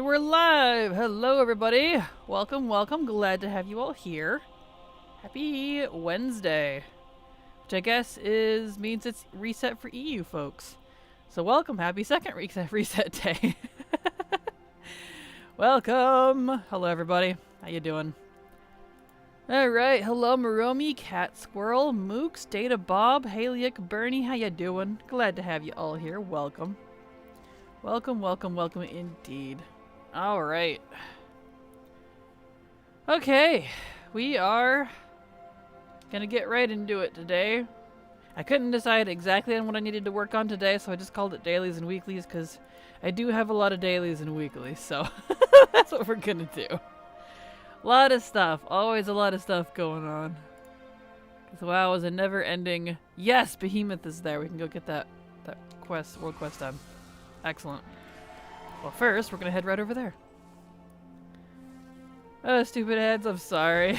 we're live! Hello, everybody! Welcome, welcome. Glad to have you all here. Happy Wednesday. Which I guess means it's reset for EU folks. So welcome, happy second reset day. Welcome! Hello, everybody. How you doing? Alright, hello Maromi, Cat Squirrel, Mooks, Data Bob, Haliak, Bernie, how you doing? Glad to have you all here. Welcome. Welcome, welcome, welcome indeed. Alright. Okay, we are gonna get right into it today. I couldn't decide exactly on what I needed to work on today, so I just called it dailies and weeklies, because I do have a lot of dailies and weeklies, so that's what we're gonna do. A lot of stuff, always a lot of stuff going on. Because WoW is a never-ending... Yes, Behemoth is there, we can go get that quest, world quest done. Excellent. Well, first, we're gonna head right over there. Oh, stupid ads, I'm sorry.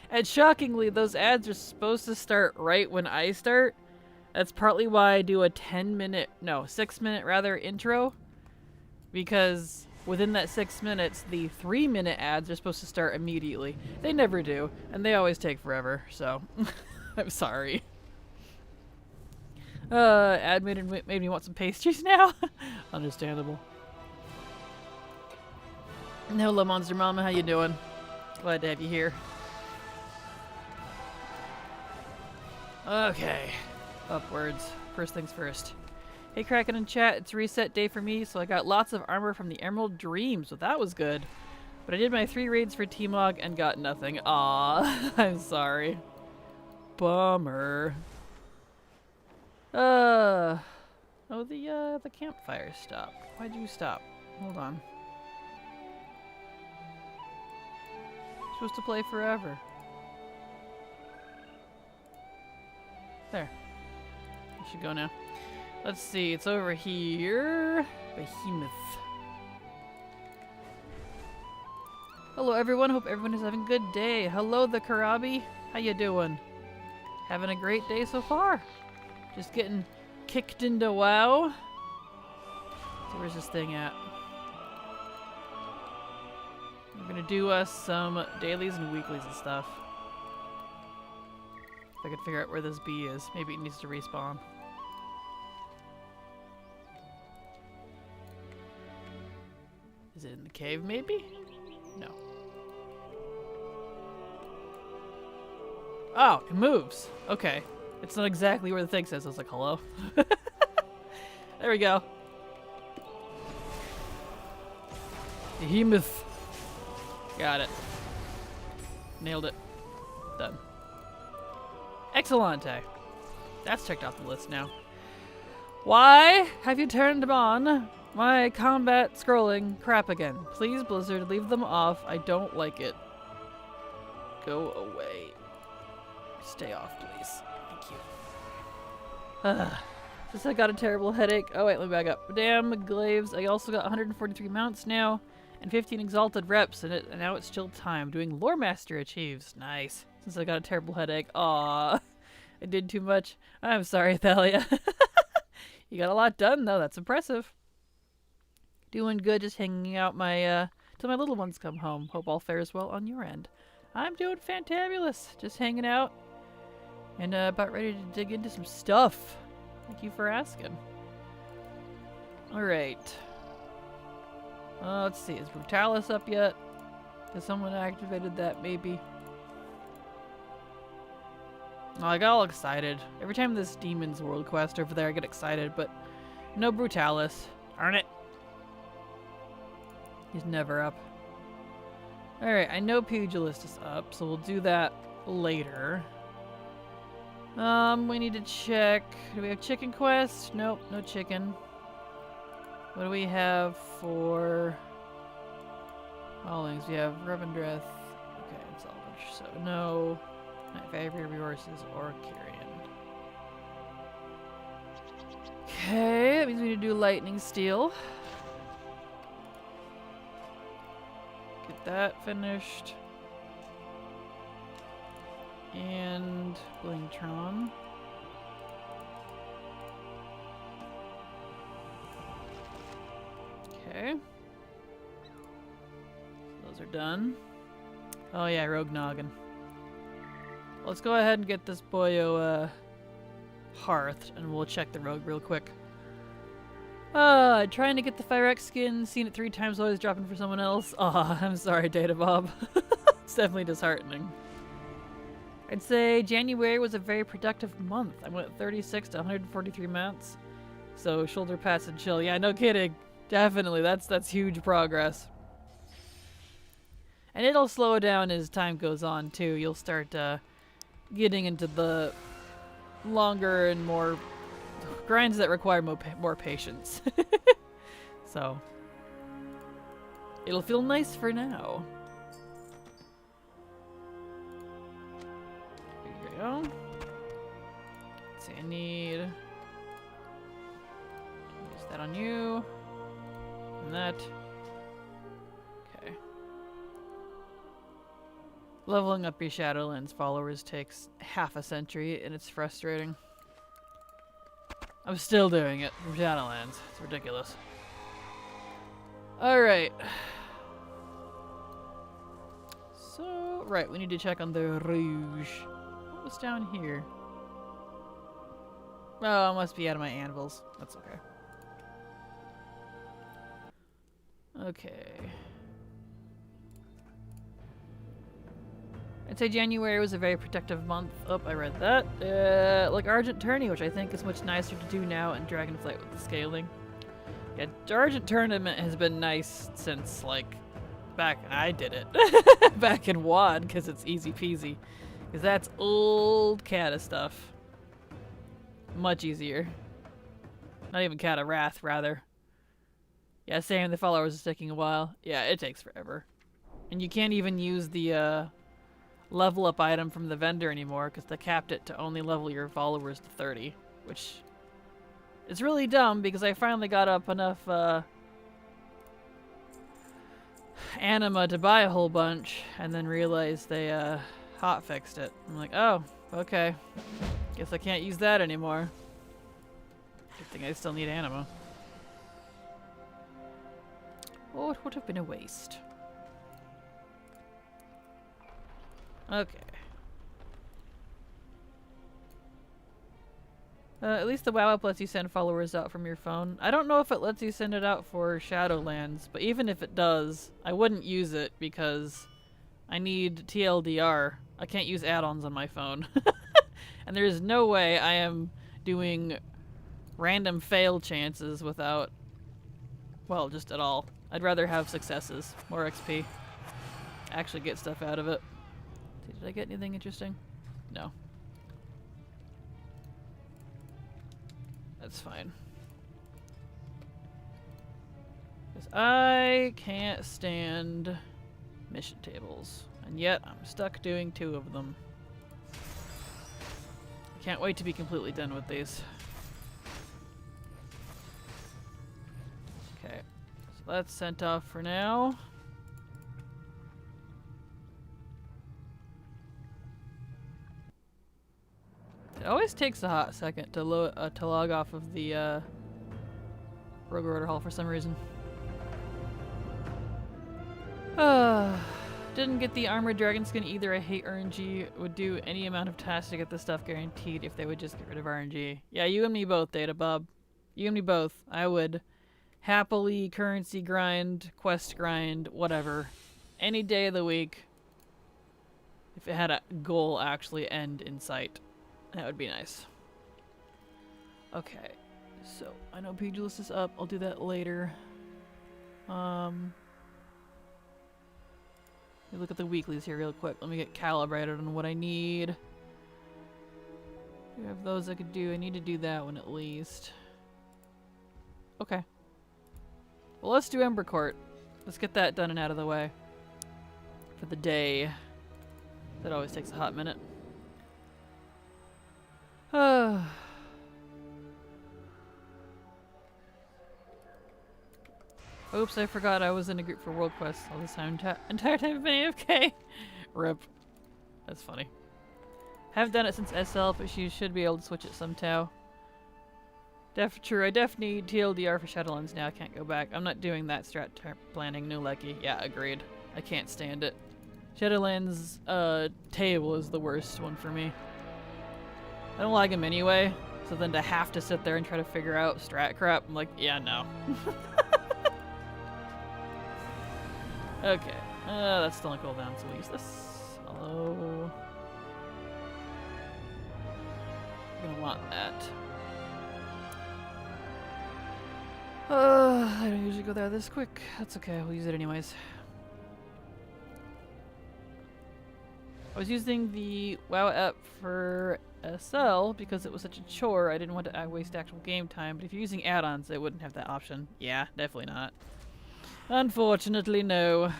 And shockingly, those ads are supposed to start right when I start. That's partly why I do a 6-minute rather, intro. Because within that 6 minutes, the 3-minute ads are supposed to start immediately. They never do, and they always take forever, so I'm sorry. Ad made me want some pastries now. Understandable. Hello, Monster Mama. How you doing? Glad to have you here. Okay. Upwards. First things first. Hey, Kraken in chat. It's reset day for me, so I got lots of armor from the Emerald Dream, so that was good. But I did my 3 raids for T-Mog and got nothing. Aww. I'm sorry. Bummer. Oh, the campfire stopped. Why'd you stop? Hold on. You're supposed to play forever. There. You should go now. Let's see, it's over here. Behemoth. Hello everyone, hope everyone is having a good day. Hello the Karabi. How you doing? Having a great day so far? Just getting kicked into WoW. So where's this thing at? We're gonna do us some dailies and weeklies and stuff. If I could figure out where this bee is. Maybe it needs to respawn. Is it in the cave maybe? No. Oh, it moves. Okay. It's not exactly where the thing says. I was like, hello? There we go. Behemoth. Got it. Nailed it. Done. Excellente. That's checked off the list now. Why have you turned on my combat scrolling crap again? Please, Blizzard, leave them off. I don't like it. Go away. Stay off, please. Since I got a terrible headache. Oh wait, let me back up. Damn Glaves. I also got 143 mounts now and 15 exalted reps and now it's still time. Doing Lore Master achieves. Nice. Since I got a terrible headache. Aw. I did too much. I'm sorry, Thalia. You got a lot done though. That's impressive. Doing good, just hanging out till my little ones come home. Hope all fares well on your end. I'm doing fantabulous. Just hanging out. And about ready to dig into some stuff. Thank you for asking. Alright. Let's see, is Brutalis up yet? Has someone activated that, maybe? Oh, I got all excited. Every time this Demon's World quest over there, I get excited, but no Brutalis. Darn it. He's never up. Alright, I know Pugilist is up, so we'll do that later. We need to check. Do we have chicken quest? Nope, no chicken. What do we have for Hollings? We have Revendreth. Okay, it's all bunch. So no. My favorite resources or Kyrian. Okay, that means we need to do Lightning Steel. Get that finished. And Blingtron. Okay. done. Oh yeah, Rogue Noggin. Let's go ahead and get this boyo hearthed, and we'll check the rogue real quick. Trying to get the Fyrex skin, seen it 3 times, always dropping for someone else. Aw, I'm sorry, Data Bob. It's definitely disheartening. I'd say January was a very productive month. I went 36 to 143 mounts. So shoulder pads and chill. Yeah, no kidding. Definitely, that's huge progress. And it'll slow down as time goes on too. You'll start getting into the longer and more grinds that require more patience. So it'll feel nice for now. Here we go. Let's see, I need use that on you. And that. Okay. Leveling up your Shadowlands followers takes half a century, and it's frustrating. I'm still doing it from Shadowlands. It's ridiculous. Alright. So, right, we need to check on the Rouge. What was down here? Oh, it must be out of my anvils. That's okay. Okay. I'd say January was a very productive month. Oh, I read that. Like Argent Tourney, which I think is much nicer to do now in Dragonflight with the scaling. Yeah, Argent Tournament has been nice since, like, back I did it. Back in WoD, because it's easy peasy. Because that's old Kata stuff. Much easier. Not even Kata Wrath, rather. Yeah, same, the followers is taking a while. Yeah, it takes forever. And you can't even use the, level up item from the vendor anymore because they capped it to only level your followers to 30, which is really dumb because I finally got up enough anima to buy a whole bunch and then realized they hot fixed it. I'm like, oh, okay. Guess I can't use that anymore. Good thing I still need anima. Oh, it would have been a waste. Okay. At least the WoW app lets you send followers out from your phone. I don't know if it lets you send it out for Shadowlands, but even if it does, I wouldn't use it because I need TLDR. I can't use add-ons on my phone. And there is no way I am doing random fail chances without, well, just at all. I'd rather have successes, more XP. Actually get stuff out of it. Did I get anything interesting? No. That's fine. Because I can't stand mission tables. And yet, I'm stuck doing 2 of them. I can't wait to be completely done with these. Okay. So that's sent off for now. It always takes a hot second to log off of the Rogue Order Hall for some reason. Didn't get the Armored Dragon skin either. I hate RNG. Would do any amount of tasks to get this stuff guaranteed if they would just get rid of RNG. Yeah, you and me both, Data Bob. You and me both. I would happily currency grind, quest grind, whatever. Any day of the week. If it had a goal actually end in sight. That would be nice. Okay, so I know Pugilist is up. I'll do that later. Let me look at the weeklies here real quick. Let me get calibrated on what I need. Do I have those I could do? I need to do that one at least. Okay. Well, let's do Ember Court. Let's get that done and out of the way. For the day. That always takes a hot minute. Oops, I forgot I was in a group for World Quest all this time. Entire time I've been AFK. RIP. That's funny. Haven't done it since SL, but you should be able to switch it somehow. True, I need TLDR for Shadowlands now. I can't go back. I'm not doing that strat planning. No lucky. Yeah, agreed. I can't stand it. Shadowlands table is the worst one for me. I don't like him anyway, so then to have to sit there and try to figure out strat crap, I'm like, yeah, no. Okay, that's still on cooldown, so we'll use this. Hello. I'm gonna want that. I don't usually go there this quick. That's okay, we'll use it anyways. I was using the WoW app for SL because it was such a chore. I didn't want to waste actual game time, but if you're using add-ons, it wouldn't have that option. Yeah, definitely not. Unfortunately, no.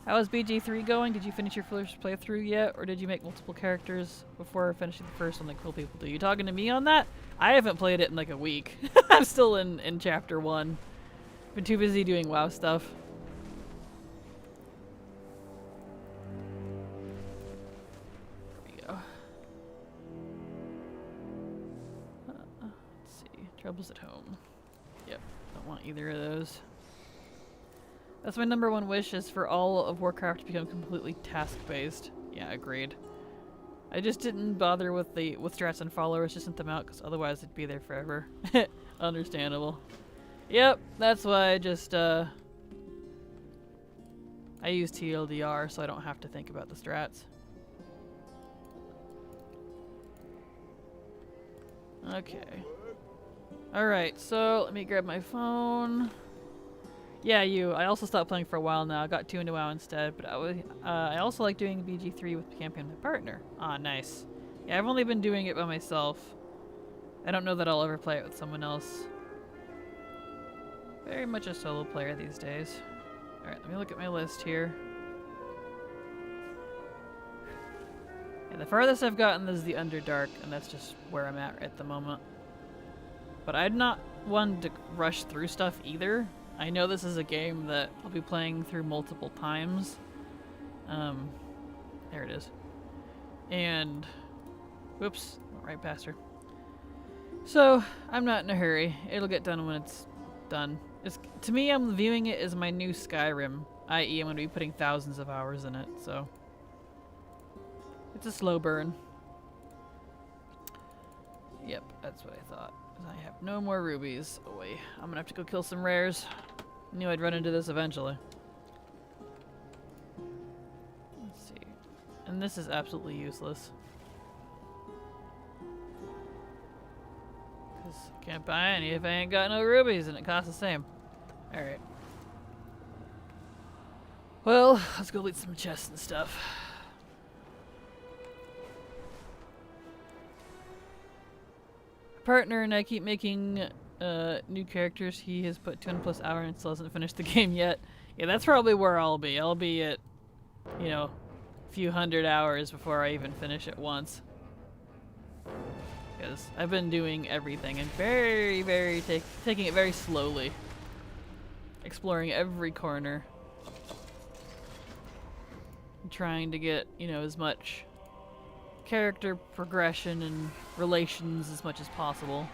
How is BG3 going? Did you finish your first playthrough yet, or did you make multiple characters before finishing the first one like cool people do? You talking to me on that? I haven't played it in like a week. I'm still in chapter 1. Been too busy doing WoW stuff. Troubles at home. Yep, don't want either of those. That's my number one wish, is for all of Warcraft to become completely task-based. Yeah, agreed. I just didn't bother with strats and followers, just sent them out, because otherwise it'd be there forever. Understandable. Yep, that's why I just, I use TLDR, so I don't have to think about the strats. Okay. Alright, so let me grab my phone. Yeah, I also stopped playing for a while now. I got 2 into WoW instead, but I also like doing BG3 with campaign with my partner. Ah, nice. Yeah, I've only been doing it by myself. I don't know that I'll ever play it with someone else. Very much a solo player these days. Alright, let me look at my list here. Yeah, the farthest I've gotten is the Underdark, and that's just where I'm at the moment. But I'm not one to rush through stuff either. I know this is a game that I'll be playing through multiple times. There it is. And, whoops, went right past her. So, I'm not in a hurry. It'll get done when it's done. To me, I'm viewing it as my new Skyrim, i.e. I'm going to be putting thousands of hours in it, so. It's a slow burn. Yep, that's what I thought. I have no more rubies. Oh wait, I'm gonna have to go kill some rares. Knew I'd run into this eventually. Let's see. And this is absolutely useless. Because I can't buy any if I ain't got no rubies and it costs the same. Alright. Well, let's go loot some chests and stuff. Partner and I keep making new characters. He has put 200+ hours and still hasn't finished the game yet. Yeah, that's probably where I'll be. I'll be at, you know, a few hundred hours before I even finish it once. Because I've been doing everything and taking it very slowly. Exploring every corner. Trying to get, you know, as much character progression and relations as much as possible.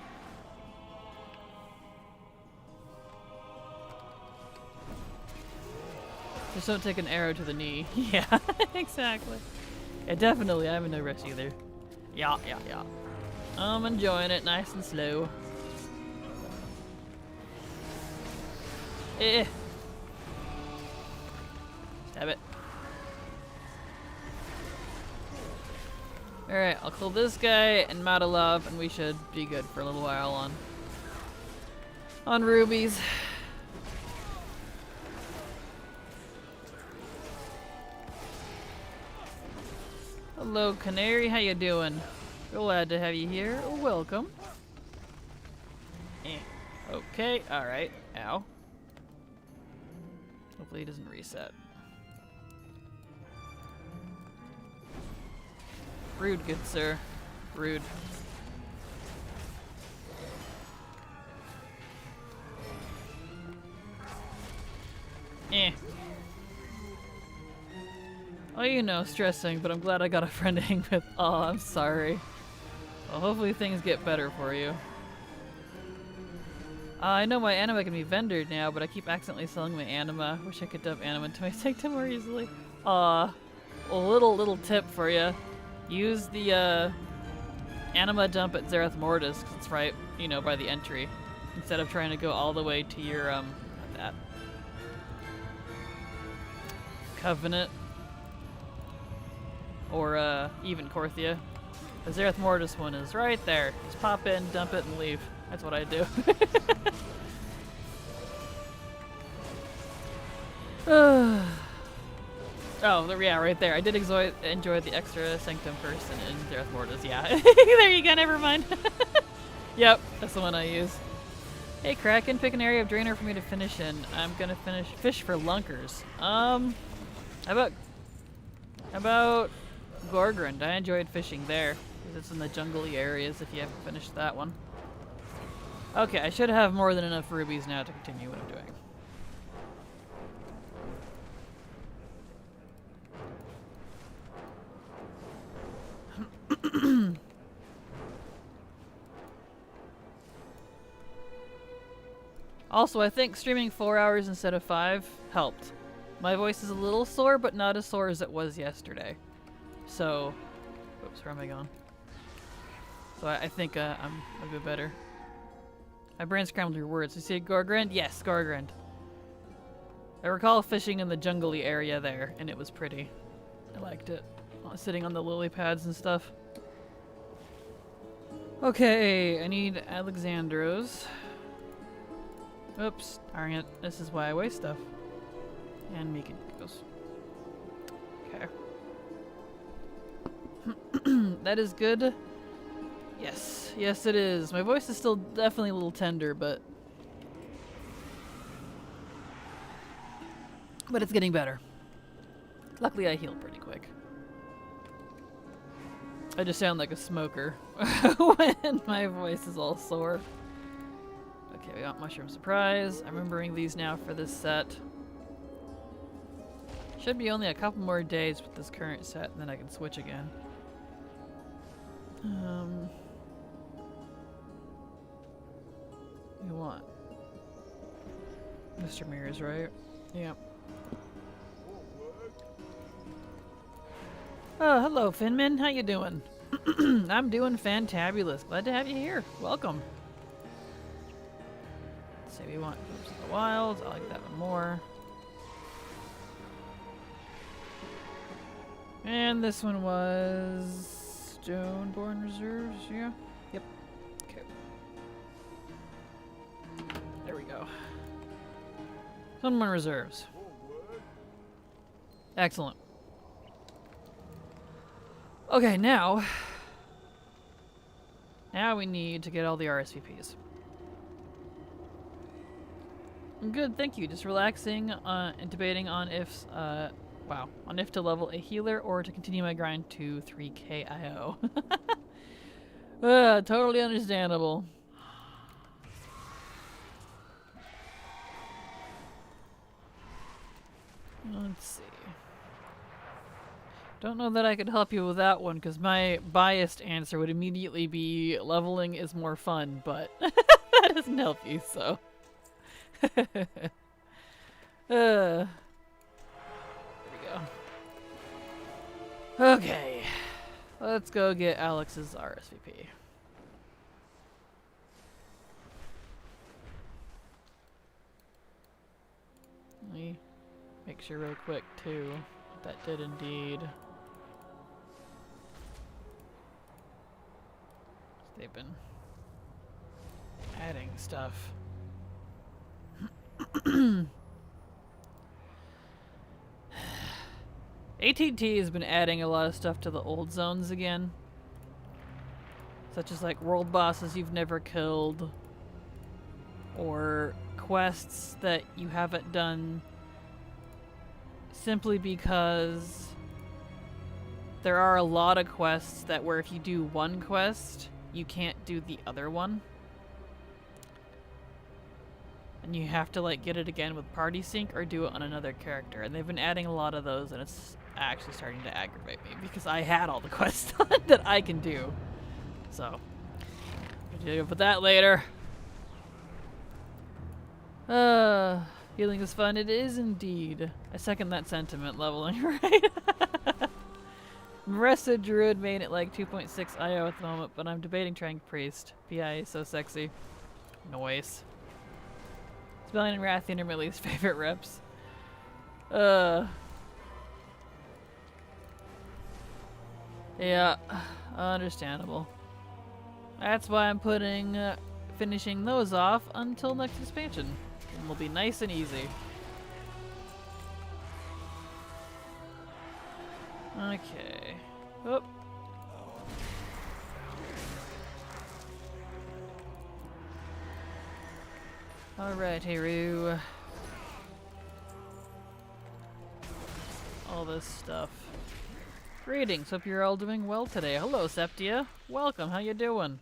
Just don't take an arrow to the knee. Yeah, exactly. Yeah, definitely. I'm in no rush either. Yeah. I'm enjoying it nice and slow. Stab it. Alright, I'll kill this guy and Madalov, and we should be good for a little while on rubies. Hello, Canary. How you doing? Glad to have you here. Welcome. Okay, alright. Ow. Hopefully it doesn't reset. Rude, good sir. Rude. Oh, you know, stressing, but I'm glad I got a friend to hang with. Oh, I'm sorry. Well, hopefully things get better for you. I know my anima can be vendored now, but I keep accidentally selling my anima. Wish I could dump anima into my sanctum more easily. A little tip for you. Use the anima dump at Zereth Mortis, 'cause it's right, you know, by the entry. Instead of trying to go all the way to your, that. Covenant. Or, even Korthia. The Zereth Mortis one is right there. Just pop in, dump it, and leave. That's what I do. Oh, yeah, right there. I did enjoy the extra Sanctum person in Zereth Mortis, yeah. There you go, never mind. Yep, that's the one I use. Hey, Kraken, pick an area of Draenor for me to finish in. I'm gonna fish for lunkers. How about Gorgrond? I enjoyed fishing there, because it's in the jungly areas if you haven't finished that one. Okay, I should have more than enough rubies now to continue what I'm doing. Also, I think streaming 4 hours instead of 5 helped. My voice is a little sore, but not as sore as it was yesterday. So, oops, where am I going? So I think I'm a bit better. My brain scrambled your words. You see Gorgrond? Yes, Gorgrond. I recall fishing in the jungly area there, and it was pretty. I liked it. Sitting on the lily pads and stuff. Okay, I need Alexandros. Oops, darn it. This is why I waste stuff. And Meekin goes. Okay. That is good. Yes. Yes, it is. My voice is still definitely a little tender, but it's getting better. Luckily, I healed pretty quick. I just sound like a smoker when my voice is all sore. Okay, we got Mushroom Surprise. I'm remembering these now for this set. Should be only a couple more days with this current set, and then I can switch again. You want Mr. Mears, right? Yep. Oh, hello, Finman. How you doing? I'm doing fantabulous. Glad to have you here. Welcome. Let's see, we want Groups of the Wilds. I like that one more. And this one was Stoneborn Reserves, yeah? Yep. Okay. There we go. Stoneborn Reserves. Excellent. Okay, now we need to get all the RSVPs. Good, thank you. Just relaxing and debating on if to level a healer or to continue my grind to 3k IO. Totally understandable. Let's see. Don't know that I could help you with that one, because my biased answer would immediately be leveling is more fun, but that doesn't help you, so. There we go. Okay. Let's go get Alex's RSVP. Let me make sure real quick, too. That did indeed. They've been adding stuff. AT&T has been adding a lot of stuff to the old zones again. Such as like world bosses you've never killed. Or quests that you haven't done simply because there are a lot of quests that where if you do one quest, you can't do the other one. And you have to like get it again with party sync or do it on another character. And they've been adding a lot of those, and it's actually starting to aggravate me because I had all the quests done that I can do. So, we'll deal with that later. Healing is fun. It is indeed. I second that sentiment, leveling, right? Marissa Druid main at like 2.6 IO at the moment, but I'm debating trying Priest. PI is so sexy. Noise. Spelling and Rathian are my least favorite reps. Yeah, understandable. That's why I'm finishing those off until next expansion. And will be nice and easy. Okay. Oop. Alright, Heru. All this stuff. Greetings, hope you're all doing well today. Hello, Septia. Welcome, how you doing?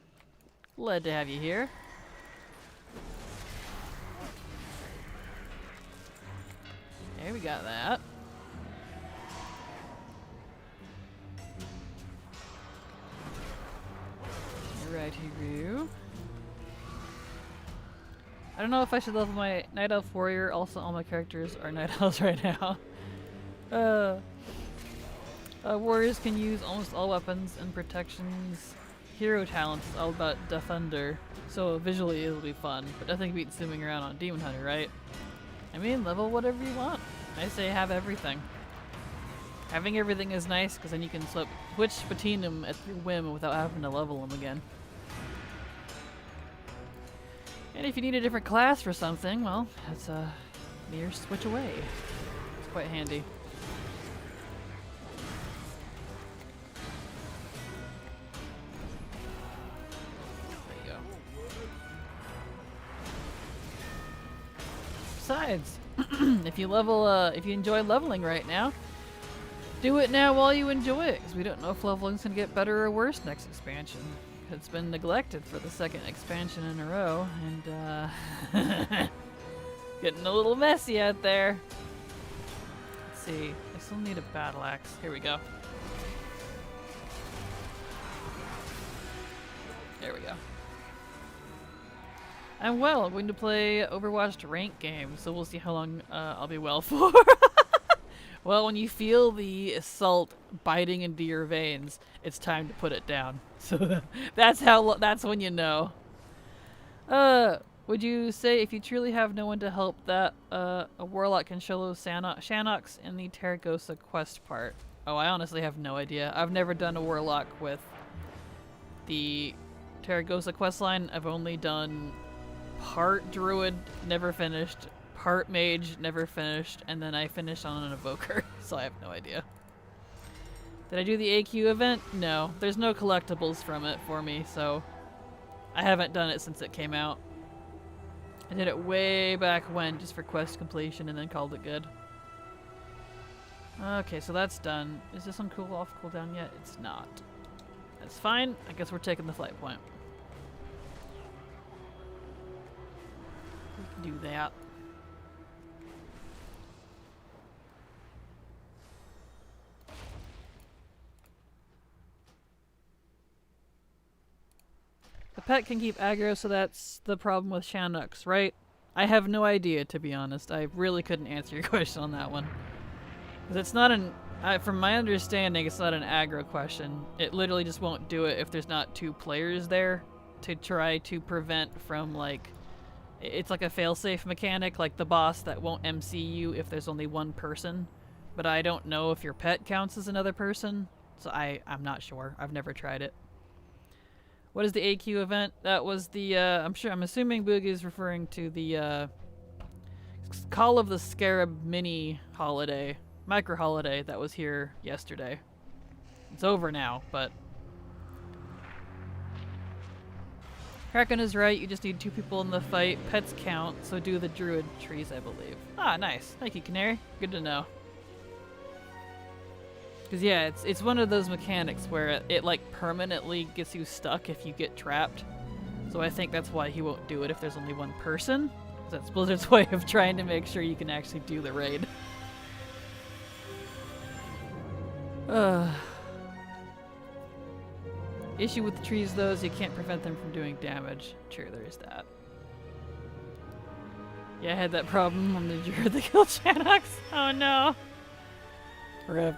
Glad to have you here. Okay, we got that. Alright, Heru. I don't know if I should level my Night Elf Warrior. Also, all my characters are Night Elves right now. Warriors can use almost all weapons and protections. Hero talent is all about Defender, so visually it'll be fun, but nothing beats zooming around on Demon Hunter, right? I mean, level whatever you want. I say have everything. Having everything is nice, because then you can switch between them at your whim without having to level them again. And if you need a different class for something, well, that's a mere switch away. It's quite handy. There you go. Besides, if you enjoy leveling right now, do it now while you enjoy it, because we don't know if leveling's gonna get better or worse next expansion. It's been neglected for the second expansion in a row, and getting a little messy out there. Let's see, I still need a battle axe. Here we go. There we go. I'm going to play Overwatch rank game, so we'll see how long I'll be well for. Well, when you feel the assault biting into your veins, it's time to put it down. So that's when you know. Would you say if you truly have no one to help that a warlock can show those Shannocks in the Terragosa quest part? Oh, I honestly have no idea. I've never done a warlock with the Terragosa quest line. I've only done part druid, never finished, part mage, never finished, and then I finished on an evoker, so I have no idea. Did I do the AQ event? No. There's no collectibles from it for me, so I haven't done it since it came out. I did it way back when, just for quest completion, and then called it good. Okay, so that's done. Is this on cooldown yet? It's not. That's fine. I guess we're taking the flight point. We can do that. The pet can keep aggro, so that's the problem with Shannocks, right? I have no idea, to be honest. I really couldn't answer your question on that one. Because it's not from my understanding, it's not an aggro question. It literally just won't do it if there's not two players there to try to prevent from, like... It's like a failsafe mechanic, like the boss that won't MC you if there's only one person. But I don't know if your pet counts as another person, so I'm not sure. I've never tried it. What is the AQ event? That was the, I'm assuming Boogie is referring to the, Call of the Scarab mini holiday, micro holiday that was here yesterday. It's over now, but... Kraken is right, you just need 2 people in the fight. Pets count, so do the druid trees, I believe. Ah, nice. Thank you, Canary. Good to know. Because yeah, it's one of those mechanics where it like permanently gets you stuck if you get trapped. So I think that's why he won't do it if there's only one person. That's Blizzard's way of trying to make sure you can actually do the raid. Issue with the trees though is you can't prevent them from doing damage. True, there is that. Yeah, I had that problem on the Jura the Kill Chanox. Oh no. Rip.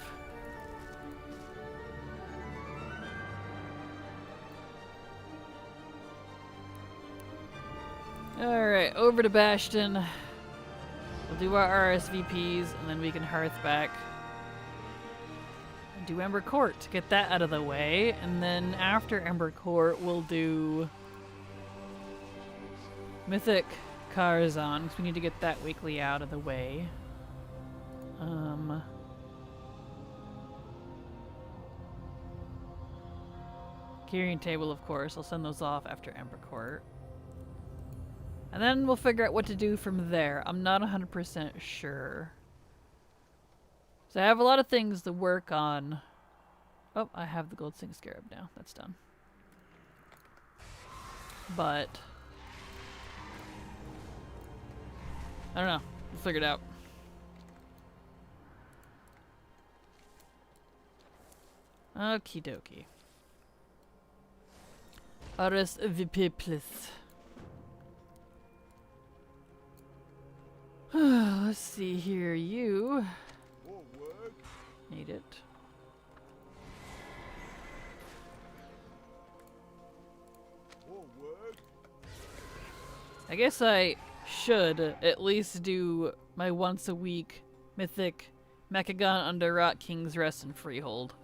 Alright, over to Bastion. We'll do our RSVPs and then we can hearth back. And do Ember Court to get that out of the way. And then after Ember Court, we'll do Mythic Karazhan, because we need to get that weekly out of the way. Carrying Table, of course. I'll send those off after Ember Court. And then we'll figure out what to do from there. I'm not 100% sure. So I have a lot of things to work on. Oh, I have the Gold Sing Scarab now. That's done. But I don't know. We'll figure it out. Okie dokie. RSVP. Let's see here. You need it. I guess I should at least do my once a week Mythic Mechagon under Rot King's Rest and Freehold.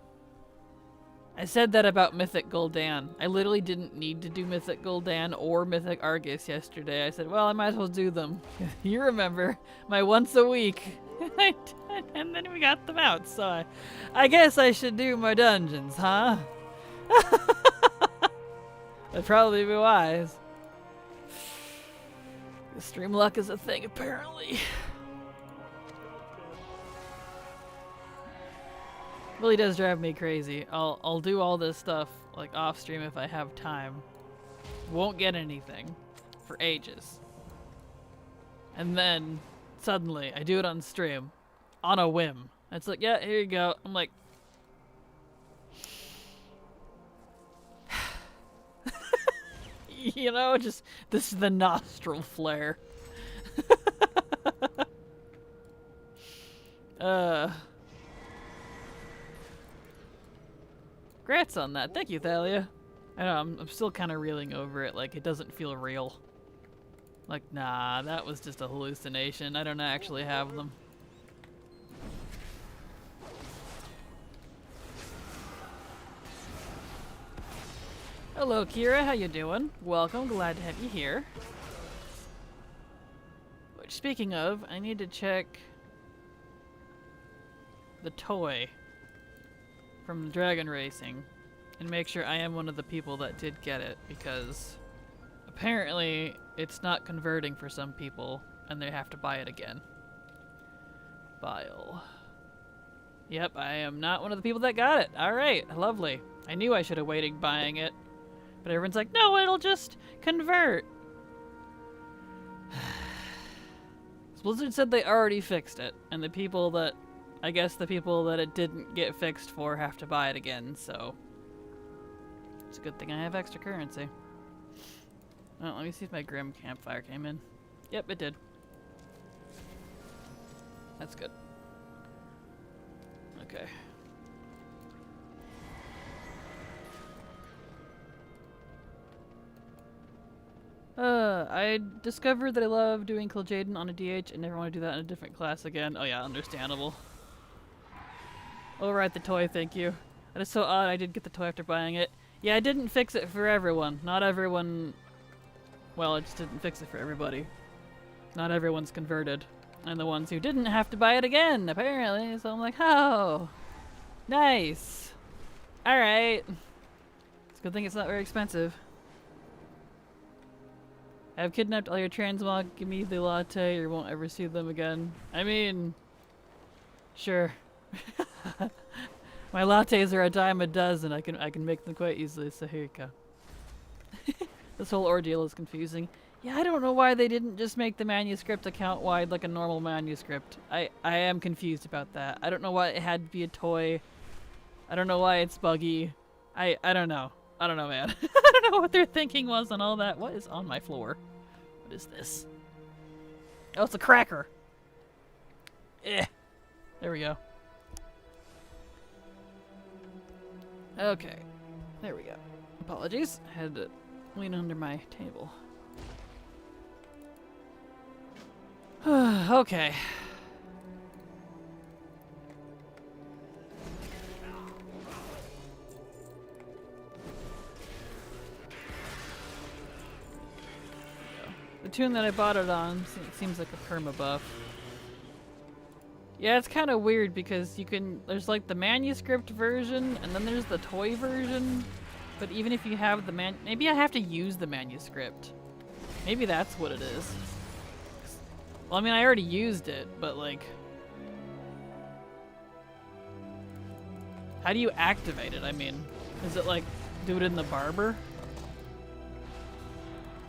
I said that about Mythic Gul'dan. I literally didn't need to do Mythic Gul'dan or Mythic Argus yesterday. I said, well, I might as well do them. You remember, my once a week. And then we got them out, so I guess I should do my dungeons, huh? That'd probably be wise. The stream luck is a thing, apparently. Really does drive me crazy. I'll do all this stuff like off stream if I have time. Won't get anything for ages. And then suddenly I do it on stream on a whim. It's like, yeah, here you go. I'm like, you know, just this is the nostril flare. Congrats on that. Thank you, Thalia. I know, I'm still kind of reeling over it. Like, it doesn't feel real. Like, nah, that was just a hallucination. I don't actually have them. Hello, Kira. How you doing? Welcome. Glad to have you here. Which, speaking of, I need to check the toy from Dragon Racing and make sure I am one of the people that did get it, because apparently it's not converting for some people and they have to buy it again. Bile. Yep, I am not one of the people that got it. Alright, lovely. I knew I should have waited buying it, but everyone's like, no, it'll just convert. Blizzard said they already fixed it, and the people that, I guess the people that it didn't get fixed for have to buy it again, so it's a good thing I have extra currency. Oh, let me see if my Grim Campfire came in. Yep, it did. That's good. Okay. I discovered that I love doing Kil'jaeden on a DH and never want to do that in a different class again. Oh yeah, understandable. Alright, the toy, thank you. That is so odd, I did get the toy after buying it. Yeah, I didn't fix it for everyone. Not everyone... Well, I just didn't fix it for everybody. Not everyone's converted. And the ones who didn't have to buy it again, apparently. So I'm like, oh! Nice! Alright. It's a good thing it's not very expensive. I've kidnapped all your transmog, give me the latte, or won't ever see them again. I mean... Sure. My lattes are a dime a dozen. I can make them quite easily, so here you go. This whole ordeal is confusing. Yeah, I don't know why they didn't just make the manuscript account wide like a normal manuscript. I am confused about that. I don't know why it had to be a toy. I don't know why it's buggy. I don't know. I don't know, man. I don't know what their thinking was on all that. What is on my floor? What is this? Oh, it's a cracker. Eh. There we go. Okay. There we go. Apologies. Had to lean under my table. Okay. The tune that I bought it on seems like a perma buff. Yeah, it's kind of weird because you can, there's like the manuscript version and then there's the toy version. But even if you have the maybe I have to use the manuscript. Maybe that's what it is. Well, I mean, I already used it, but like, how do you activate it? I mean, is it like, do it in the barber?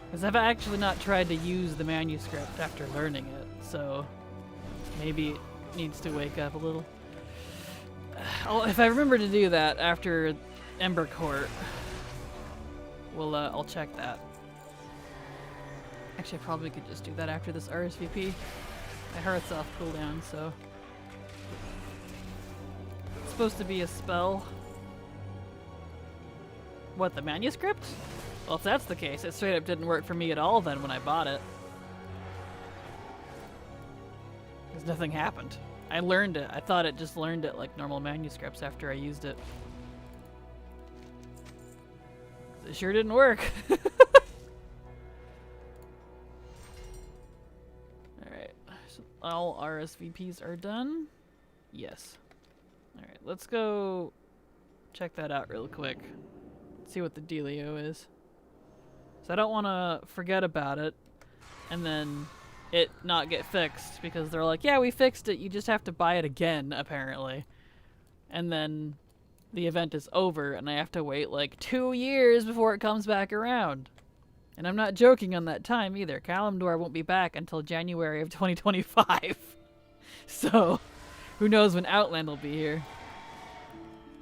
Because I've actually not tried to use the manuscript after learning it, so maybe it needs to wake up a little. If I remember to do that after Ember Court, I'll check that. Actually, I probably could just do that after this RSVP. My heart's off cooldown, so. It's supposed to be a spell. What, the manuscript? Well, if that's the case, it straight up didn't work for me at all then when I bought it. Because nothing happened. I learned it. I thought it just learned it like normal manuscripts after I used it. It sure didn't work. Alright. So all RSVPs are done? Yes. Alright, let's go check that out real quick. See what the dealio is. So I don't want to forget about it and then it not get fixed because they're like, yeah, we fixed it. You just have to buy it again, apparently. And then the event is over and I have to wait like 2 years before it comes back around. And I'm not joking on that time either. Kalimdor won't be back until January of 2025. So who knows when Outland will be here.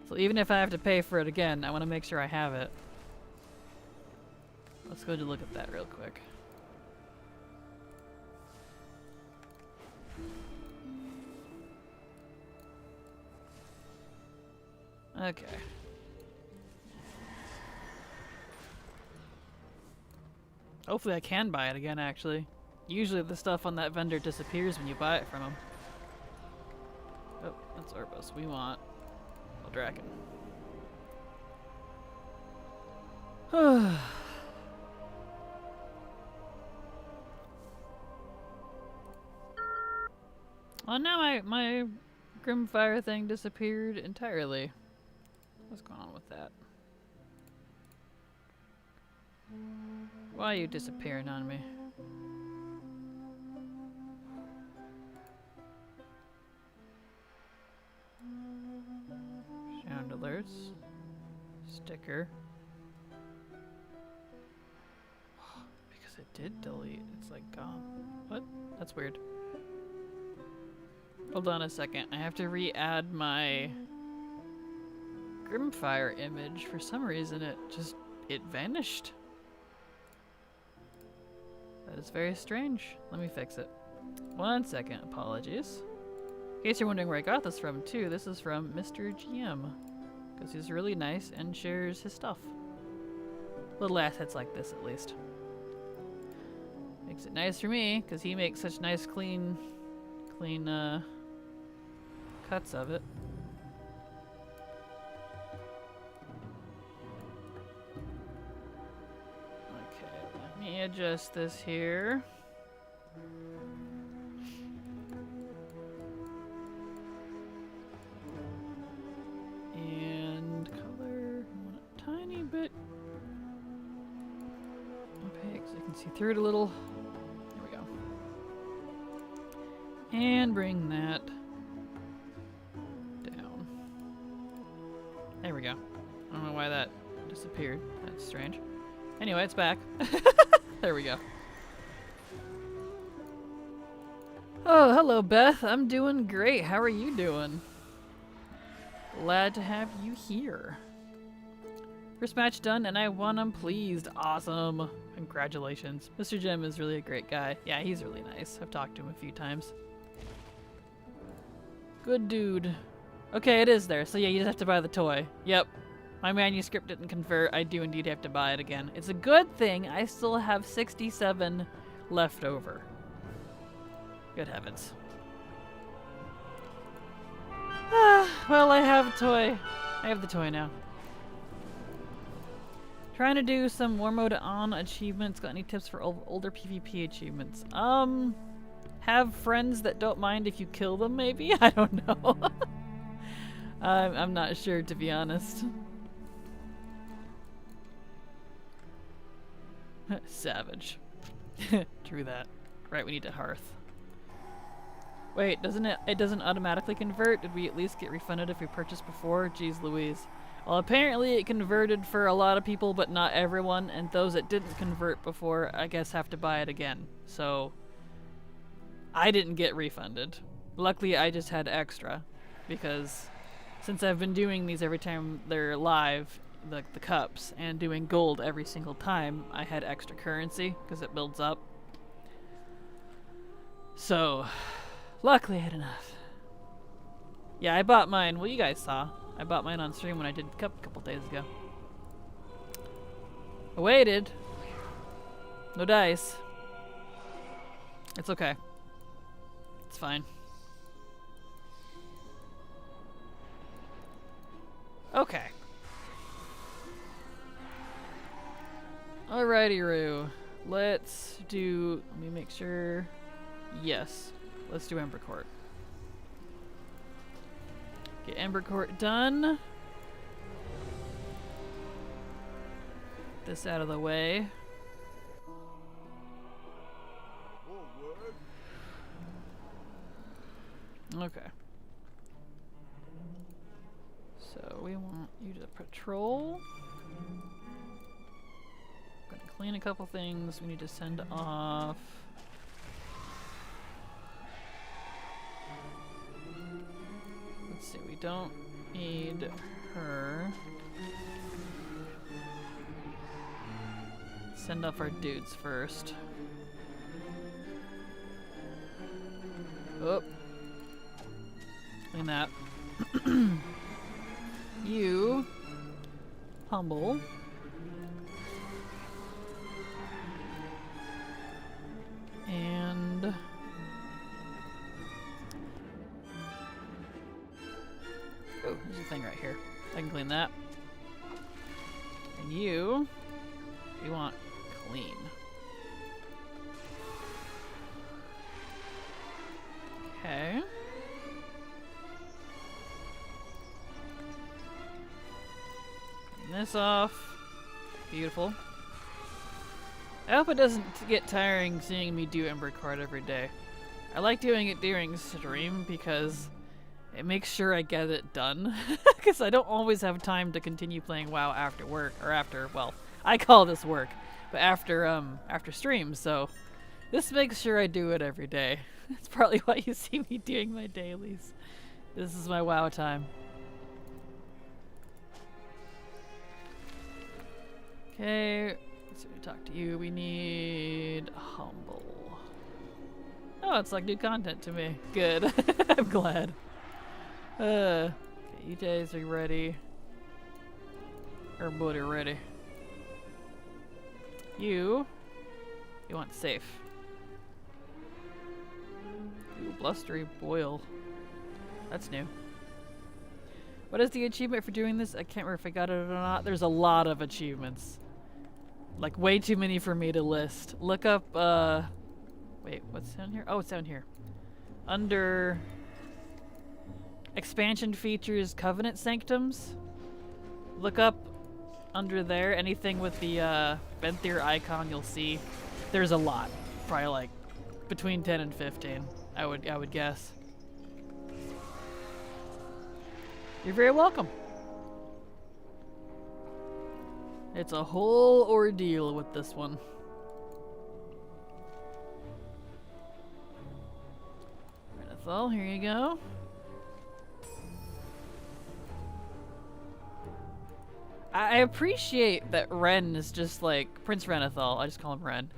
So even if I have to pay for it again, I want to make sure I have it. Let's go to look at that real quick. Okay. Hopefully I can buy it again, actually. Usually the stuff on that vendor disappears when you buy it from him. Oh, that's Orbos. We want Dragon. Well, now my Grimfire thing disappeared entirely. What's going on with that? Why are you disappearing on me? Sound alerts. Sticker. Because it did delete. It's like gone. What? That's weird. Hold on a second. I have to re-add my Grimfire image. For some reason it vanished. That is very strange. Let me fix it. 1 second. Apologies. In case you're wondering where I got this from too, this is from Mr. GM. Because he's really nice and shares his stuff. Little assets like this at least. Makes it nice for me, because he makes such nice clean cuts of it. Okay, let me adjust this here. And color, I want a tiny bit opaque so you can see through it a little. There we go. And bring that down. There we go. I don't know why that disappeared. That's strange. Anyway, it's back. There we go. Oh, hello, Beth. I'm doing great. How are you doing? Glad to have you here. First match done, and I won. I'm pleased. Awesome. Congratulations. Mr. Jim is really a great guy. Yeah, he's really nice. I've talked to him a few times. Good dude. Okay, it is there. So yeah, you just have to buy the toy. Yep. My manuscript didn't convert. I do indeed have to buy it again. It's a good thing I still have 67 left over. Good heavens. Well, I have a toy. I have the toy now. Trying to do some war mode on achievements. Got any tips for older PvP achievements? Have friends that don't mind if you kill them, maybe? I don't know. I'm not sure, to be honest. Savage. True that. Right, we need a hearth. Wait, it doesn't automatically convert? Did we at least get refunded if we purchased before? Jeez Louise. Well, apparently it converted for a lot of people, but not everyone, and those that didn't convert before, I guess, have to buy it again. So, I didn't get refunded. Luckily, I just had extra, because since I've been doing these every time they're live, the cups, and doing gold every single time, I had extra currency, because it builds up. So, luckily I had enough. Yeah, I bought mine. Well, you guys saw. I bought mine on stream when I did a couple days ago. I waited. No dice. It's okay. It's fine. Okay. Alrighty-roo. Let's do... Let me make sure... Yes. Let's do Ember Court. Get Ember Court done. This out of the way. Okay. So we want you to patrol. Gonna clean a couple things. We need to send off. Let's see, we don't need her. Send off our dudes first. Oh. Clean that. You. Humble. And... Oh, there's a thing right here. I can clean that. And you want clean. Okay. Clean this off. Beautiful. I hope it doesn't get tiring seeing me do Ember Card every day. I like doing it during stream because it makes sure I get it done. Because I don't always have time to continue playing WoW after work, or after, well, I call this work, but after stream, so this makes sure I do it every day. That's partly why you see me doing my dailies. This is my WoW time. Okay, let's talk to you. We need Humble. Oh, it's like new content to me. Good. I'm glad. Okay, you guys are ready. Everybody ready. You want safe. Ooh, blustery boil. That's new. What is the achievement for doing this? I can't remember if I got it or not. There's a lot of achievements. Like, way too many for me to list. Look up, wait, what's down here? Oh, it's down here. Under... Expansion features, Covenant Sanctums. Look up under there. Anything with the Benthir icon, you'll see. There's a lot. Probably like between 10 and 15. I would guess. You're very welcome. It's a whole ordeal with this one. Renethal, here you go. I appreciate that Ren is just like Prince Renethal. I just call him Ren.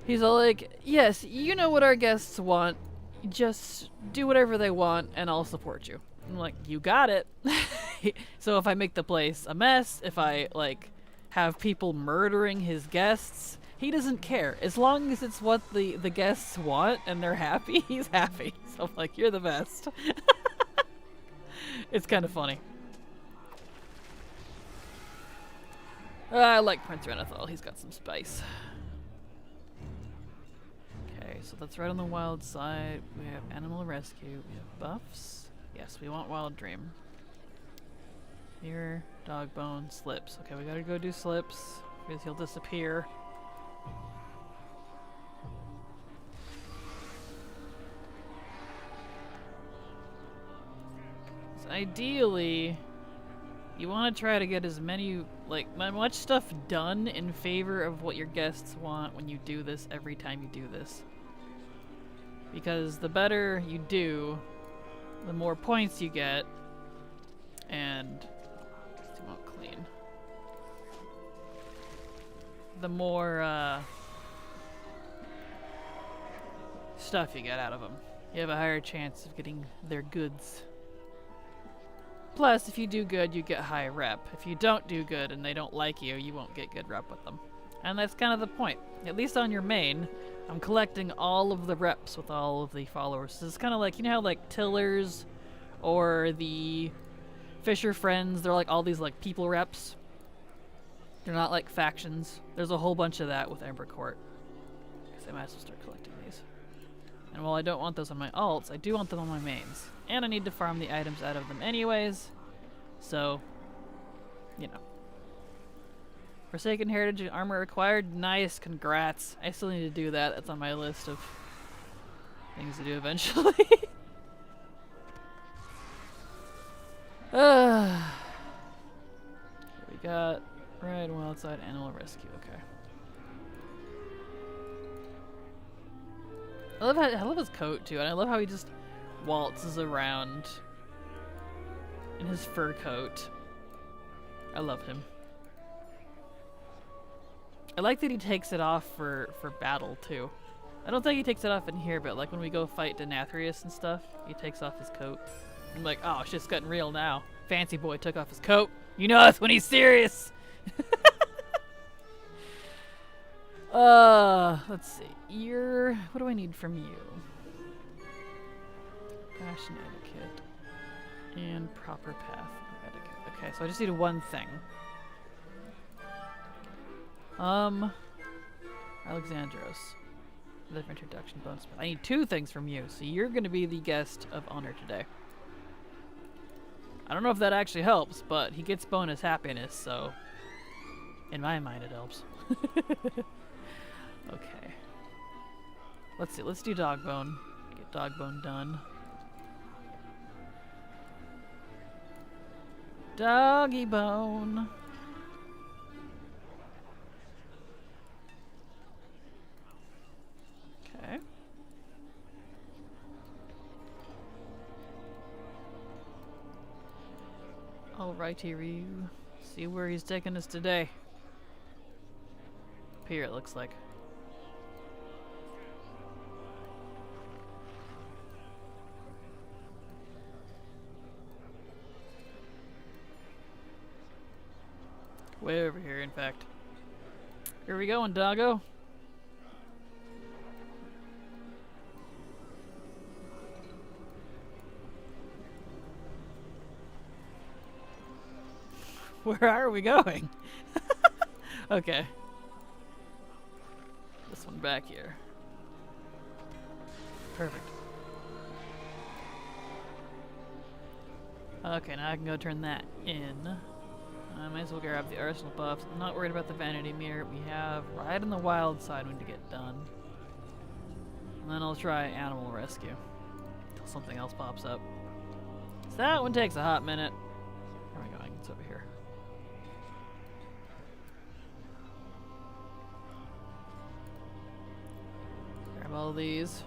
He's all like, yes, you know what our guests want. Just do whatever they want and I'll support you. I'm like, you got it. So if I make the place a mess, if I like have people murdering his guests, he doesn't care. As long as it's what the guests want and they're happy, he's happy. So I'm like, you're the best. It's kind of funny. I like Prince Renethal. He's got some spice. Okay, so that's right on the wild side. We have animal rescue. We have buffs. Yes, we want wild dream. Here, dog bone, slips. Okay, we gotta go do slips because he'll disappear. So ideally, you want to try to get as many, like, much stuff done in favor of what your guests want when you do this every time you do this. Because the better you do, the more points you get, and you won't clean. The more stuff you get out of them. You have a higher chance of getting their goods. Plus, if you do good, you get high rep. If you don't do good and they don't like you, you won't get good rep with them. And that's kind of the point. At least on your main, I'm collecting all of the reps with all of the followers. So it's kind of like, you know how like Tillers or the Fisher Friends, they're like all these like people reps? They're not like factions. There's a whole bunch of that with Ember Court. I might as well start collecting these. And while I don't want those on my alts, I do want them on my mains. And I need to farm the items out of them anyways. So, you know. Forsaken Heritage and Armor Acquired. Nice, congrats. I still need to do that. That's on my list of things to do eventually. We got right wild side animal rescue. Okay. I love his coat too, and I love how he just waltzes around in his fur coat. I love him. I like that he takes it off for battle too. I don't think he takes it off in here, but like when we go fight Denathrius and stuff, he takes off his coat. I'm like, oh, shit's getting real now. Fancy boy took off his coat. You know that's when he's serious. Let's see. What do I need from you? Fashion etiquette. And proper path etiquette. Okay, so I just need one thing. Alexandros. Live introduction bonus. I need two things from you, so you're gonna be the guest of honor today. I don't know if that actually helps, but he gets bonus happiness, so in my mind it helps. Okay. Let's see, let's do Dogbone. Get Dogbone done. Doggy bone. Okay. Alrighty, Ryu. See where he's taking us today. Up here, it looks like. Way over here, in fact. Here we going, doggo. Where are we going? Okay. This one back here. Perfect. Okay, now I can go turn that in. I might as well grab the arsenal buffs. I'm not worried about the vanity mirror. We have right on the wild side when to get done. And then I'll try animal rescue until something else pops up. So that one takes a hot minute. Where am I going? It's over here. Grab all these.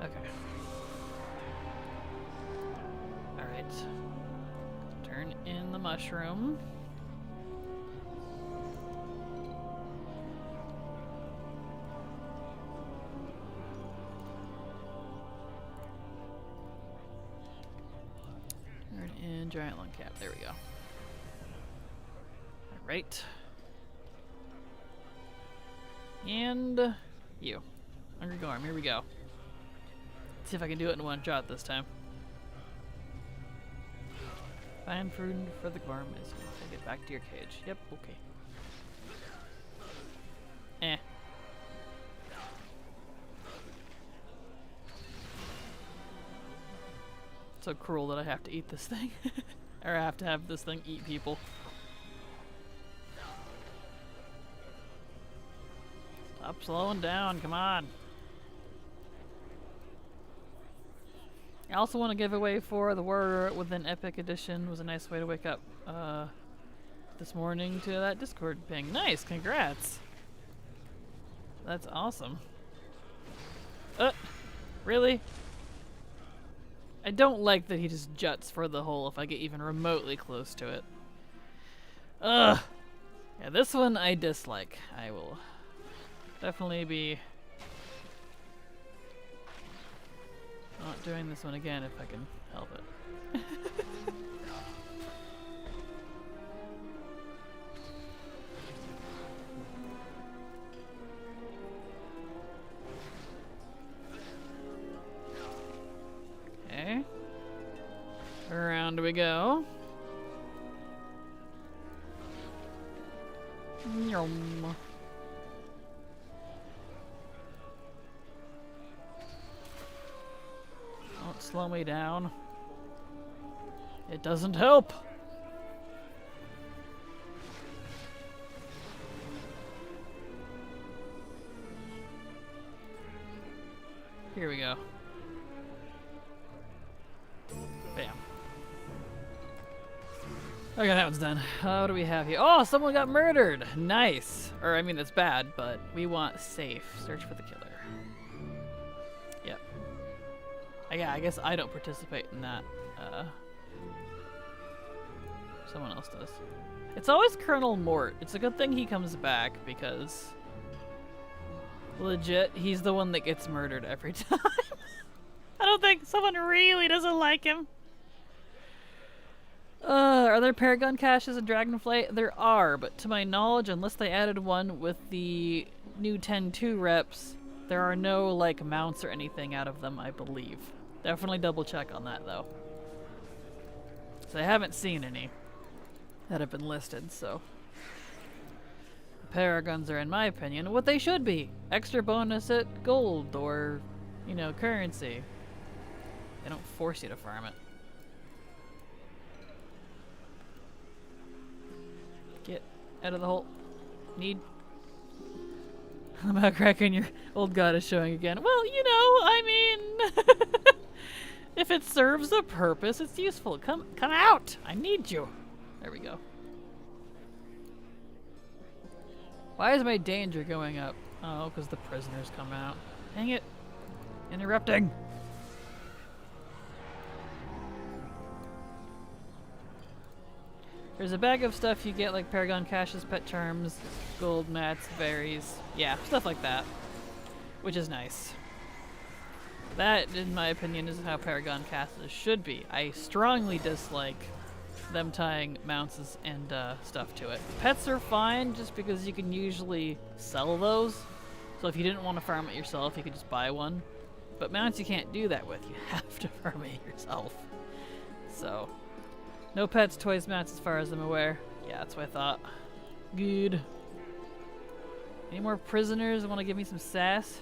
Okay. Turn in the mushroom. Turn in giant lung cap. There we go. Alright. And you. Hungry Gorm, here we go. Let's see if I can do it in one shot this time. Find food for the Gorm is take it back to your cage. Yep, okay. Eh. So cruel that I have to eat this thing. Or I have to have this thing eat people. Stop slowing down, come on. I also want to give away for the Warrior within Epic Edition. Was a nice way to wake up this morning to that Discord ping. Nice, congrats. That's awesome. Really? I don't like that he just juts for the hole if I get even remotely close to it. Ugh. Yeah, this one I dislike. I will definitely be not doing this one again if I can help it. Okay. Around we go. Yum. Don't slow me down. It doesn't help. Here we go. Bam. Okay, that one's done. What do we have here? Oh, someone got murdered! Nice! Or, I mean, that's bad, but we want safe. Search for the killer. Yep. Yeah, I guess I don't participate in that. Someone else does. It's always Colonel Mort. It's a good thing he comes back, because legit, he's the one that gets murdered every time. I don't think someone really doesn't like him. Are there Paragon caches in Dragonflight? There are, but to my knowledge, unless they added one with the new 10-2 reps, there are no, like, mounts or anything out of them, I believe. Definitely double check on that, though. So I haven't seen any that have been listed, so. Paragons are, in my opinion, what they should be. Extra bonus at gold or, you know, currency. They don't force you to farm it. Get out of the hole. Need. I'm about cracking your old god is showing again. Well, you know, I mean, if it serves a purpose, it's useful. Come out! I need you. There we go. Why is my danger going up? Oh, because the prisoners come out. Dang it. Interrupting. There's a bag of stuff you get, like Paragon caches, pet charms, gold mats, berries. Yeah, stuff like that. Which is nice. That, in my opinion, is how Paragon caches should be. I strongly dislike them tying mounts and stuff to it. Pets are fine, just because you can usually sell those. So if you didn't want to farm it yourself, you could just buy one. But mounts you can't do that with. You have to farm it yourself. So, no pets, toys, mounts as far as I'm aware. Yeah, that's what I thought. Good. Any more prisoners that want to give me some sass?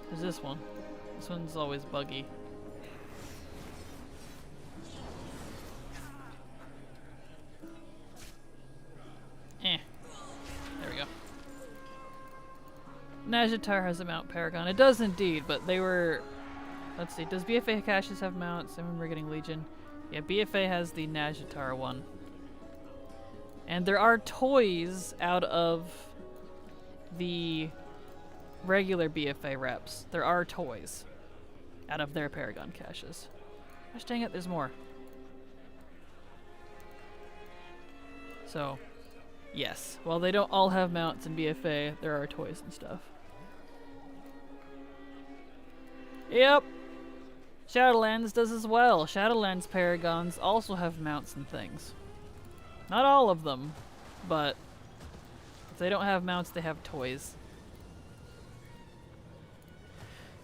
There's this one. This one's always buggy. There we go. Najatar has a mount Paragon. It does indeed, but they were... Let's see, does BFA caches have mounts? I remember getting Legion. Yeah, BFA has the Najatar one. And there are toys out of the regular BFA reps. There are toys out of their Paragon caches. Gosh dang it, there's more. So, yes. While they don't all have mounts in BFA, there are toys and stuff. Yep! Shadowlands does as well. Shadowlands Paragons also have mounts and things. Not all of them, but if they don't have mounts, they have toys.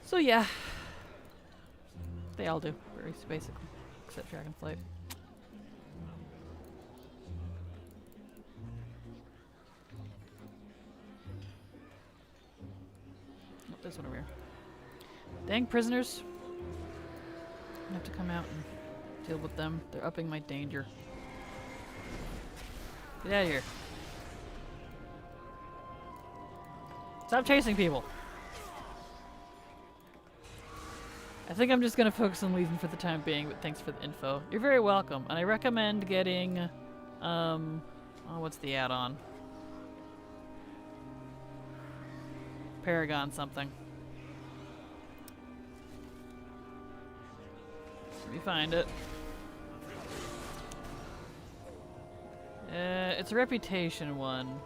So yeah. They all do, basically. Except Dragonflight. Oh, there's one over here. Dang prisoners. I have to come out and deal with them. They're upping my danger. Get out of here. Stop chasing people. I think I'm just gonna focus on leaving for the time being, but thanks for the info. You're very welcome, and I recommend getting, oh, what's the add-on? Paragon something. Let me find it. It's a reputation one.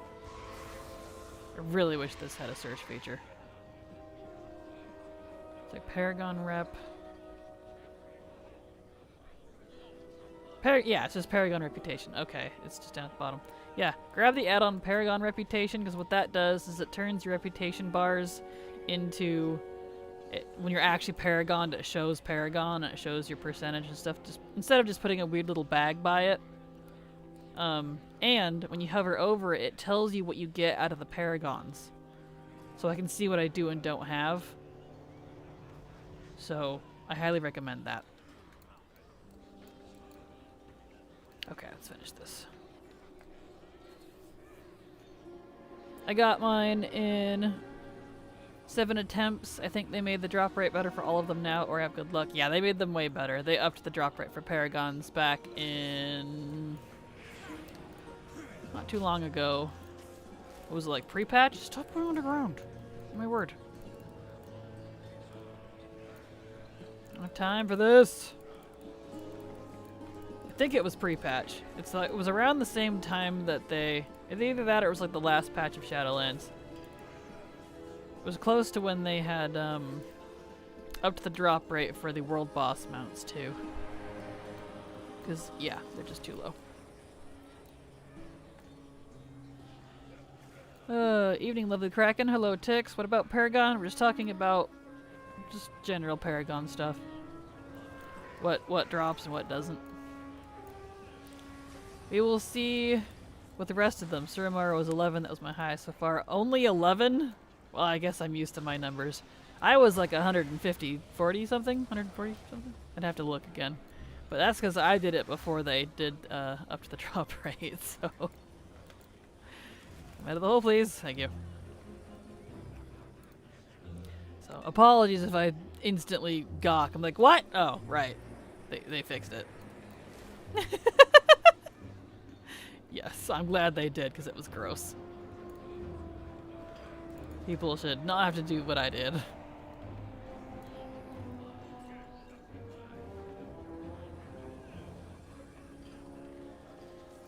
I really wish this had a search feature. It's like Paragon Rep. Yeah, it's just Paragon Reputation. Okay, it's just down at the bottom. Yeah, grab the add-on Paragon Reputation, because what that does is it turns your reputation bars into... when you're actually Paragon, it shows Paragon, and it shows your percentage and stuff, just instead of just putting a weird little bag by it. And when you hover over it, it tells you what you get out of the Paragons. So I can see what I do and don't have. So I highly recommend that. Okay, let's finish this. I got mine in 7 attempts. I think they made the drop rate better for all of them now, or I have good luck. Yeah, they made them way better. They upped the drop rate for Paragons back in... not too long ago. What was it, like pre-patch? Stop putting underground. My word. I don't have time for this. I think it was pre-patch. It's like it was around the same time that they... either that or it was like the last patch of Shadowlands. It was close to when they had upped the drop rate for the world boss mounts too. Because, yeah, they're just too low. Evening, lovely Kraken. Hello, Tix. What about Paragon? We're just talking about just general Paragon stuff. What drops and what doesn't. We will see with the rest of them. Suramar was 11. That was my highest so far. Only 11? Well, I guess I'm used to my numbers. I was like 140 something? 140 something? I'd have to look again. But that's because I did it before they did up to the drop rate, so... Come out of the hole, please. Thank you. So, apologies if I instantly gawk. I'm like, what? Oh, right. They fixed it. Yes, I'm glad they did, because it was gross. People should not have to do what I did.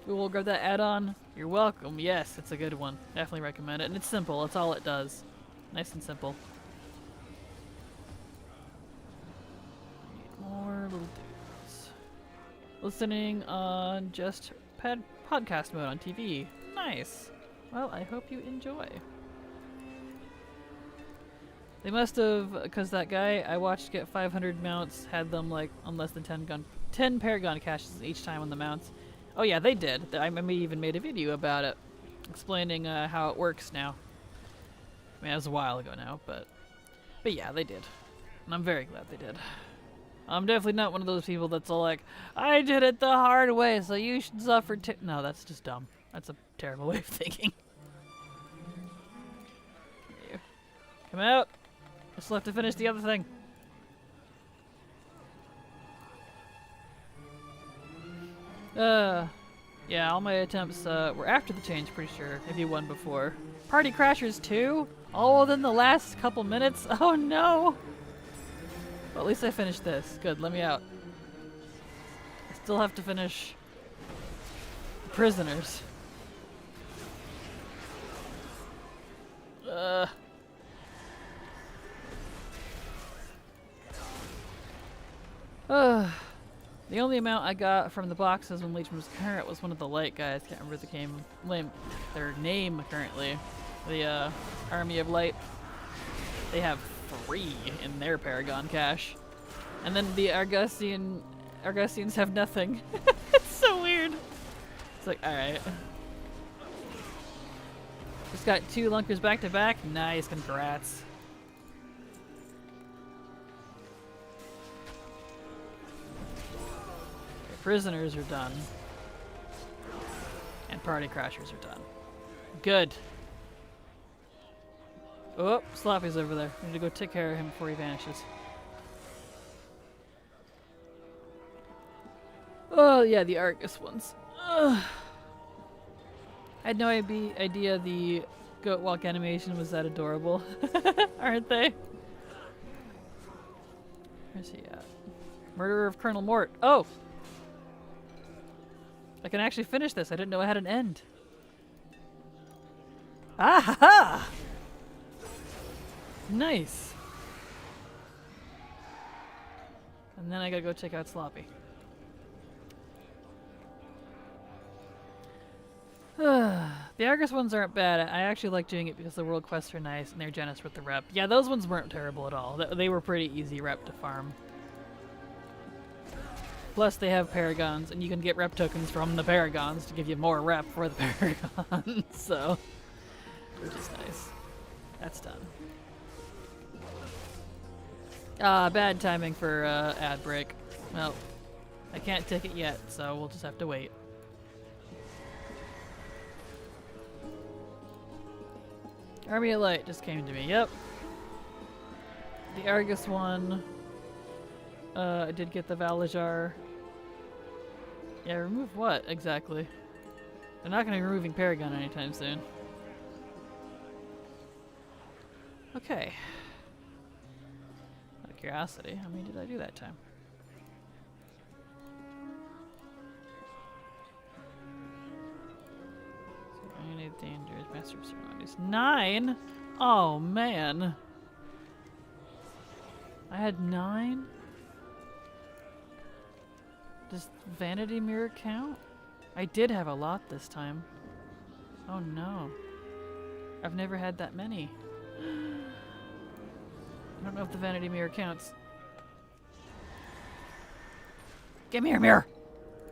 We'll grab that add-on. You're welcome. Yes, it's a good one. Definitely recommend it. And it's simple. That's all it does. Nice and simple. Need more little dudes. Listening on just podcast mode on TV. Nice. Well, I hope you enjoy. They must have, because that guy I watched get 500 mounts had them like on less than 10 Paragon caches each time on the mounts. Oh yeah, they did. I even made a video about it, explaining how it works now. I mean, it was a while ago now, but yeah, they did. And I'm very glad they did. I'm definitely not one of those people that's all like, I did it the hard way, so you should suffer too. No, that's just dumb. That's a terrible way of thinking. Come out. I still have to finish the other thing. Yeah, all my attempts were after the change, pretty sure, if you won before. Party Crashers 2? All within the last couple minutes? Oh no! Well, at least I finished this. Good, let me out. still have to finish prisoners. The only amount I got from the boxes when Legion was current was one of the light guys. Can't remember their name currently. The Army of Light. They have 3 in their Paragon cache. And then the Argosians have nothing. It's so weird. It's like, alright. Just got 2 lunkers back to back. Nice, congrats. Okay, prisoners are done. And party crashers are done. Good. Oh, Sloppy's over there. We need to go take care of him before he vanishes. Oh, yeah, the Argus ones. Ugh. I had no idea the goat walk animation was that adorable. Aren't they? Where's he at? Murderer of Colonel Mort. Oh! I can actually finish this. I didn't know it had an end. Ah ha ha! Nice. And then I gotta go check out Sloppy. The Argus ones aren't bad. I actually like doing it because the world quests are nice and they're generous with the rep. Yeah, those ones weren't terrible at all. They were pretty easy rep to farm. Plus they have Paragons and you can get rep tokens from the Paragons to give you more rep for the Paragons. So, which is nice. That's done. Bad timing for ad break. Well, I can't take it yet, so we'll just have to wait. Army of Light just came to me, yep. The Argus one. I did get the Valajar. Yeah, remove what, exactly? They're not going to be removing Paragon anytime soon. Okay. Out of curiosity, how many did I do that time? Dangerous master of ceremonies. 9? Oh man. I had 9? Does Vanity Mirror count? I did have a lot this time. Oh no. I've never had that many. I don't know if the Vanity Mirror counts. Give me your mirror!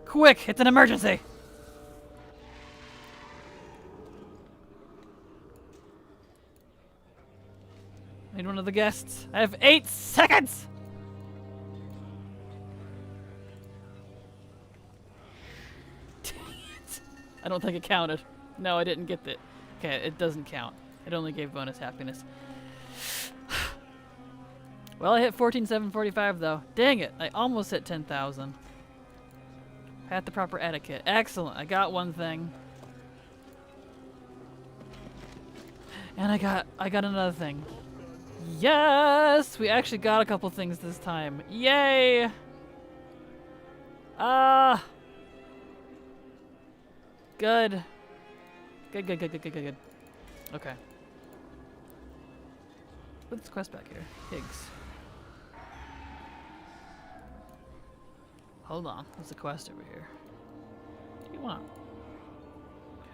Quick! It's an emergency! Need one of the guests. I have 8 seconds! Dang it. I don't think it counted. No, I didn't get it. Okay, it doesn't count. It only gave bonus happiness. Well, I hit 14,745 though. Dang it, I almost hit 10,000. Had the proper etiquette. Excellent, I got one thing. And I got another thing. Yes! We actually got a couple things this time. Yay! Good. Good. Okay. What's the quest back here? Pigs. Hold on. There's a quest over here. What do you want?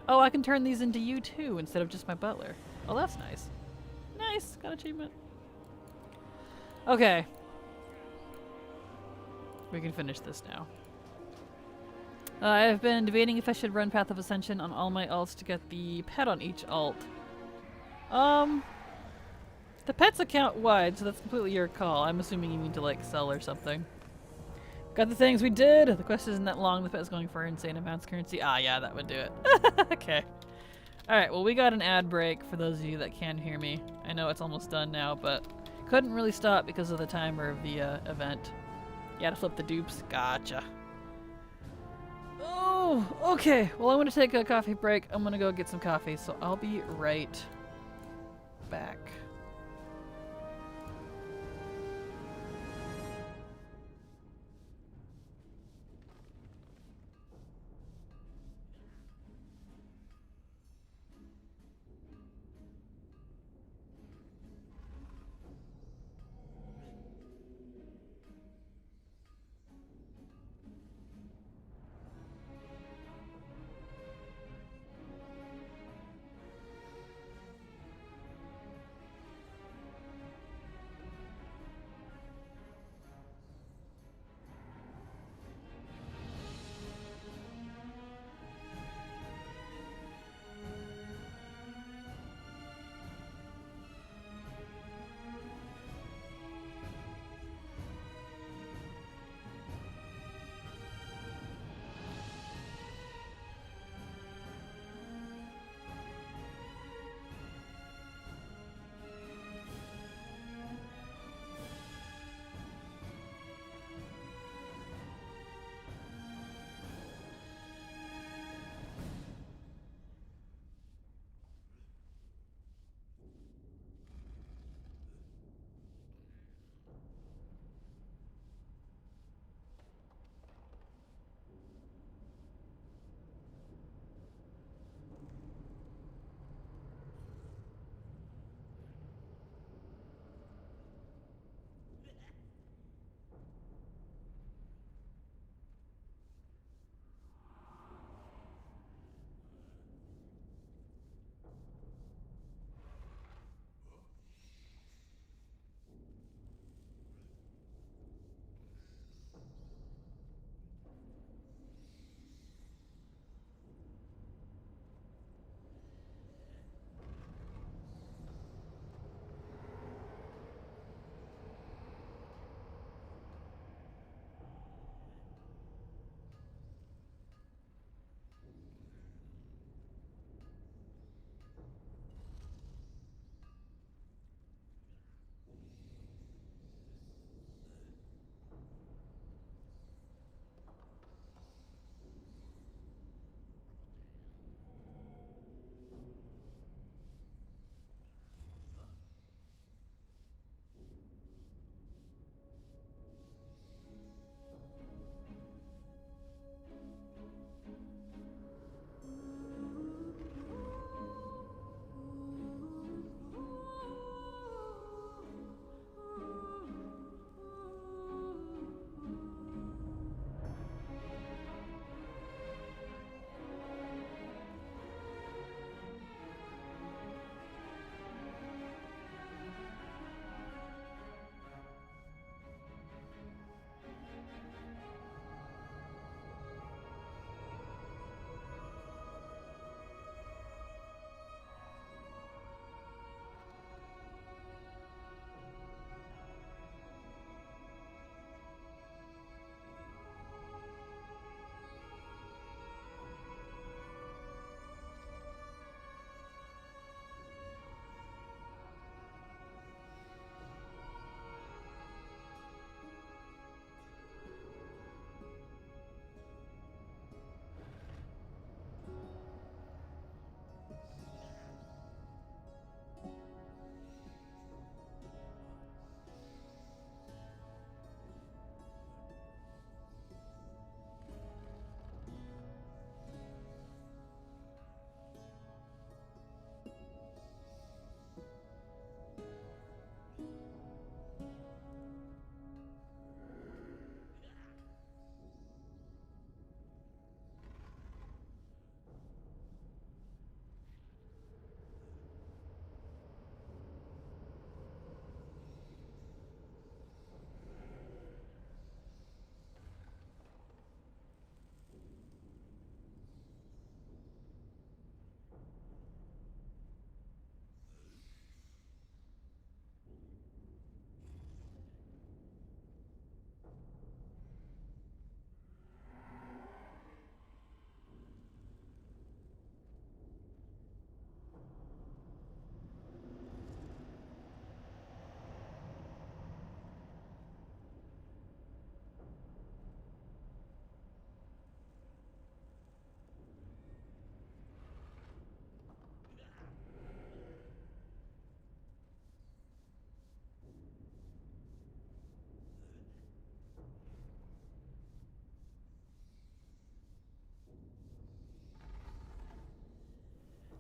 Oh, I can turn these into you too instead of just my butler. Oh, that's nice. Nice, got achievement. Okay. We can finish this now. I've been debating if I should run Path of Ascension on all my alts to get the pet on each alt. The pet's account wide, so that's completely your call. I'm assuming you mean to like sell or something. Got the things we did! The quest isn't that long, the pet's going for insane amounts of currency. Ah, yeah, that would do it. Okay. Alright, well we got an ad break for those of you that can hear me. I know it's almost done now, but couldn't really stop because of the timer of the event. You had to flip the dupes. Gotcha. Oh, okay. Well, I'm going to take a coffee break. I'm going to go get some coffee, so I'll be right back.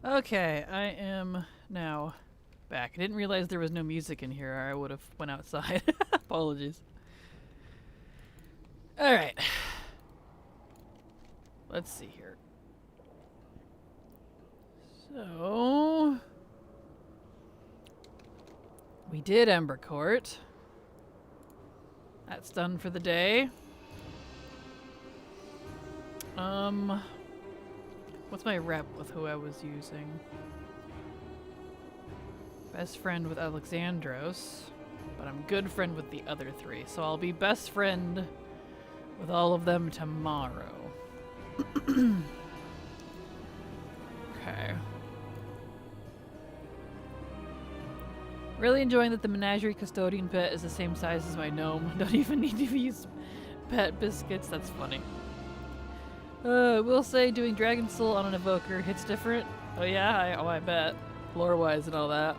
Okay, I am now back. I didn't realize there was no music in here, or I would have went outside. Apologies. Alright. Let's see here. So... we did Ember Court. That's done for the day. What's my rep with who I was using? Best friend with Alexandros, but I'm good friend with the other three, so I'll be best friend with all of them tomorrow. Okay. Really enjoying that the menagerie custodian pet is the same size as my gnome. Don't even need to use pet biscuits. That's funny. We'll say doing Dragon Soul on an evoker hits different. Oh yeah, I bet. Lore-wise and all that.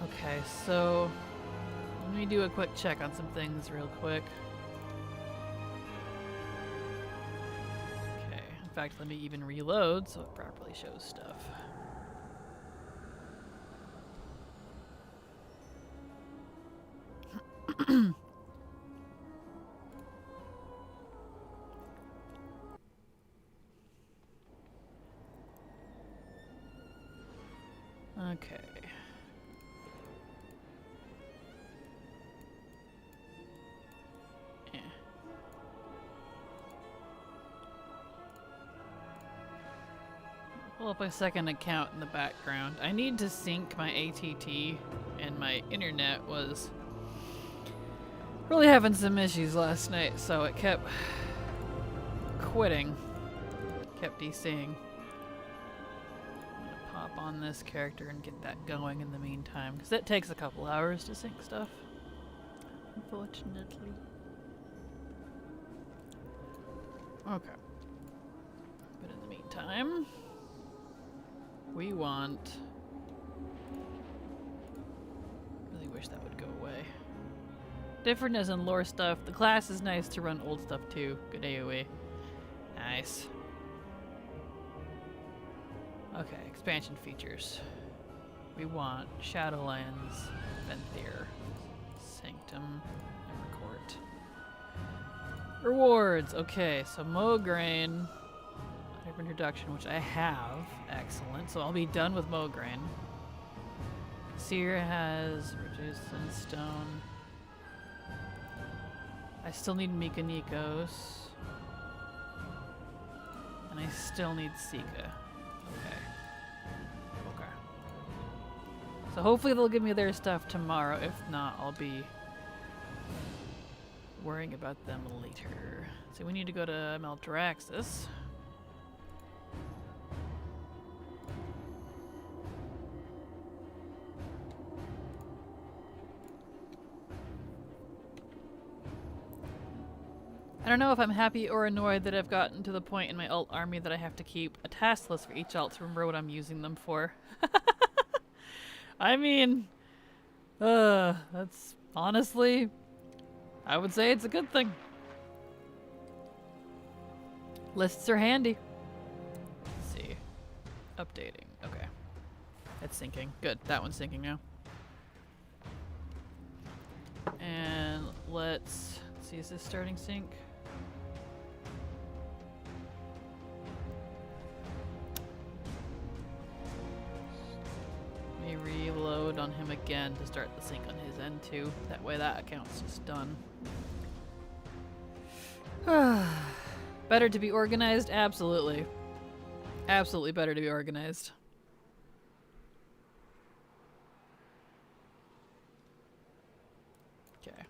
Okay, so let me do a quick check on some things real quick. Okay, in fact, let me even reload so it properly shows stuff. Okay. Yeah. Pull up a second account in the background. I need to sync my ATT, and my internet was really having some issues last night, so it kept quitting. Kept DCing. Pop on this character and get that going in the meantime, because it takes a couple hours to sync stuff, unfortunately. Okay. But in the meantime, we want... really wish that would go away. Different as in lore stuff. The class is nice to run old stuff too. Good AoE. Nice. Okay, expansion features. We want Shadowlands, Venthyr, Sanctum, Ember Court. Rewards! Okay, so Mograine, type introduction, which I have. Excellent. So I'll be done with Mograine. Seer has reduced Sunstone. I still need Mika Nikos. And I still need Sika. Okay. Okay. So hopefully they'll give me their stuff tomorrow. If not, I'll be worrying about them later. So we need to go to Maldraxxus. I don't know if I'm happy or annoyed that I've gotten to the point in my alt army that I have to keep a task list for each alt to remember what I'm using them for. I mean, that's honestly, I would say it's a good thing. Lists are handy. Let's see. Updating. Okay. It's syncing. Good. That one's syncing now. And let's see, is this starting sync? Let me reload on him again to start the sync on his end too. That way that account's just done. Better to be organized? Absolutely. Absolutely better to be organized. Okay.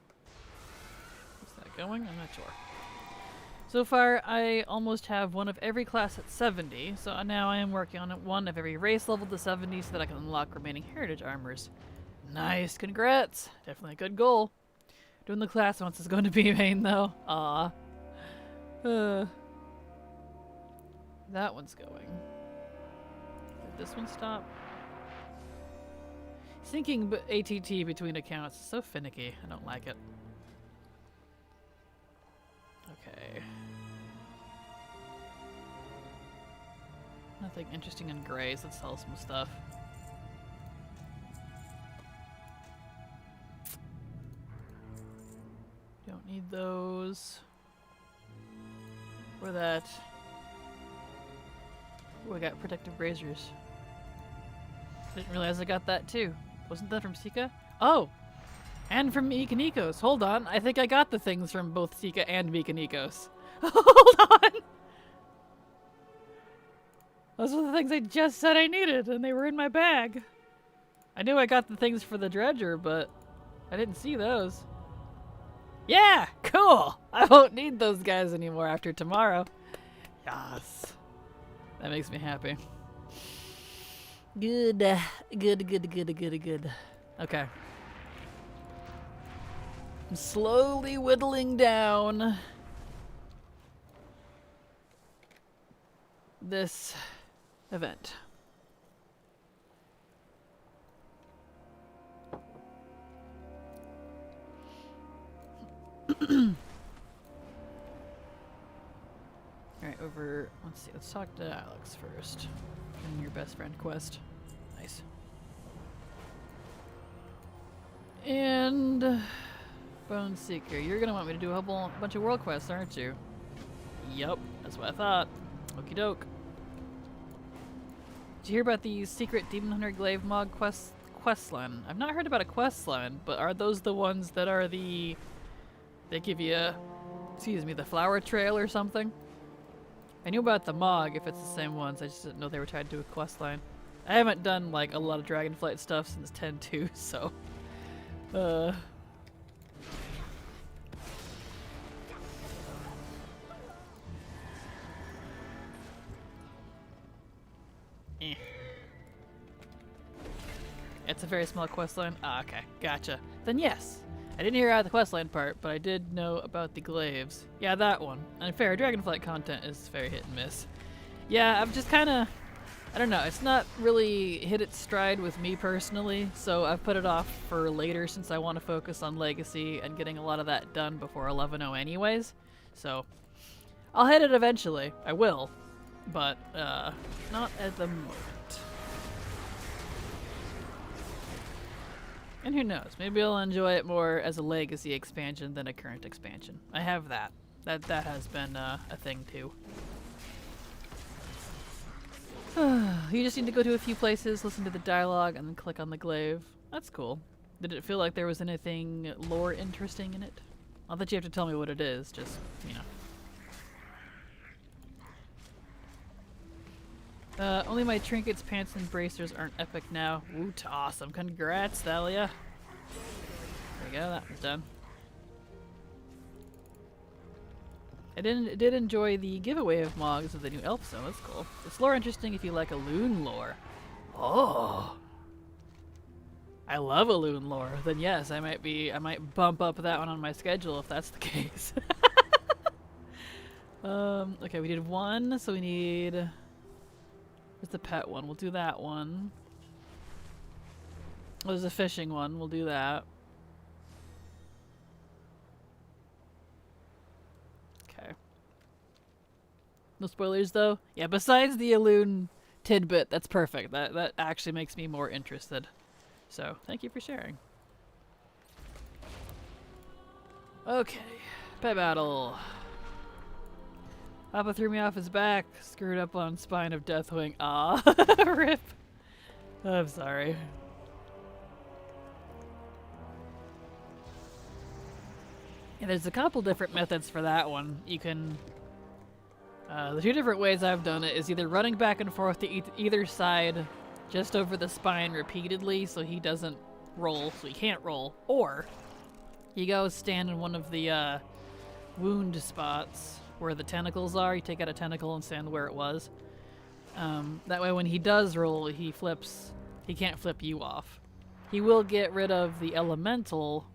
Is that going? I'm not sure. So far, I almost have one of every class at 70, so now I am working on one of every race level to 70 so that I can unlock remaining heritage armors. Nice, congrats! Definitely a good goal. Doing the class once is going to be main though. Aw. That one's going. Did this one stop? Syncing ATT between accounts is so finicky. I don't like it. Okay. Nothing interesting in grays. Let's sell some stuff. Don't need those. Or that. Oh, I got protective braziers. Didn't realize I got that too. Wasn't that from Sika? Oh! And from Mikanikos. Hold on. I think I got the things from both Sika and Mikanikos. Hold on! Those were the things I just said I needed, and they were in my bag. I knew I got the things for the dredger, but I didn't see those. Yeah! Cool! I won't need those guys anymore after tomorrow. Yes. That makes me happy. Good. Good. Okay. I'm slowly whittling down this event. Alright, over. Let's see. Let's talk to Alex first. In your best friend quest. Nice. And. Bone Seeker. You're gonna want me to do a whole bunch of world quests, aren't you? Yup. That's what I thought. Okie doke. Did you hear about the secret Demon Hunter Glaive Mod quest line? I've not heard about a quest line, but are those the ones that are the. They give you, excuse me, the flower trail or something? I knew about the Mog, if it's the same ones. I just didn't know they were tied to a quest line. I haven't done, like, a lot of Dragonflight stuff since 10.2, so... It's a very small quest line? Ah, okay. Gotcha. Then yes. I didn't hear out the questline part, but I did know about the glaives. Yeah, that one. And fair, Dragonflight content is very hit and miss. Yeah, I've just kind of... I don't know, it's not really hit its stride with me personally, so I've put it off for later since I want to focus on Legacy and getting a lot of that done before 11.0 anyways. So, I'll hit it eventually. I will. But, not at the moment. And who knows, maybe I'll enjoy it more as a Legacy expansion than a current expansion. I have that. That has been a thing too. You just need to go to a few places, listen to the dialogue, and then click on the glaive. That's cool. Did it feel like there was anything lore interesting in it? Not that you have to tell me what it is, just, you know. Only my trinkets, pants, and bracers aren't epic now. Woot, awesome. Congrats, Thalia. There we go, that one's done. I did enjoy the giveaway of Mogs of the new elf zone. That's cool. It's lore interesting if you like a loon lore. Oh, I love a loon lore. Then yes, I might bump up that one on my schedule if that's the case. Okay, we did one, so we need. Where's the pet one? We'll do that one. Oh, there's a fishing one. We'll do that. Okay. No spoilers though? Yeah, besides the Aloon tidbit, that's perfect. That actually makes me more interested. So, thank you for sharing. Okay. Pet battle. Papa threw me off his back, screwed up on spine of Deathwing. Ah, rip. I'm sorry. Yeah, there's a couple different methods for that one. You can... the two different ways I've done it is either running back and forth to either side just over the spine repeatedly so he doesn't roll, so he can't roll, or you go stand in one of the wound spots where the tentacles are. You take out a tentacle and stand where it was. That way when he does roll, he can't flip you off. He will get rid of the elemental,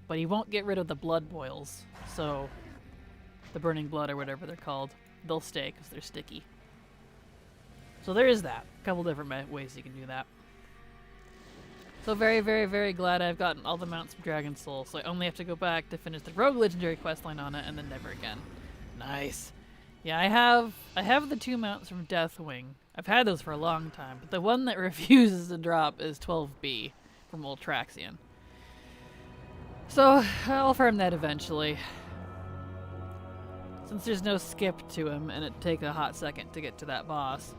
but he won't get rid of the blood boils. So, the burning blood or whatever they're called, they'll stay because they're sticky. So there is that. A couple different ways you can do that. So very, very, very glad I've gotten all the mounts from Dragon Soul, so I only have to go back to finish the Rogue Legendary questline on it, and then never again. Nice. Yeah, I have the two mounts from Deathwing. I've had those for a long time, but the one that refuses to drop is 12B from Ultraxian. So, I'll farm that eventually. Since there's no skip to him, and it'd take a hot second to get to that boss,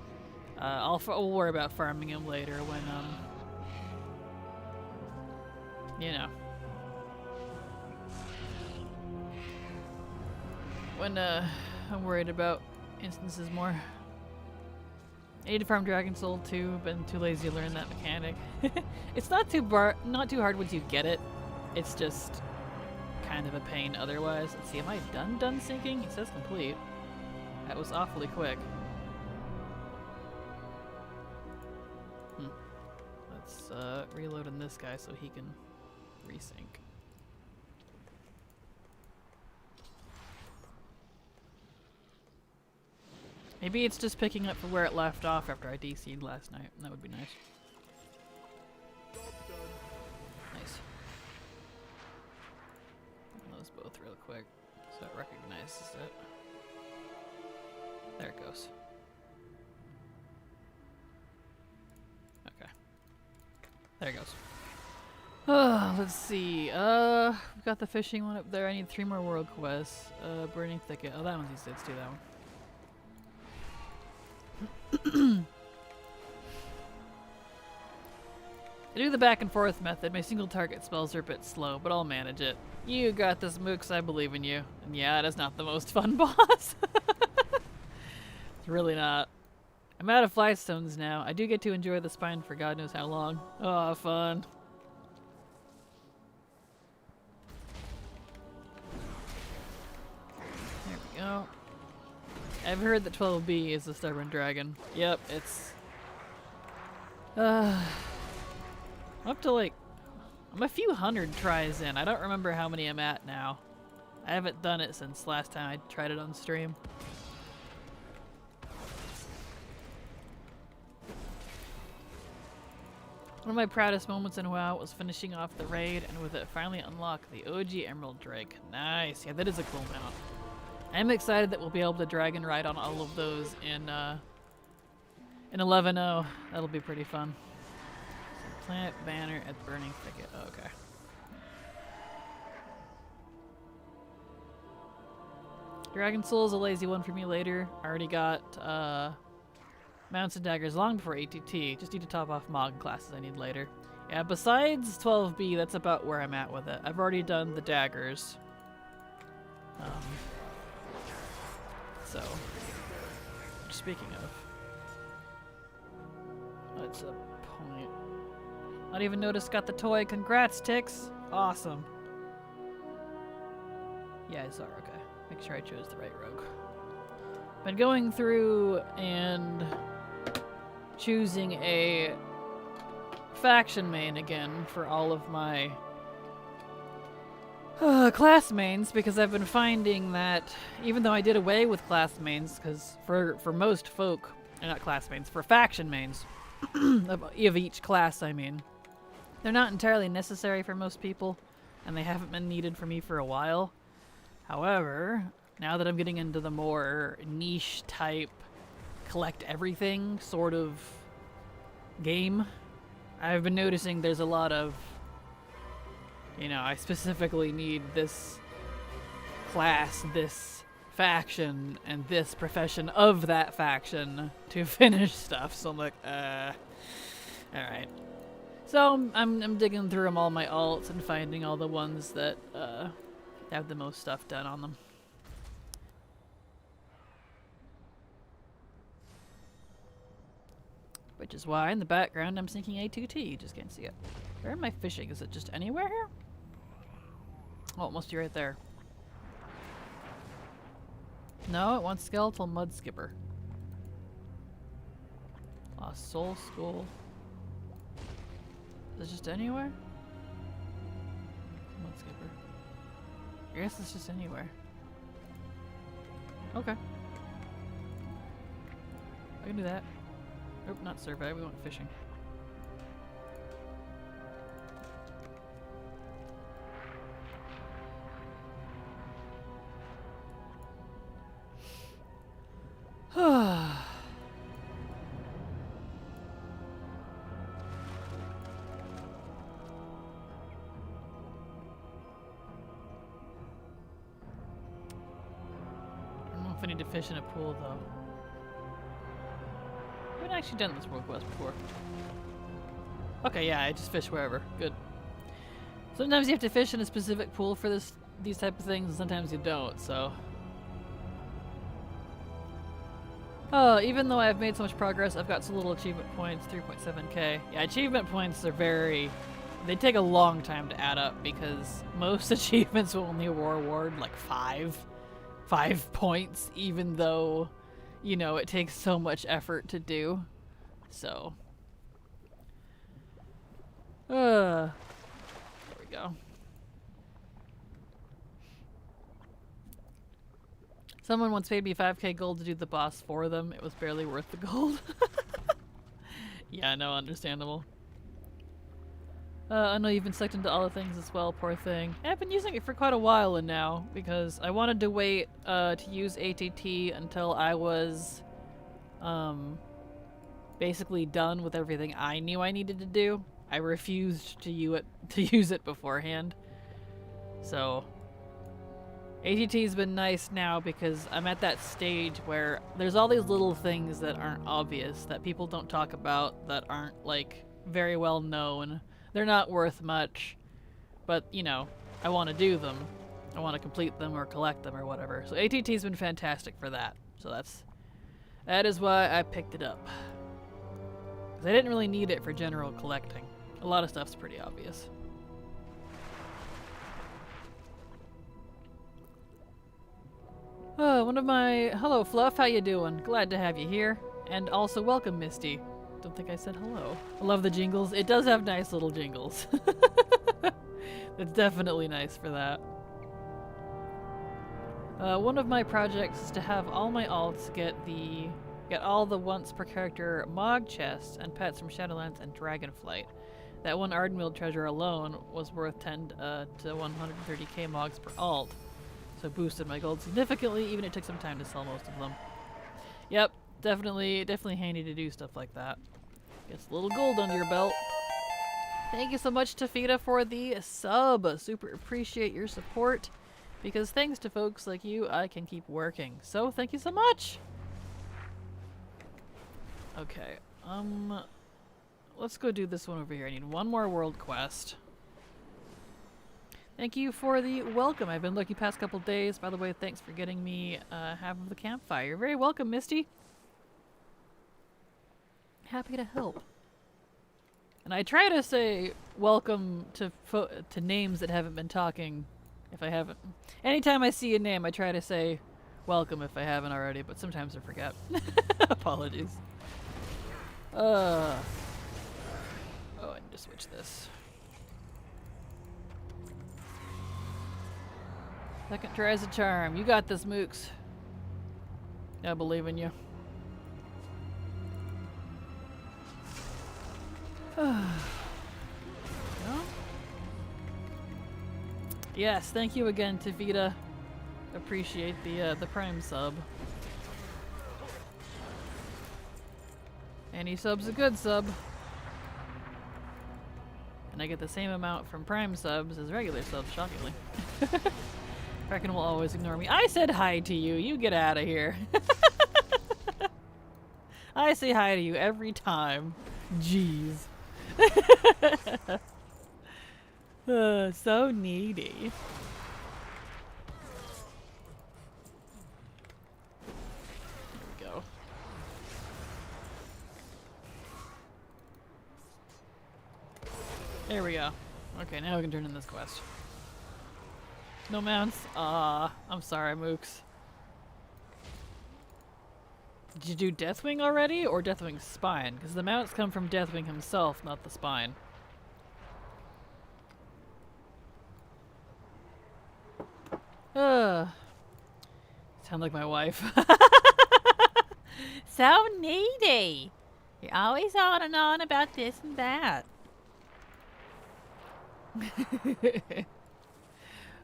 we'll worry about farming him later when, you know. When, I'm worried about instances more. I need to farm Dragon Soul too, but I'm too lazy to learn that mechanic. It's not too hard once you get it. It's just kind of a pain otherwise. Let's see, am I done syncing? It says complete. That was awfully quick. Let's reload on this guy so he can resync. Maybe it's just picking up from where it left off after I DC'd last night. That would be nice. Nice. Those both real quick so it recognizes it. There it goes. Okay. There it goes. Let's see. We've got the fishing one up there. I need 3 more world quests. Burning Thicket. Oh, that one's easy. Let's do that one. I do the back and forth method. My single target spells are a bit slow, but I'll manage it. You got this, Mooks. I believe in you. And yeah, it is not the most fun boss. It's really not. I'm out of Flystones now. I do get to enjoy the spine for God knows how long. Oh, fun. There we go. I've heard that 12B is the stubborn dragon. Yep, it's... I'm up to like... I'm a few hundred tries in. I don't remember how many I'm at now. I haven't done it since last time I tried it on stream. One of my proudest moments in WoW was finishing off the raid and with it finally unlock the OG Emerald Drake. Nice. Yeah, that is a cool mount. I'm excited that we'll be able to dragon ride on all of those in 11.0. That'll be pretty fun. So plant banner at Burning Thicket. Oh, okay. Dragon Soul is a lazy one for me later. I already got Mounts and Daggers long before ATT. Just need to top off Mog classes I need later. Yeah, besides 12B, that's about where I'm at with it. I've already done the daggers. So, speaking of, what's a point? Not even noticed got the toy. Congrats, Tix. Awesome. Yeah, I saw her. Okay. Make sure I chose the right rogue. Been going through and choosing a faction main again for all of my class mains, because I've been finding that even though I did away with class mains, because for most folk, not class mains, for faction mains of each class, I mean, they're not entirely necessary for most people, and they haven't been needed for me for a while. However, now that I'm getting into the more niche type, collect everything sort of game, I've been noticing there's a lot of, you know, I specifically need this class, this faction, and this profession of that faction to finish stuff. So I'm like, alright. So I'm digging through all my alts and finding all the ones that have the most stuff done on them. Which is why in the background I'm syncing A2T. You just can't see it. Where am I fishing? Is it just anywhere here? Oh, it must be right there. No, it wants Skeletal Mud Skipper. Lost Soul School. Is it just anywhere? Mud Skipper. I guess it's just anywhere. Okay. I can do that. Nope, not survey. We went fishing. if I need to fish in a pool, though. I haven't actually done this world quest before. Okay, yeah, I just fish wherever. Good. Sometimes you have to fish in a specific pool for these type of things, and sometimes you don't, so... Oh, even though I've made so much progress, I've got so little achievement points, 3.7k. Yeah, achievement points are very... They take a long time to add up, because most achievements will only reward, like, 5 points, even though, you know, it takes so much effort to do. So... there we go. Someone once paid me 5k gold to do the boss for them. It was barely worth the gold. Yeah, no, understandable. I know you've been sucked into all the things as well, poor thing. I've been using it for quite a while now, because I wanted to wait to use ATT until I was basically done with everything I knew I needed to do. I refused to use it beforehand. So ATT's been nice now because I'm at that stage where there's all these little things that aren't obvious, that people don't talk about, that aren't like very well known. They're not worth much, but you know, I want to do them. I want to complete them or collect them or whatever. So ATT's been fantastic for that. So that is why I picked it up. Because I didn't really need it for general collecting. A lot of stuff's pretty obvious. Oh, one of my... Hello, Fluff. How you doing? Glad to have you here. And also, welcome, Misty. Don't think I said hello. I love the jingles. It does have nice little jingles. It's definitely nice for that. One of my projects is to have all my alts get all the once per character Mog chests and pets from Shadowlands and Dragonflight. That one Ardenweald treasure alone was worth 10 to 130k Mogs per alt. So boosted my gold significantly, even it took some time to sell most of them. Yep, definitely handy to do stuff like that. Gets a little gold under your belt. Thank you so much, Tafita, for the sub. Super appreciate your support. Because thanks to folks like you, I can keep working. So thank you so much! Okay, let's go do this one over here. I need one more world quest. Thank you for the welcome. I've been lucky past couple days. By the way, thanks for getting me half of the campfire. You're very welcome, Misty. Happy to help. And I try to say welcome to names that haven't been talking, if I haven't. Anytime I see a name, I try to say welcome if I haven't already, but sometimes I forget. Apologies. Oh, I need to switch this. Second tries a charm. You got this, Mooks. I believe in you. No? Yes, thank you again, Tavita. Appreciate the Prime sub. Any sub's a good sub. And I get the same amount from Prime subs as regular subs, shockingly. Kraken will always ignore me. I said hi to you. You get out of here. I say hi to you every time. Jeez. So needy. There we go. There we go. Okay, now we can turn in this quest. No mounts? I'm sorry, Mooks. Did you do Deathwing already, or Deathwing's spine? Because the mounts come from Deathwing himself, not the spine. Sound like my wife. So needy! You're always on and on about this and that.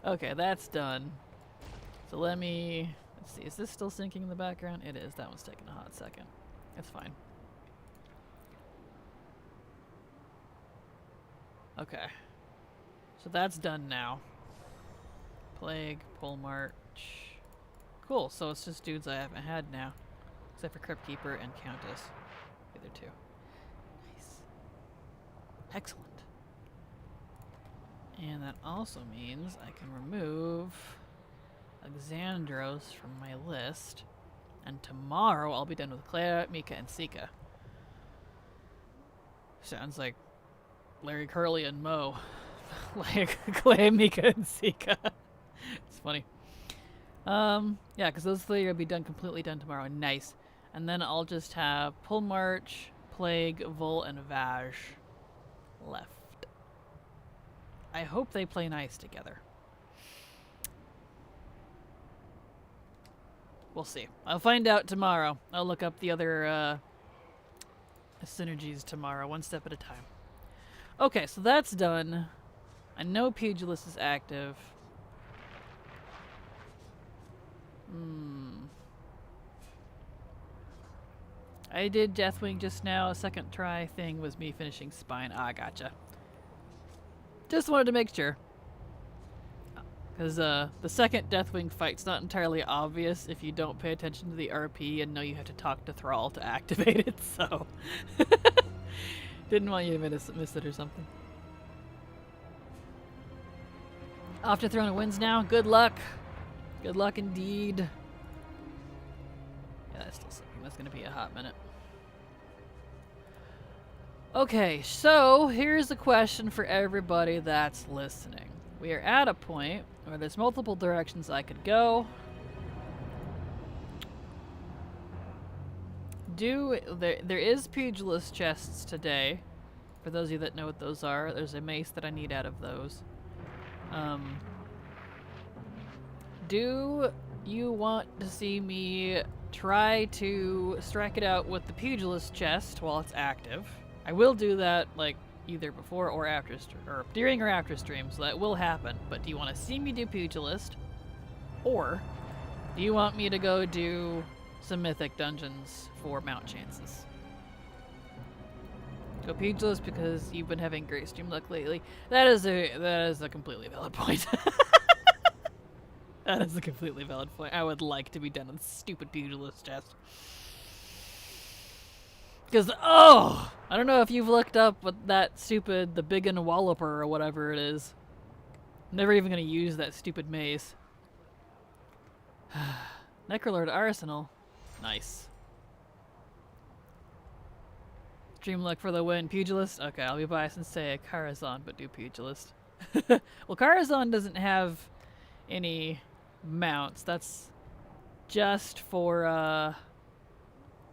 Okay, that's done. So let's see, is this still syncing in the background? It is. That one's taking a hot second. It's fine. Okay. So that's done now. Plague, Pole March. Cool, so it's just dudes I haven't had now. Except for Crypt Keeper and Countess. The other two. Nice. Excellent. And that also means I can remove Alexandros from my list. And tomorrow I'll be done with Clea, Mika, and Sika. Sounds like Larry Curly and Mo. Like Clea, Mika, and Sika. It's funny. Yeah, because those three will be completely done tomorrow. Nice. And then I'll just have Pull March, Plague, Vol, and Vaj left. I hope they play nice together. We'll see. I'll find out tomorrow. I'll look up the other synergies tomorrow, one step at a time. Okay, so that's done. I know Pugilist is active. I did Deathwing just now. A second try thing was me finishing Spine. Ah, gotcha. Just wanted to make sure. Because the second Deathwing fight's not entirely obvious if you don't pay attention to the RP and know you have to talk to Thrall to activate it, so... Didn't want you to miss it or something. Off to Throne of Winds now. Good luck. Good luck indeed. Yeah, that's still something. That's going to be a hot minute. Okay, so here's a question for everybody that's listening. We are at a point where there's multiple directions I could go. There is Pugilist chests today. For those of you that know what those are, there's a mace that I need out of those. Do you want to see me try to strike it out with the Pugilist chest while it's active? I will do that, like, either before or after, or during or after stream, so that will happen. But do you want to see me do Pugilist? Or do you want me to go do some Mythic dungeons for mount chances? Go Pugilist because you've been having great stream luck lately. That is a completely valid point. That is a completely valid point. I would like to be done with stupid Pugilist chest. Because, oh! I don't know if you've looked up what that stupid, the Big and Walloper or whatever it is. Never even gonna use that stupid maze. Necrolord Arsenal. Nice. Dream luck for the win. Pugilist? Okay, I'll be biased and say Karazhan, but do Pugilist. Well, Karazhan doesn't have any mounts. That's just for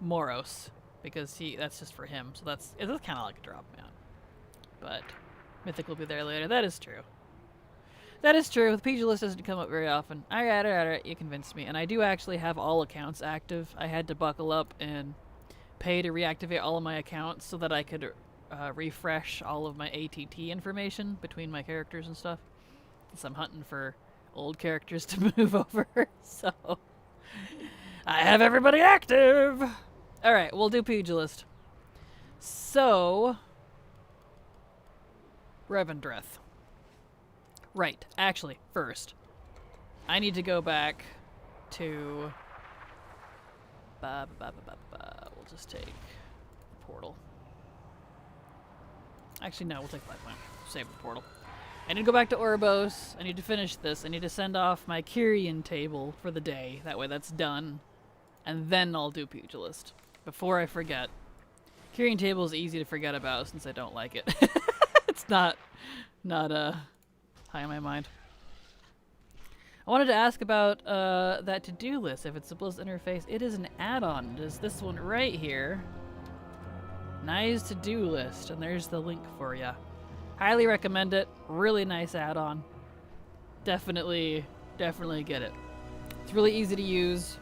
Moros. Because that's just for him. So it's kind of like a drop mount. But Mythic will be there later. That is true. That is true. The Pugilist doesn't come up very often. Alright, you convinced me. And I do actually have all accounts active. I had to buckle up and pay to reactivate all of my accounts so that I could refresh all of my ATT information between my characters and stuff. So I'm hunting for old characters to move over. So I have everybody active! Alright, we'll do Pugilist. So, Revendreth. Right, actually, first, I need to go back to... We'll just take the portal. Actually, no, we'll take 5 point. Save the portal. I need to go back to Oribos. I need to finish this. I need to send off my Kyrian table for the day. That way that's done. And then I'll do Pugilist. Before I forget. Kyrian table is easy to forget about since I don't like it. It's not high on my mind. I wanted to ask about that to-do list. If it's a Blizz interface, it is an add-on. It is this one right here. Nice to-do list, and there's the link for ya. Highly recommend it. Really nice add-on. Definitely get it. It's really easy to use.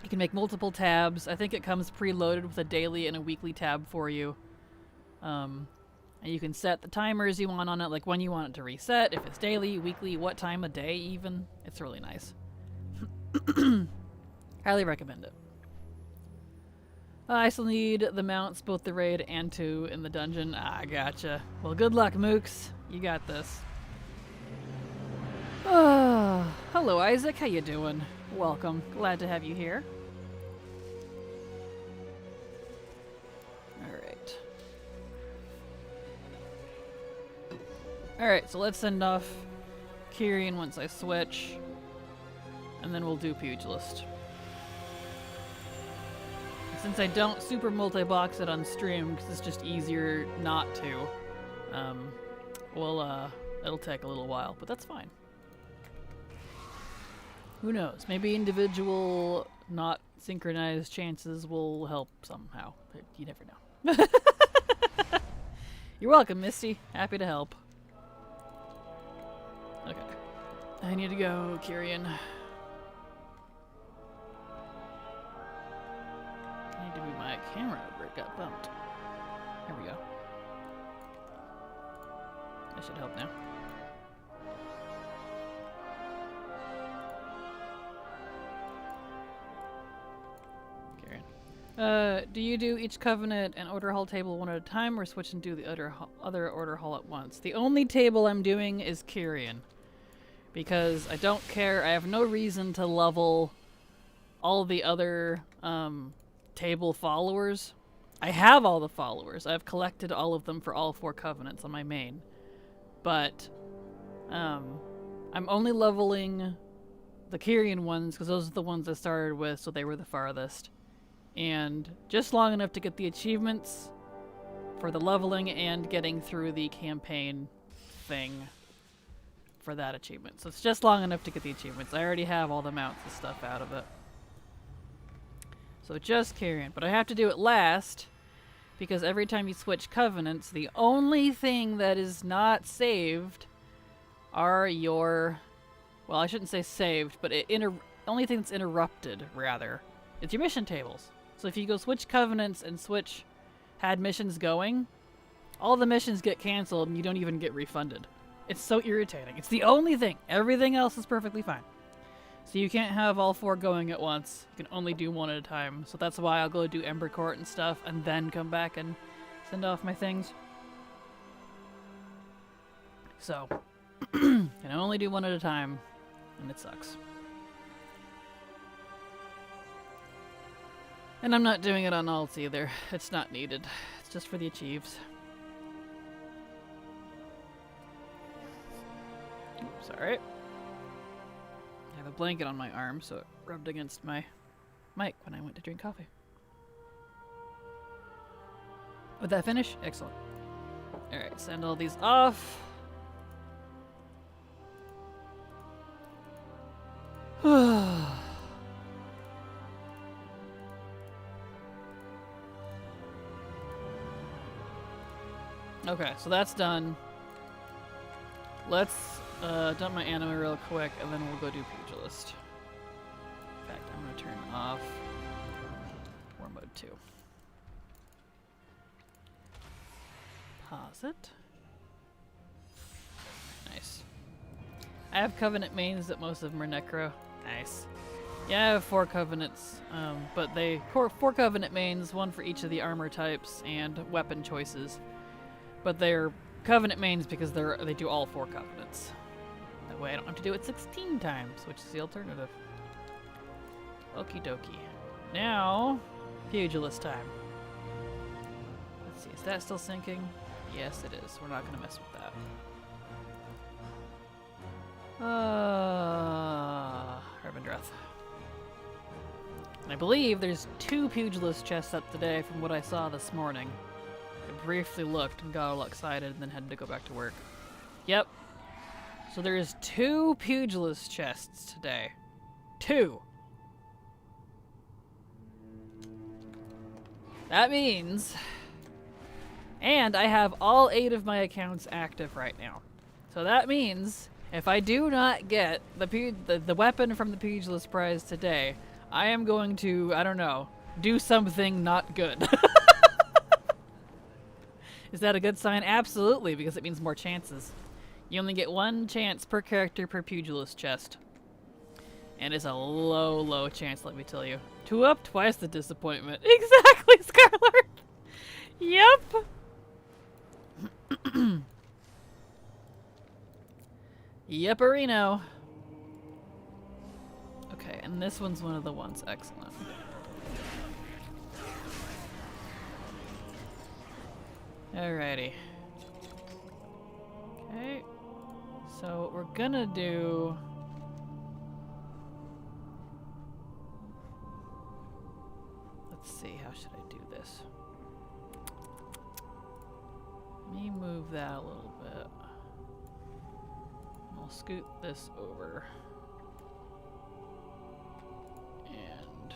You can make multiple tabs. I think it comes preloaded with a daily and a weekly tab for you. And you can set the timers you want on it, like when you want it to reset, if it's daily, weekly, what time of day even. It's really nice. Highly recommend it. I still need the mounts, both the raid and 2 in the dungeon. Ah, gotcha. Well, good luck, Mooks. You got this. Hello, Hello, Isaac. How you doing? Welcome. Glad to have you here. Alright. Alright, so let's send off Kyrian once I switch. And then we'll do Pugilist. Since I don't super multi-box it on stream, because it's just easier not to, it'll take a little while, but that's fine. Who knows? Maybe individual, not synchronized chances will help somehow. You never know. You're welcome, Misty. Happy to help. Okay. I need to go, Kyrian. I need to move my camera over. It got bumped. Here we go. That should help now. Do you do each covenant and order hall table one at a time, or switch and do the other order hall at once? The only table I'm doing is Kyrian. Because I don't care, I have no reason to level all the other table followers. I have all the followers. I've collected all of them for all 4 covenants on my main. But I'm only leveling the Kyrian ones because those are the ones I started with, so they were the farthest. And just long enough to get the achievements for the leveling and getting through the campaign thing for that achievement. So it's just long enough to get the achievements. I already have all the mounts and stuff out of it. So just Kyrian. But I have to do it last because every time you switch covenants, the only thing that is not saved are your... Well, I shouldn't say saved, but only thing that's interrupted, rather. It's your mission tables. So if you go switch covenants and had missions going, all the missions get canceled and you don't even get refunded. It's so irritating. It's the only thing. Everything else is perfectly fine. So you can't have all 4 going at once. You can only do one at a time. So that's why I'll go do Ember Court and stuff and then come back and send off my things. So, can only do one at a time, and it sucks. And I'm not doing it on alts either. It's not needed. It's just for the achieves. Oops, alright. I have a blanket on my arm, so it rubbed against my mic when I went to drink coffee. Would that finish? Excellent. Alright, send all these off. Okay, so that's done. Let's dump my anima real quick, and then we'll go do Pugilist. In fact, I'm going to turn off War Mode 2. Pause it. Nice. I have Covenant mains that most of them are Necro. Nice. Yeah, I have 4 Covenants, but 4 Covenant mains, 1 for each of the armor types and weapon choices. But they're Covenant mains because they do all 4 Covenants. That way I don't have to do it 16 times, which is the alternative. Okie dokie. Now, Pugilist time. Let's see, is that still syncing? Yes, it is. We're not going to mess with that. Revendreth. And I believe there's 2 Pugilist chests up today from what I saw this morning. I briefly looked and got all excited and then had to go back to work. Yep. So there is 2 Pugilist chests today. 2! That means... And I have all 8 of my accounts active right now. So that means, if I do not get the weapon from the Pugilist prize today, I am going to, I don't know, do something not good. Is that a good sign? Absolutely, because it means more chances. You only get 1 chance per character per Pugilist chest. And it's a low, low chance, let me tell you. 2 up, twice the disappointment. Exactly, Scarlet! Yep! Yep-erino. Okay, and this one's one of the ones. Excellent. Alrighty. Okay. So what we're gonna do... Let's see, how should I do this? Let me move that a little bit. I'll scoot this over. And...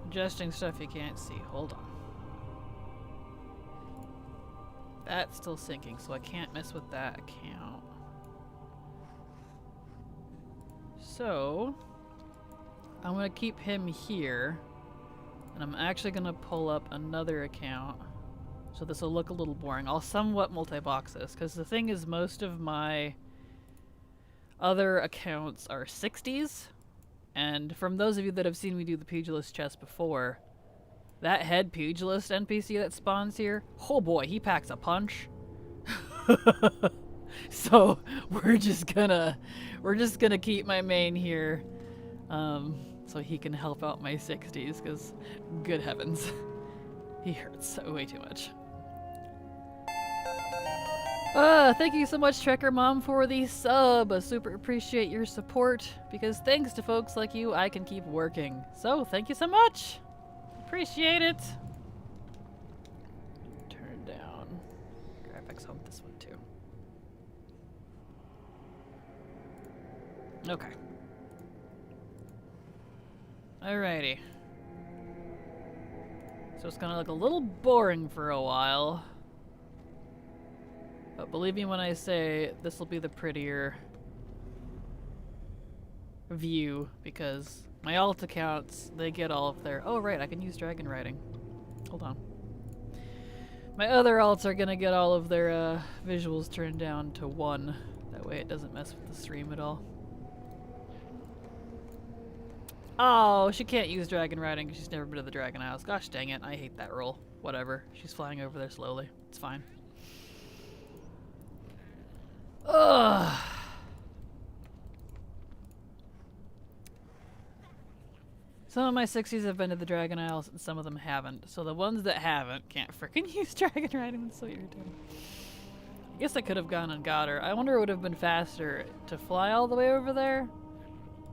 adjusting stuff you can't see. Hold on. That's still syncing, so I can't mess with that account. So, I'm gonna keep him here, and I'm actually gonna pull up another account, so this will look a little boring. I'll somewhat multi-box this, because the thing is most of my other accounts are 60s, and from those of you that have seen me do the Pugilist chest before, that head Pugilist NPC that spawns here, oh boy, he packs a punch. So we're just gonna keep my main here, so he can help out my 60s. Cause good heavens, he hurts way too much. Thank you so much, Trekker Mom, for the sub. I super appreciate your support. Because thanks to folks like you, I can keep working. So thank you so much. Appreciate it. Turn down graphics on this one too. Okay. Alrighty. So it's gonna look a little boring for a while. But believe me when I say this will be the prettier view, because my alt accounts, they get all of their... Oh, right, I can use dragon riding. Hold on. My other alts are gonna get all of their visuals turned down to 1. That way it doesn't mess with the stream at all. Oh, she can't use dragon riding because she's never been to the Dragon Isles. Gosh dang it, I hate that rule. Whatever. She's flying over there slowly. It's fine. Ugh. Some of my 60s have been to the Dragon Isles and some of them haven't. So the ones that haven't can't frickin' use dragon riding. That's so irritating. I guess I could have gone and got her. I wonder it would have been faster to fly all the way over there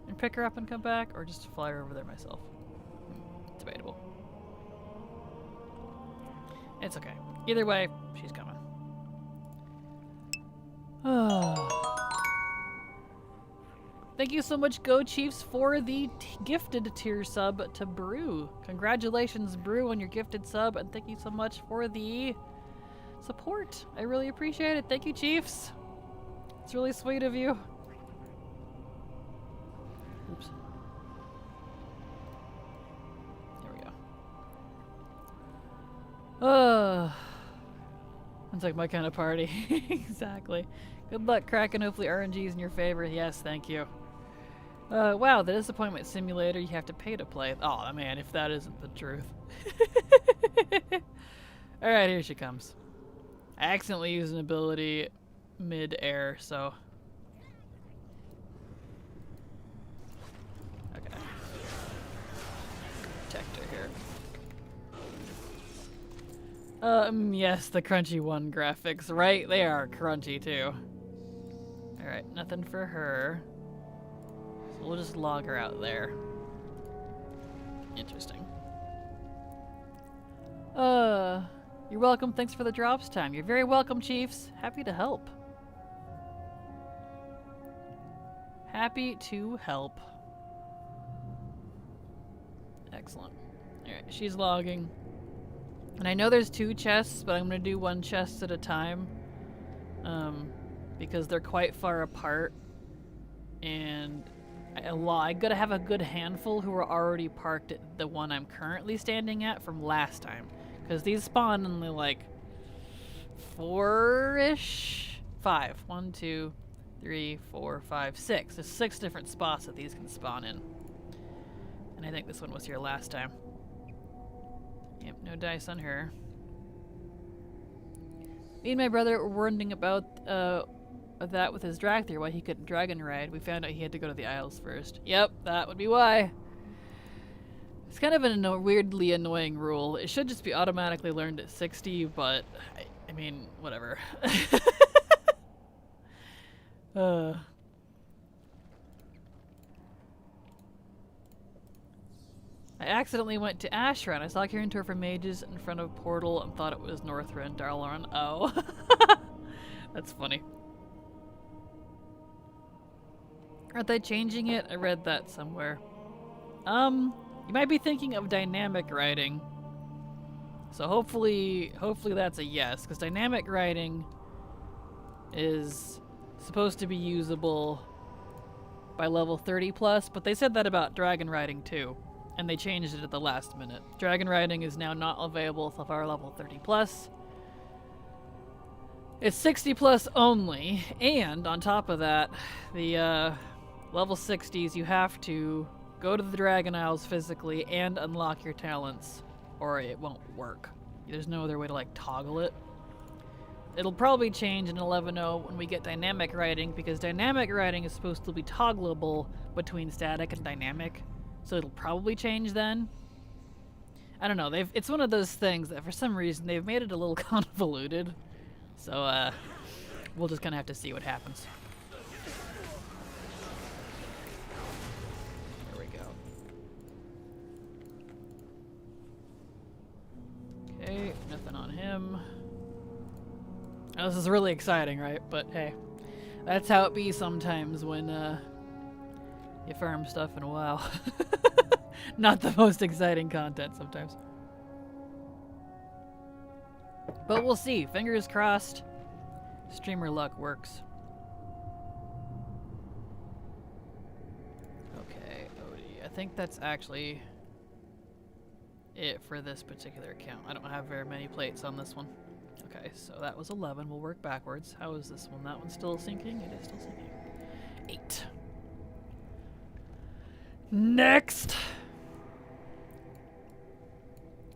and pick her up and come back, or just to fly her over there myself. Debatable. It's okay. Either way, she's coming. Thank you so much, Go Chiefs, for the gifted tier sub to Brew. Congratulations, Brew, on your gifted sub, and thank you so much for the support. I really appreciate it. Thank you, Chiefs. It's really sweet of you. Oops. There we go. It's like my kind of party. Exactly. Good luck, Kraken. Hopefully RNG is in your favor. Yes, thank you. Wow, the disappointment simulator, you have to pay to play. Oh man, if that isn't the truth. Alright, here she comes. I accidentally used an ability mid-air, so... Okay. Protect her here. Yes, the crunchy one graphics, right? They are crunchy too. Alright, nothing for her. So we'll just log her out there. Interesting. You're welcome. Thanks for the drops time. You're very welcome, Chiefs. Happy to help. Happy to help. Excellent. Alright, she's logging. And I know there's 2 chests, but I'm going to do 1 chest at a time. Because they're quite far apart. And I gotta have a good handful who are already parked at the one I'm currently standing at from last time. Because these spawn only like 4-ish? 5. 1, 2, 3, 4, 5, 6. There's 6 different spots that these can spawn in. And I think this one was here last time. Yep, no dice on her. Me and my brother were wondering about of that with his Dracthyr, why he couldn't dragon ride. We found out he had to go to the Isles first. Yep, that would be why. It's kind of a weirdly annoying rule. It should just be automatically learned at 60, but I mean, whatever. I accidentally went to Ashran. I saw Kieran Tour for mages in front of Portal and thought it was Northrend, Darlaran. Oh. That's funny. Aren't they changing it? I read that somewhere. You might be thinking of dynamic writing. So hopefully that's a yes, because dynamic writing is supposed to be usable by level 30 plus, but they said that about dragon riding too, and they changed it at the last minute. Dragon riding is now not available so far level 30 plus. It's 60 plus only, and on top of that, the level 60s you have to go to the Dragon Isles physically and unlock your talents, or it won't work. There's no other way to like toggle it. It'll probably change in 11.0 when we get dynamic writing, because dynamic writing is supposed to be toggleable between static and dynamic, so it'll probably change then. I don't know, it's one of those things that for some reason they've made it a little convoluted, so we'll just kind of have to see what happens. There we go. Okay, nothing on him. Now, this is really exciting, right? But hey, that's how it be sometimes when you farm stuff in a while. Not the most exciting content sometimes. But we'll see. Fingers crossed. Streamer luck works. Okay, VoD. I think that's actually it for this particular account. I don't have very many plates on this one. Okay, so that was 11. We'll work backwards. How is this one? That one's still sinking? It is still sinking. 8. Next!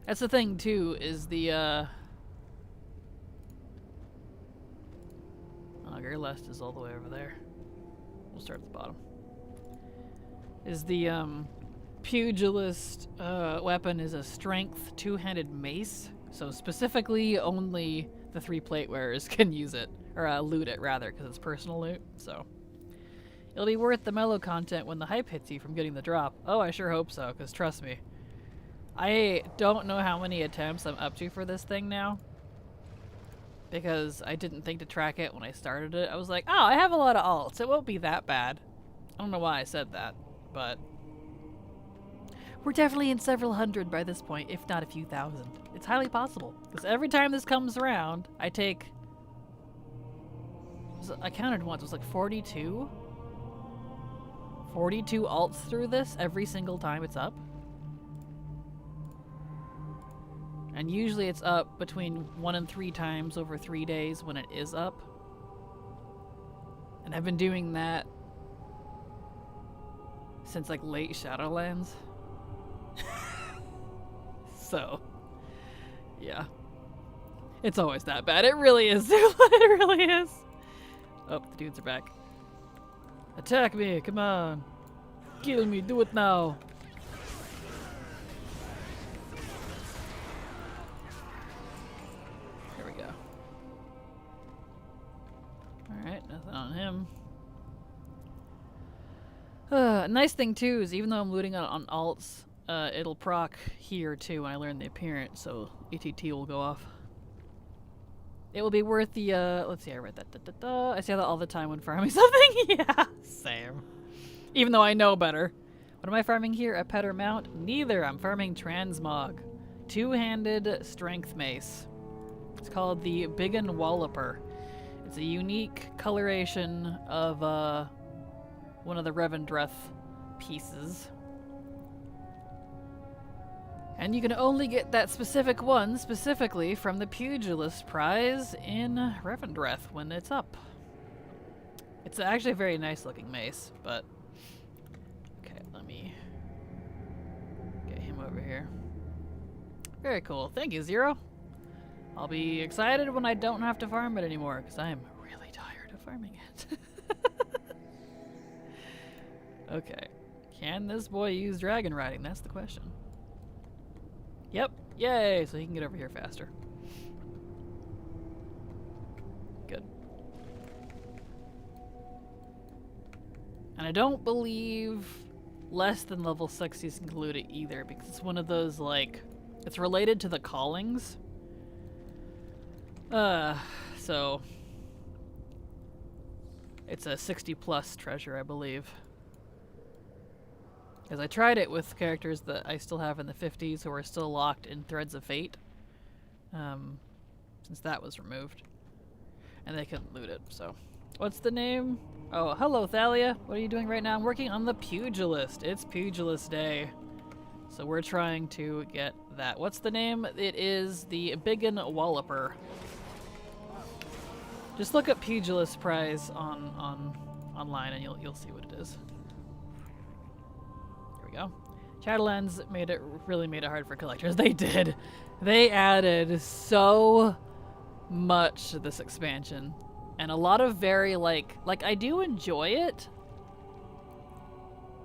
That's the thing, too, is the, Oh, Gerlest is all the way over there. We'll start at the bottom. Is the, Pugilist, weapon is a strength 2-handed mace. So specifically, only the 3 plate wearers can use it, or loot it rather, because it's personal loot. So it'll be worth the mellow content when the hype hits you from getting the drop. Oh, I sure hope so, because trust me, I don't know how many attempts I'm up to for this thing now, because I didn't think to track it when I started it. I was like, oh, I have a lot of alts. It won't be that bad. I don't know why I said that, but we're definitely in several hundred by this point, if not a few thousand. It's highly possible. Because every time this comes around, I take... I counted once, it was like 42? 42 alts through this every single time it's up. And usually it's up between 1 and 3 times over 3 days when it is up. And I've been doing that since like late Shadowlands. So, yeah. It's always that bad. It really is. It really is. Oh, the dudes are back. Attack me, come on. Kill me, do it now. There we go. Alright, nothing on him. Nice thing too is even though I'm looting on alts, it'll proc here too when I learn the appearance, so ETT will go off. It will be worth the, let's see, I read that. I say that all the time when farming something. Yeah, same. Even though I know better. What am I farming here? A pet or mount? Neither. I'm farming Transmog. 2-handed strength mace. It's called the Biggin Walloper. It's a unique coloration of, one of the Revendreth pieces. And you can only get that specific one specifically from the Pugilist prize in Revendreth when it's up. It's actually a very nice looking mace, but... Okay, let me get him over here. Very cool. Thank you, Zero. I'll be excited when I don't have to farm it anymore, because I am really tired. of farming it. Okay. Can this boy use dragon riding? That's the question. Yep. Yay! So he can get over here faster. Good. And I don't believe less than level 60 is included either, because it's one of those, like, it's related to the callings. So it's a 60 plus treasure, I believe. Because I tried it with characters that I still have in the 50s who are still locked in Threads of Fate, since that was removed. And they couldn't loot it, so. What's the name? Oh, hello, Thalia. What are you doing right now? I'm working on the Pugilist. It's Pugilist Day. So we're trying to get that. What's the name? It is the Biggin Walloper. Just look up Pugilist prize online and you'll see what it is. There we go. Shadowlands really made it hard for collectors. They did. They added so much to this expansion. And a lot of very, like I do enjoy it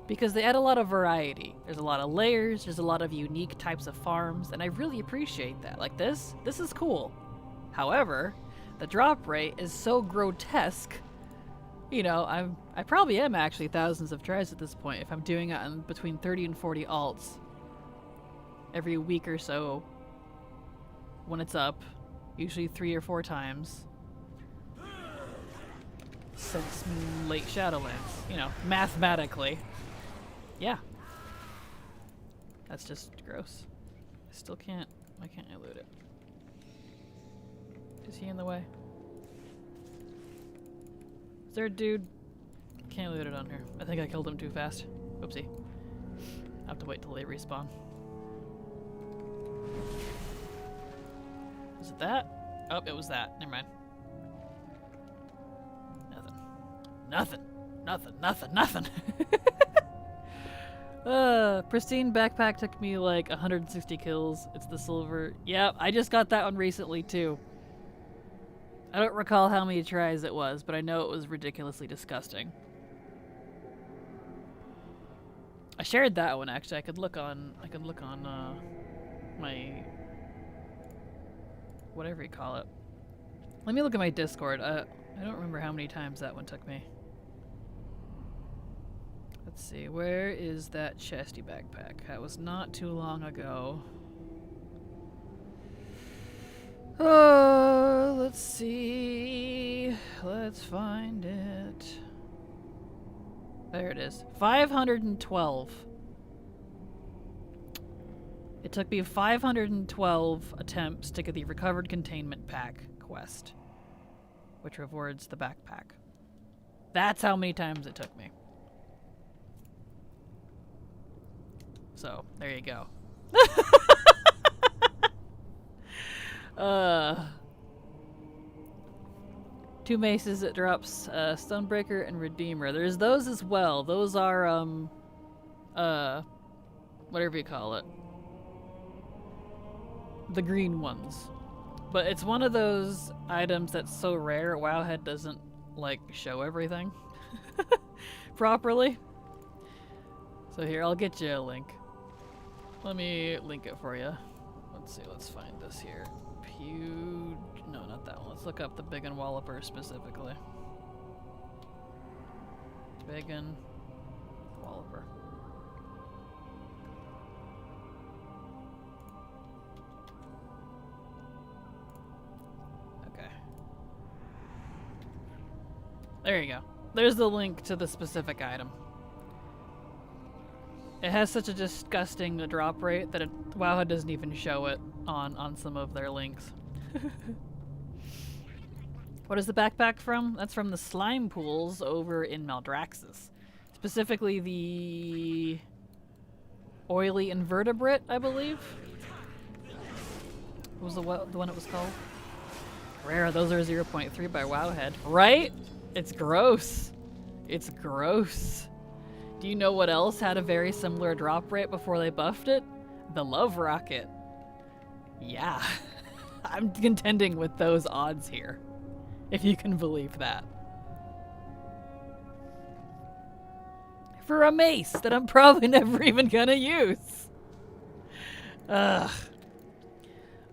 because they add a lot of variety. There's a lot of layers, there's a lot of unique types of farms, and I really appreciate that. Like this is cool. However, the drop rate is so grotesque. You know, I probably am actually thousands of tries at this point if I'm doing it on between 30 and 40 alts every week or so when it's up, usually 3 or 4 times. Since late Shadowlands, you know, mathematically. Yeah. That's just gross. I still can't, why can't I loot it? Is he in the way? Is there a dude? Can't loot it on here. I think I killed him too fast. Oopsie. I'll have to wait till they respawn. Was it that? Oh, it was that. Never mind. Nothing. Pristine backpack took me like 160 kills. It's the silver. Yeah, I just got that one recently too. I don't recall how many tries it was, but I know it was ridiculously disgusting. I shared that one actually. I could look on my whatever you call it. Let me look at my Discord. I don't remember how many times that one took me. Let's see, where is that chesty backpack? That was not too long ago. Let's see. Let's find it. There it is. 512. It took me 512 attempts to get the Recovered Containment Pack quest, which rewards the backpack. That's how many times it took me. So, there you go. 2 maces, it drops Stonebreaker and Redeemer. There's those as well. Those are, whatever you call it. The green ones. But it's one of those items that's so rare, Wowhead doesn't, like, show everything properly. So here, I'll get you a link. Let me link it for you. Let's see, let's find this here. No, not that one. Let's look up the Biggin Walloper specifically. Biggin Walloper. Okay. There you go. There's the link to the specific item. It has such a disgusting drop rate that Wowhead doesn't even show it on some of their links. What is the backpack from? That's from the slime pools over in Maldraxxus. Specifically the oily invertebrate, I believe. What was the one it was called? Rare, those are 0.3 by Wowhead. Right? It's gross. It's gross. Do you know what else had a very similar drop rate before they buffed it? The Love Rocket. Yeah. I'm contending with those odds here. If you can believe that. for a mace that I'm probably never even gonna use. Ugh.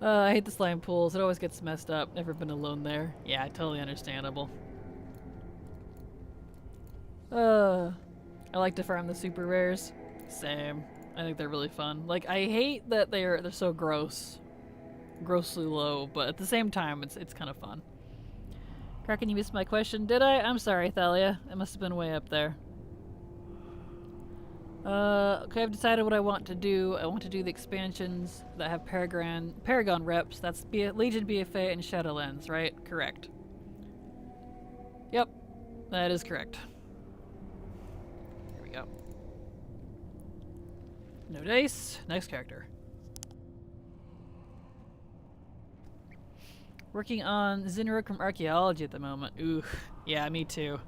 I hate the slime pools. It always gets messed up. Never been alone there. Yeah, totally understandable. I like to farm the super rares. Same. I think they're really fun. Like, I hate that they're so grossly low, but at the same time, it's kind of fun. Kraken, you missed my question, did I? I'm sorry, Thalia. It must have been way up there. Okay, I've decided what I want to do. I want to do the expansions that have Paragon reps. That's Legion, BFA, and Shadowlands, right? Correct. Yep, that is correct. Here we go. No dice. Next character. Working on Zinrook from Archaeology at the moment. Ooh, yeah, me too.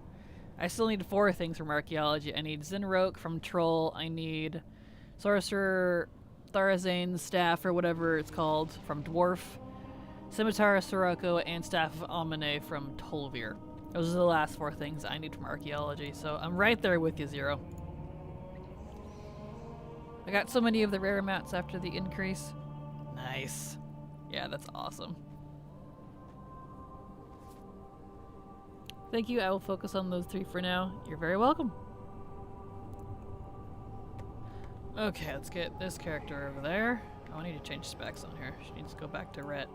I still need 4 things from Archaeology. I need Zinrook from Troll. I need Sorcerer Tharazane's Staff, or whatever it's called, from Dwarf. Scimitar Sirocco, and Staff of Amane from Tolvir. Those are the last 4 things I need from Archaeology, so I'm right there with you, Zero. I got so many of the rare amounts after the increase. Nice. Yeah, that's awesome. Thank you. I will focus on those 3 for now. You're very welcome. Okay, let's get this character over there. Oh, I need to change specs on her. She needs to go back to ret.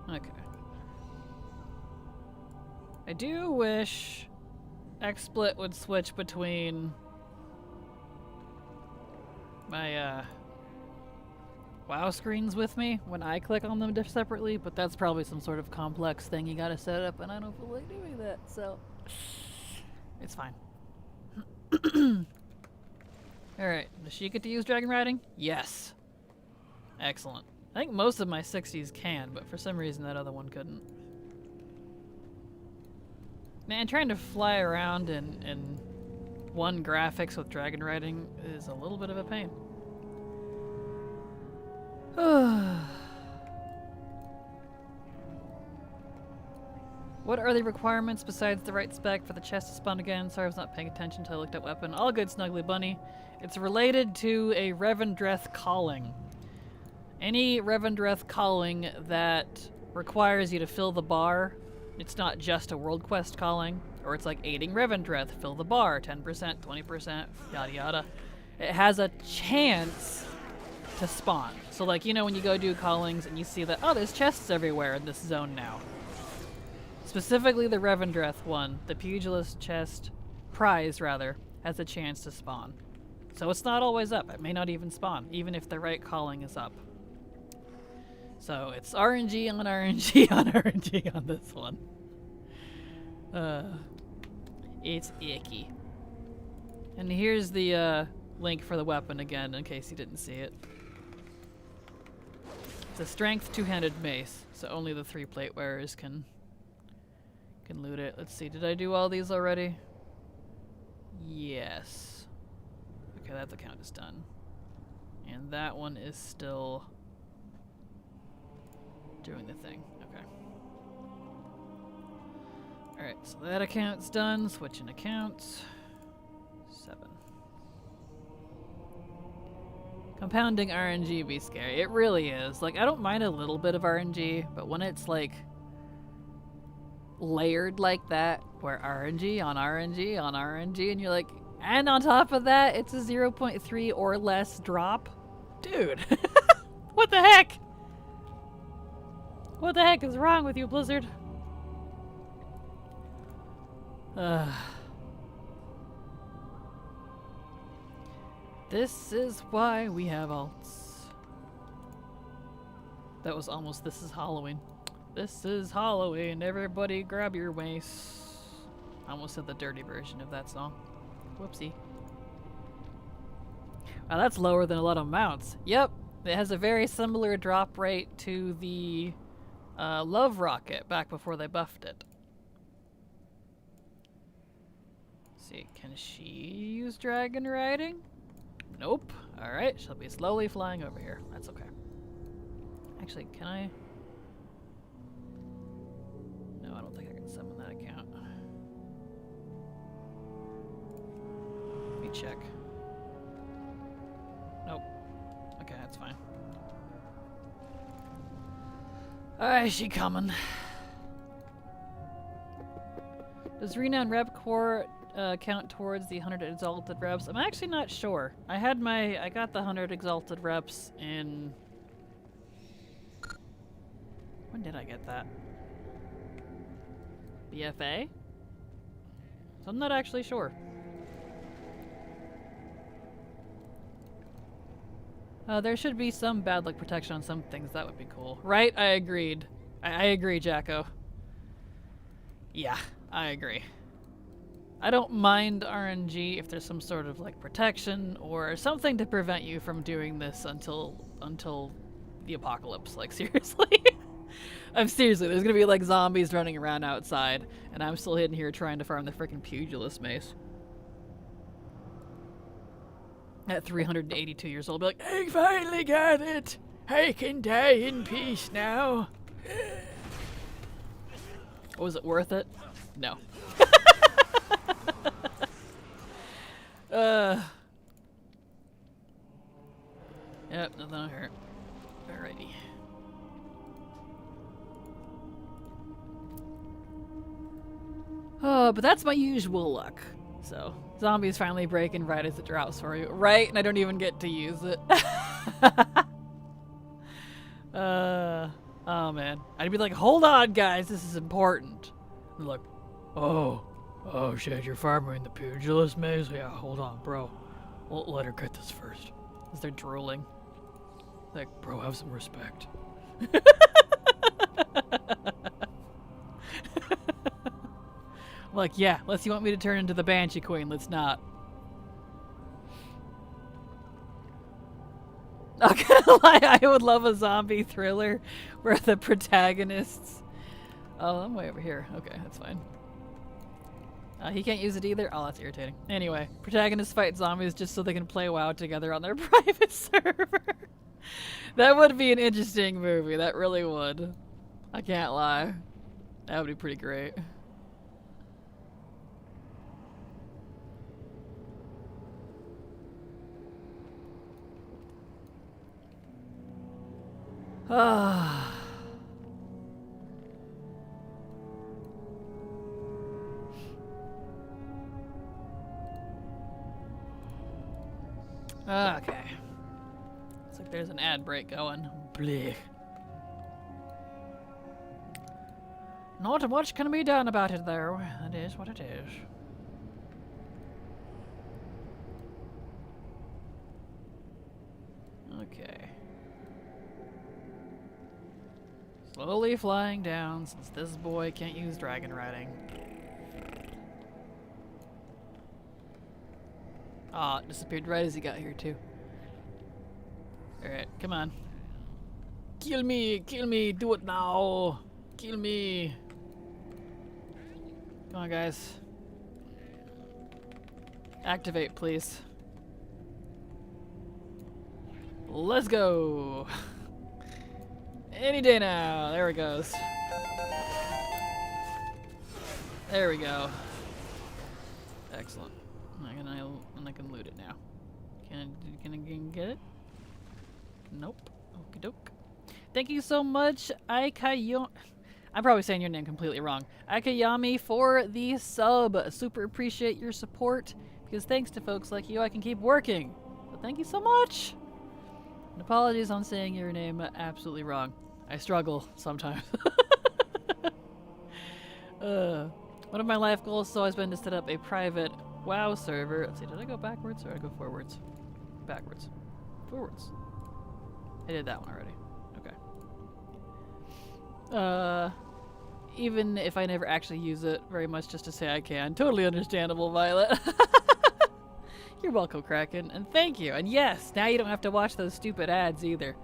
Okay. I do wish XSplit would switch between my WoW screens with me when I click on them separately, but that's probably some sort of complex thing you gotta set up, and I don't feel like doing that, so it's fine. Alright, does she get to use dragon riding? Yes. Excellent. I think most of my 60s can, but for some reason that other one couldn't. Man, trying to fly around in one graphics with dragon riding is a little bit of a pain. What are the requirements besides the right spec for the chest to spawn again? Sorry, I was not paying attention until I looked at weapon. All good, Snuggly Bunny. It's related to a Revendreth calling. Any Revendreth calling that requires you to fill the bar, it's not just a world quest calling, or it's like aiding Revendreth, fill the bar, 10%, 20%, yada yada. It has a chance to spawn. So like, you know, when you go do callings and you see that, oh, there's chests everywhere in this zone now. Specifically the Revendreth one, the Pugilist chest, prize rather, has a chance to spawn. So it's not always up. It may not even spawn, even if the right calling is up. So it's RNG on RNG on RNG on this one. It's icky. And here's the link for the weapon again, in case you didn't see it. It's a strength 2-handed mace, so only the 3 plate wearers can loot it. Let's see, did I do all these already? Yes. Okay, that account is done. And that one is still doing the thing. Okay. Alright, so that account's done. Switching accounts. 7. Compounding RNG be scary. It really is. Like, I don't mind a little bit of RNG, but when it's like layered like that, where RNG on RNG on RNG, and you're like, and on top of that, it's a 0.3 or less drop? Dude, what the heck? What the heck is wrong with you, Blizzard? This is why we have alts. That was almost This Is Halloween. This is Halloween, everybody grab your mace. I almost said the dirty version of that song. Whoopsie. Wow, that's lower than a lot of mounts. Yep, it has a very similar drop rate to the Love Rocket back before they buffed it. Let's see, can she use dragon riding? Nope. Alright, she'll be slowly flying over here. That's okay. Actually, can I? No, I don't think I can summon that account. Let me check. Nope. Okay, that's fine. Alright, she coming. Does Renown Rep Core count towards the 100 Exalted Reps? I'm actually not sure. I got the 100 Exalted Reps in... When did I get that? BFA? So I'm not actually sure. There should be some bad luck protection on some things. That would be cool. Right? I agreed. I agree, Jacko. Yeah, I agree. I don't mind RNG if there's some sort of like protection or something to prevent you from doing this until the apocalypse. Like, seriously? I'm seriously, there's gonna be like zombies running around outside and I'm still hidden here trying to farm the freaking Pugilist mace. At 382 years old, I'll be like, I finally got it! I can die in peace now! Was it worth it? No. Yep, nothing will hurt. Alrighty. Oh, but that's my usual luck. So, zombies finally breaking right as it drops for you. Right? And I don't even get to use it. Oh man. I'd be like, hold on guys, this is important. And like, oh shit, you're farming the Pugilist maze? Yeah, hold on, bro. We'll let her get this first. As they're drooling. Like, bro, have some respect. Like, yeah, unless you want me to turn into the Banshee Queen, let's not. Not gonna lie, I would love a zombie thriller where the protagonists... Oh, I'm way over here. Okay, that's fine. He can't use it either? Oh, that's irritating. Anyway, protagonists fight zombies just so they can play WoW together on their private server. That would be an interesting movie. That really would. I can't lie. That would be pretty great. Ah. Okay. Looks like there's an ad break going. Blech. Not much can be done about it, though. It is what it is. Okay. Slowly flying down, since this boy can't use dragon riding. Aw, it disappeared right as he got here, too. Alright, come on. Kill me, do it now. Kill me. Come on, guys. Activate, please. Let's go. Any day now. There it goes. There we go. Excellent. I can loot it now. Can I get it? Nope. Okie doke. Thank you so much, Aikayo. I'm probably saying your name completely wrong. Akayami for the sub. Super appreciate your support because thanks to folks like you, I can keep working. So thank you so much. And apologies on saying your name absolutely wrong. I struggle sometimes. One of my life goals has always been to set up a private WoW server. Let's see, did I go backwards or did I go forwards? Backwards. Forwards. I did that one already. Okay. Even if I never actually use it very much just to say I can. Totally understandable, Violet. You're welcome, Kraken. And thank you. And yes, now you don't have to watch those stupid ads either.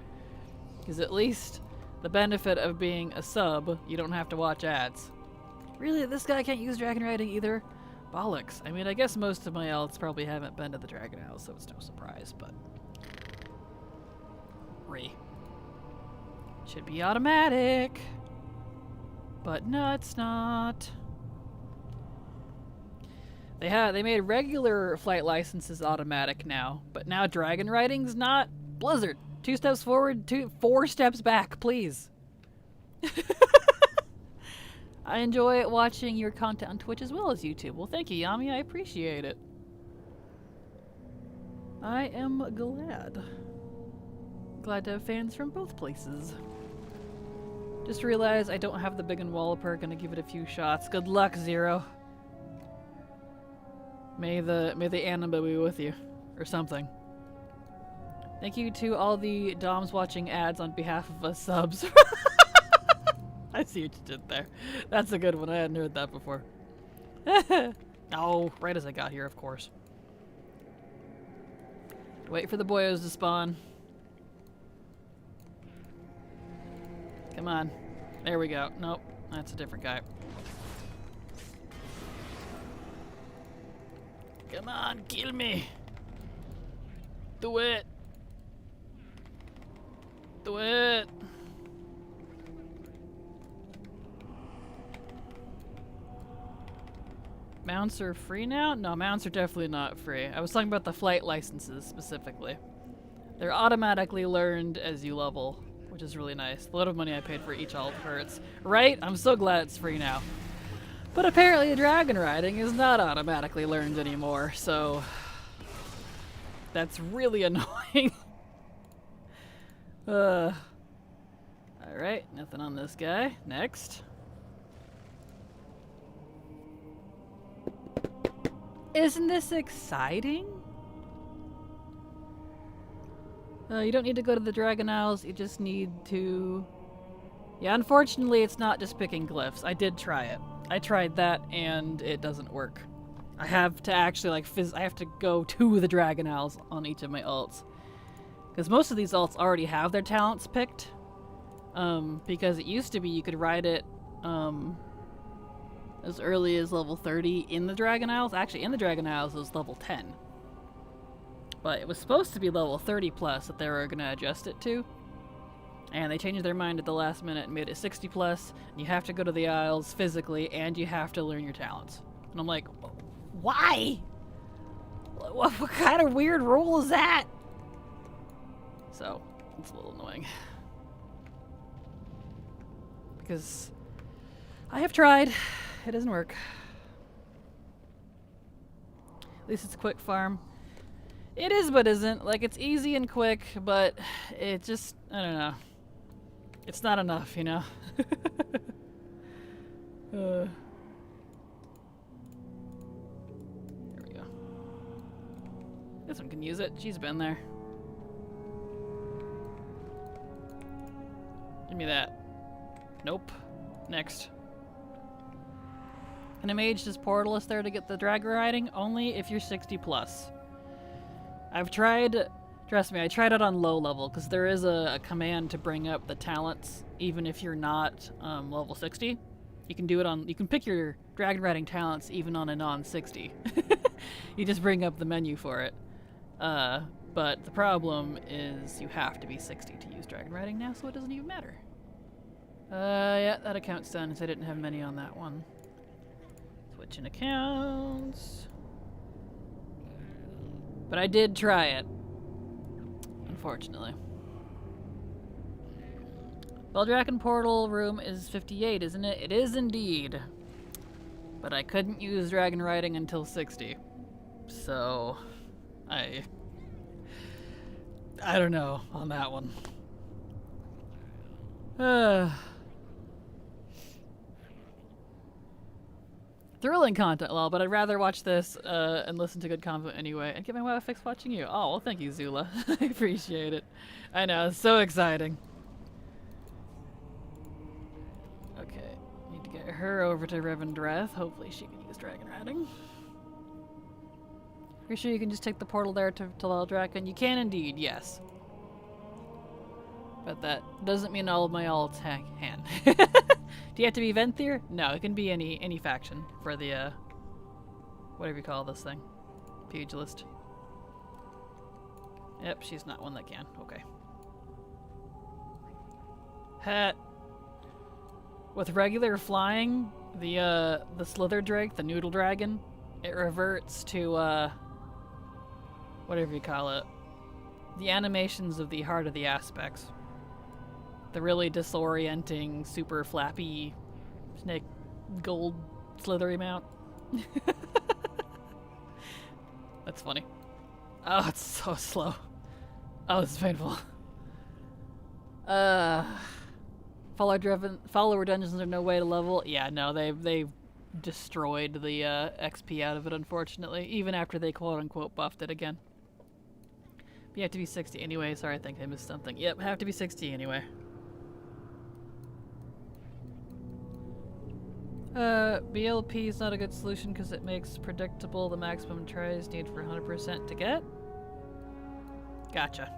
Because at least the benefit of being a sub, you don't have to watch ads. Really? This guy can't use dragon riding either? Bollocks. I mean, I guess most of my elves probably haven't been to the Dragon House, so it's no surprise, but... Should be automatic. But no, it's not. They made regular flight licenses automatic now, but now dragon riding's not. Blizzard, 2 steps forward, 4 steps back, please. I enjoy watching your content on Twitch as well as YouTube. Well, thank you, Yami. I appreciate it. I am glad. Glad to have fans from both places. Just realized I don't have the big and walloper. Gonna give it a few shots. Good luck, Zero. May the anima be with you, or something. Thank you to all the Doms watching ads on behalf of us subs. I see what you did there. That's a good one. I hadn't heard that before. Oh, right as I got here, of course. Wait for the boyos to spawn. Come on. There we go. Nope, that's a different guy. Come on, kill me. Do it. Do it. Mounts are free now? No, mounts are definitely not free. I was talking about the flight licenses specifically. They're automatically learned as you level, which is really nice. The lot of money I paid for each alt hurts. Right? I'm so glad it's free now. But apparently dragon riding is not automatically learned anymore, so that's really annoying. Alright, nothing on this guy. Next. Isn't this exciting? You don't need to go to the Dragon Isles, you just need to... Yeah, unfortunately it's not just picking glyphs. I did try it. I tried that and it doesn't work. I have to actually I have to go to the Dragon Isles on each of my alts. Because most of these alts already have their talents picked. Because it used to be you could ride it as early as level 30 in the Dragon Isles. Actually, in the Dragon Isles it was level 10. But it was supposed to be level 30 plus that they were going to adjust it to. And they changed their mind at the last minute and made it 60 plus. And you have to go to the Isles physically and you have to learn your talents. And I'm like, why? What kind of weird rule is that? So, it's a little annoying. Because I have tried. It doesn't work. At least it's a quick farm. It is but isn't. Like, it's easy and quick, but it just, I don't know. It's not enough, you know? There we go. This one can use it. She's been there. Give me that. Nope. Next. Can a mage just Portalist there to get the drag riding? Only if you're 60 plus. I've tried, trust me, I tried it on low level, because there is a command to bring up the talents, even if you're not level 60. You can do it on, you can pick your dragon riding talents even on a non-60. You just bring up the menu for it. But the problem is you have to be 60 to use dragon riding now, so it doesn't even matter. Yeah, that account's done, because I didn't have many on that one. Switching accounts. But I did try it, unfortunately. Beldraken portal room is 58, isn't it? It is indeed. But I couldn't use dragon riding until 60. So, I don't know on that one. Thrilling content, lol, but I'd rather watch this and listen to good content anyway and get my WoW fix watching you. Oh, well, thank you, Zula. I appreciate it. I know, it's so exciting. Okay, need to get her over to Revendreth. Hopefully she can use dragon riding. Pretty sure you can just take the portal there to Leldraken? You can indeed, yes. But that doesn't mean all of my alts can. Do you have to be Venthyr? No, it can be any faction for the, whatever you call this thing. Pugilist. Yep, she's not one that can. Okay. Pet. With regular flying, the slither drake, the noodle dragon, it reverts to whatever you call it. The animations of the heart of the aspects. The really disorienting, super flappy snake gold slithery mount. That's funny. Oh, it's so slow. Oh, this is painful. Follower dungeons are no way to level. Yeah, no, they've destroyed the XP out of it, unfortunately, even after they quote-unquote buffed it again. But you have to be 60 anyway. Sorry, I think I missed something. Yep, have to be 60 anyway. BLP is not a good solution because it makes predictable the maximum tries need for 100% to get. Gotcha.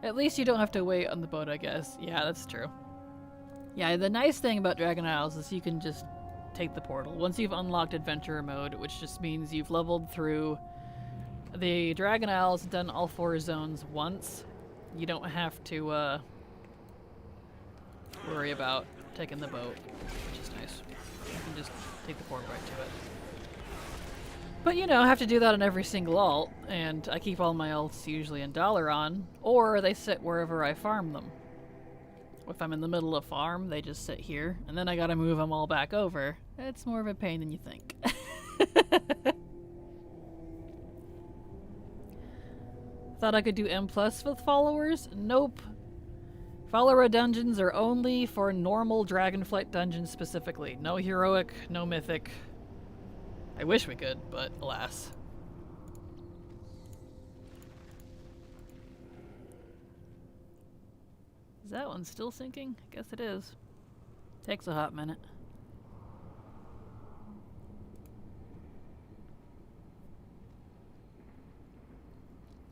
At least you don't have to wait on the boat, I guess. Yeah, that's true. Yeah, the nice thing about Dragon Isles is you can just take the portal. Once you've unlocked Adventurer mode, which just means you've leveled through the Dragon Isles and done all 4 zones once, you don't have to worry about taking the boat, which is nice. You can just take the portal right to it. But you know, I have to do that on every single alt, and I keep all my alts usually in Dalaran, or they sit wherever I farm them. If I'm in the middle of farm, they just sit here, and then I gotta move them all back over. It's more of a pain than you think. Thought I could do M+ with followers? Nope. Follower dungeons are only for normal Dragonflight dungeons specifically. No heroic, no mythic. I wish we could, but alas. Is that one still sinking? I guess it is. Takes a hot minute.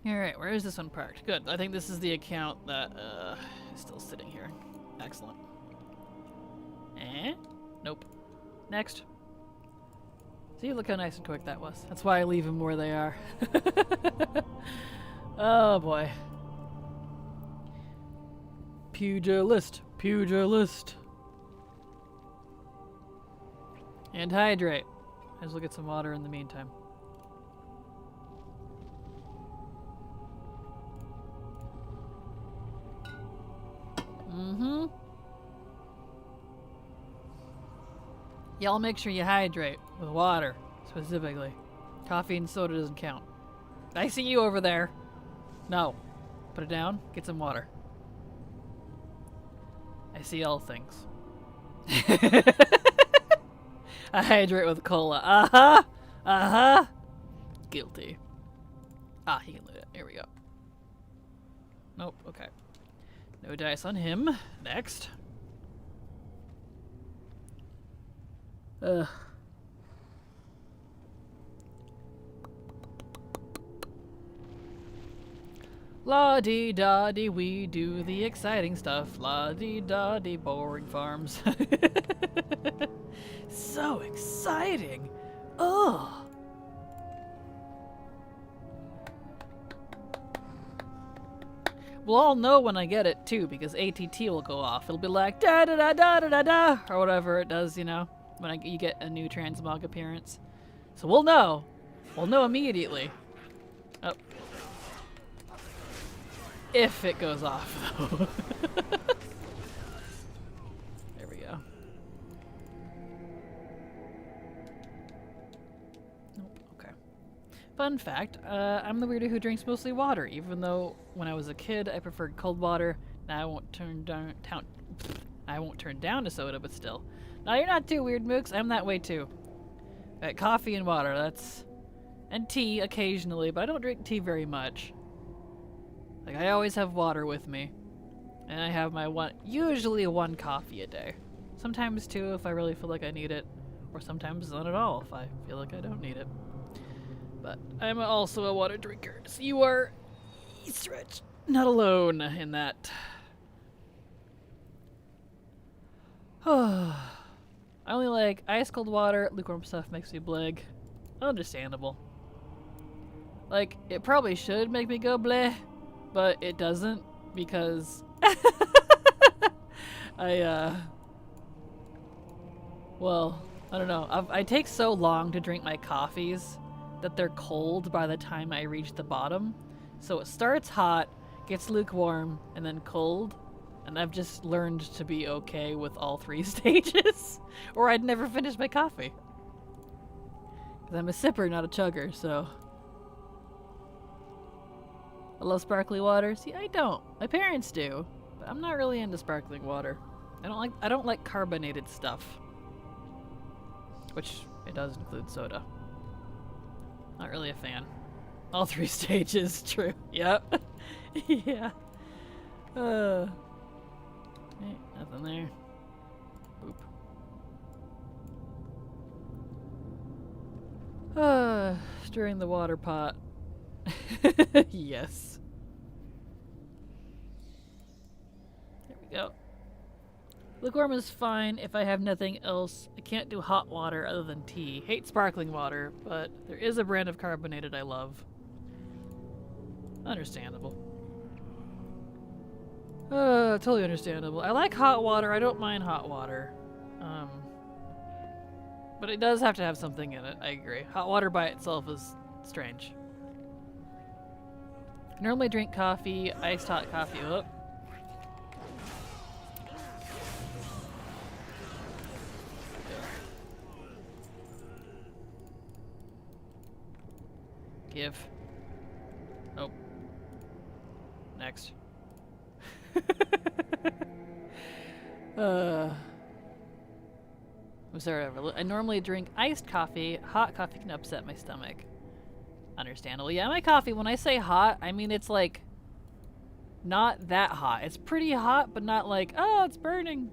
Alright, where is this one parked? Good. I think this is the account that is still sitting here. Excellent. Nope. Next. See, look how nice and quick that was. That's why I leave them where they are. Oh boy. Pugilist. Pugilist. And hydrate. As we'll get some water in the meantime. Mm-hmm. Y'all make sure you hydrate with water, specifically. Coffee and soda doesn't count. I see you over there. No. Put it down. Get some water. I see all things. I hydrate with cola. Uh-huh. Uh-huh. Guilty. Ah, he can loot it. Here we go. Nope. Okay. No dice on him. Next. Ugh. La-dee-da-dee, we do the exciting stuff. La-dee-da-dee, boring farms. So exciting! Ugh! We'll all know when I get it, too, because ATT will go off. It'll be like, da-da-da-da-da-da-da, or whatever it does, you know, when you get a new transmog appearance. So we'll know. We'll know immediately. Oh. If it goes off, though. There we go. Nope, okay. Fun fact, I'm the weirdo who drinks mostly water, even though when I was a kid I preferred cold water. Now I won't turn down to soda, but still. No, you're not too weird, Mooks. I'm that way too. Coffee and water, that's... And tea occasionally, but I don't drink tea very much. Like, I always have water with me. And I have my usually one coffee a day. Sometimes two if I really feel like I need it. Or sometimes none at all if I feel like I don't need it. But I'm also a water drinker. So you are, Stretch, not alone in that. I only like ice cold water. Lukewarm stuff makes me blig. Understandable. Like, it probably should make me go bleh. But it doesn't, because Well, I don't know. I take so long to drink my coffees that they're cold by the time I reach the bottom. So it starts hot, gets lukewarm, and then cold. And I've just learned to be okay with all 3 stages, or I'd never finish my coffee. Because I'm a sipper, not a chugger, so. I love sparkling water. See, I don't. My parents do, but I'm not really into sparkling water. I don't like carbonated stuff. Which, it does include soda. Not really a fan. All 3 stages, true. Yep. Yeah. Okay, nothing there. Boop. Stirring the water pot. Yes. There we go. Lukewarm is fine if I have nothing else. I can't do hot water other than tea. Hate sparkling water, but there is a brand of carbonated I love. Understandable. Totally understandable. I like hot water. I don't mind hot water. But it does have to have something in it. I agree. Hot water by itself is strange. I normally drink coffee, iced hot coffee. Oh. Give. Oh. Next. I'm sorry, I normally drink iced coffee. Hot coffee can upset my stomach. Understandable. Yeah, my coffee, when I say hot, I mean it's like not that hot. It's pretty hot, but not like, oh, it's burning.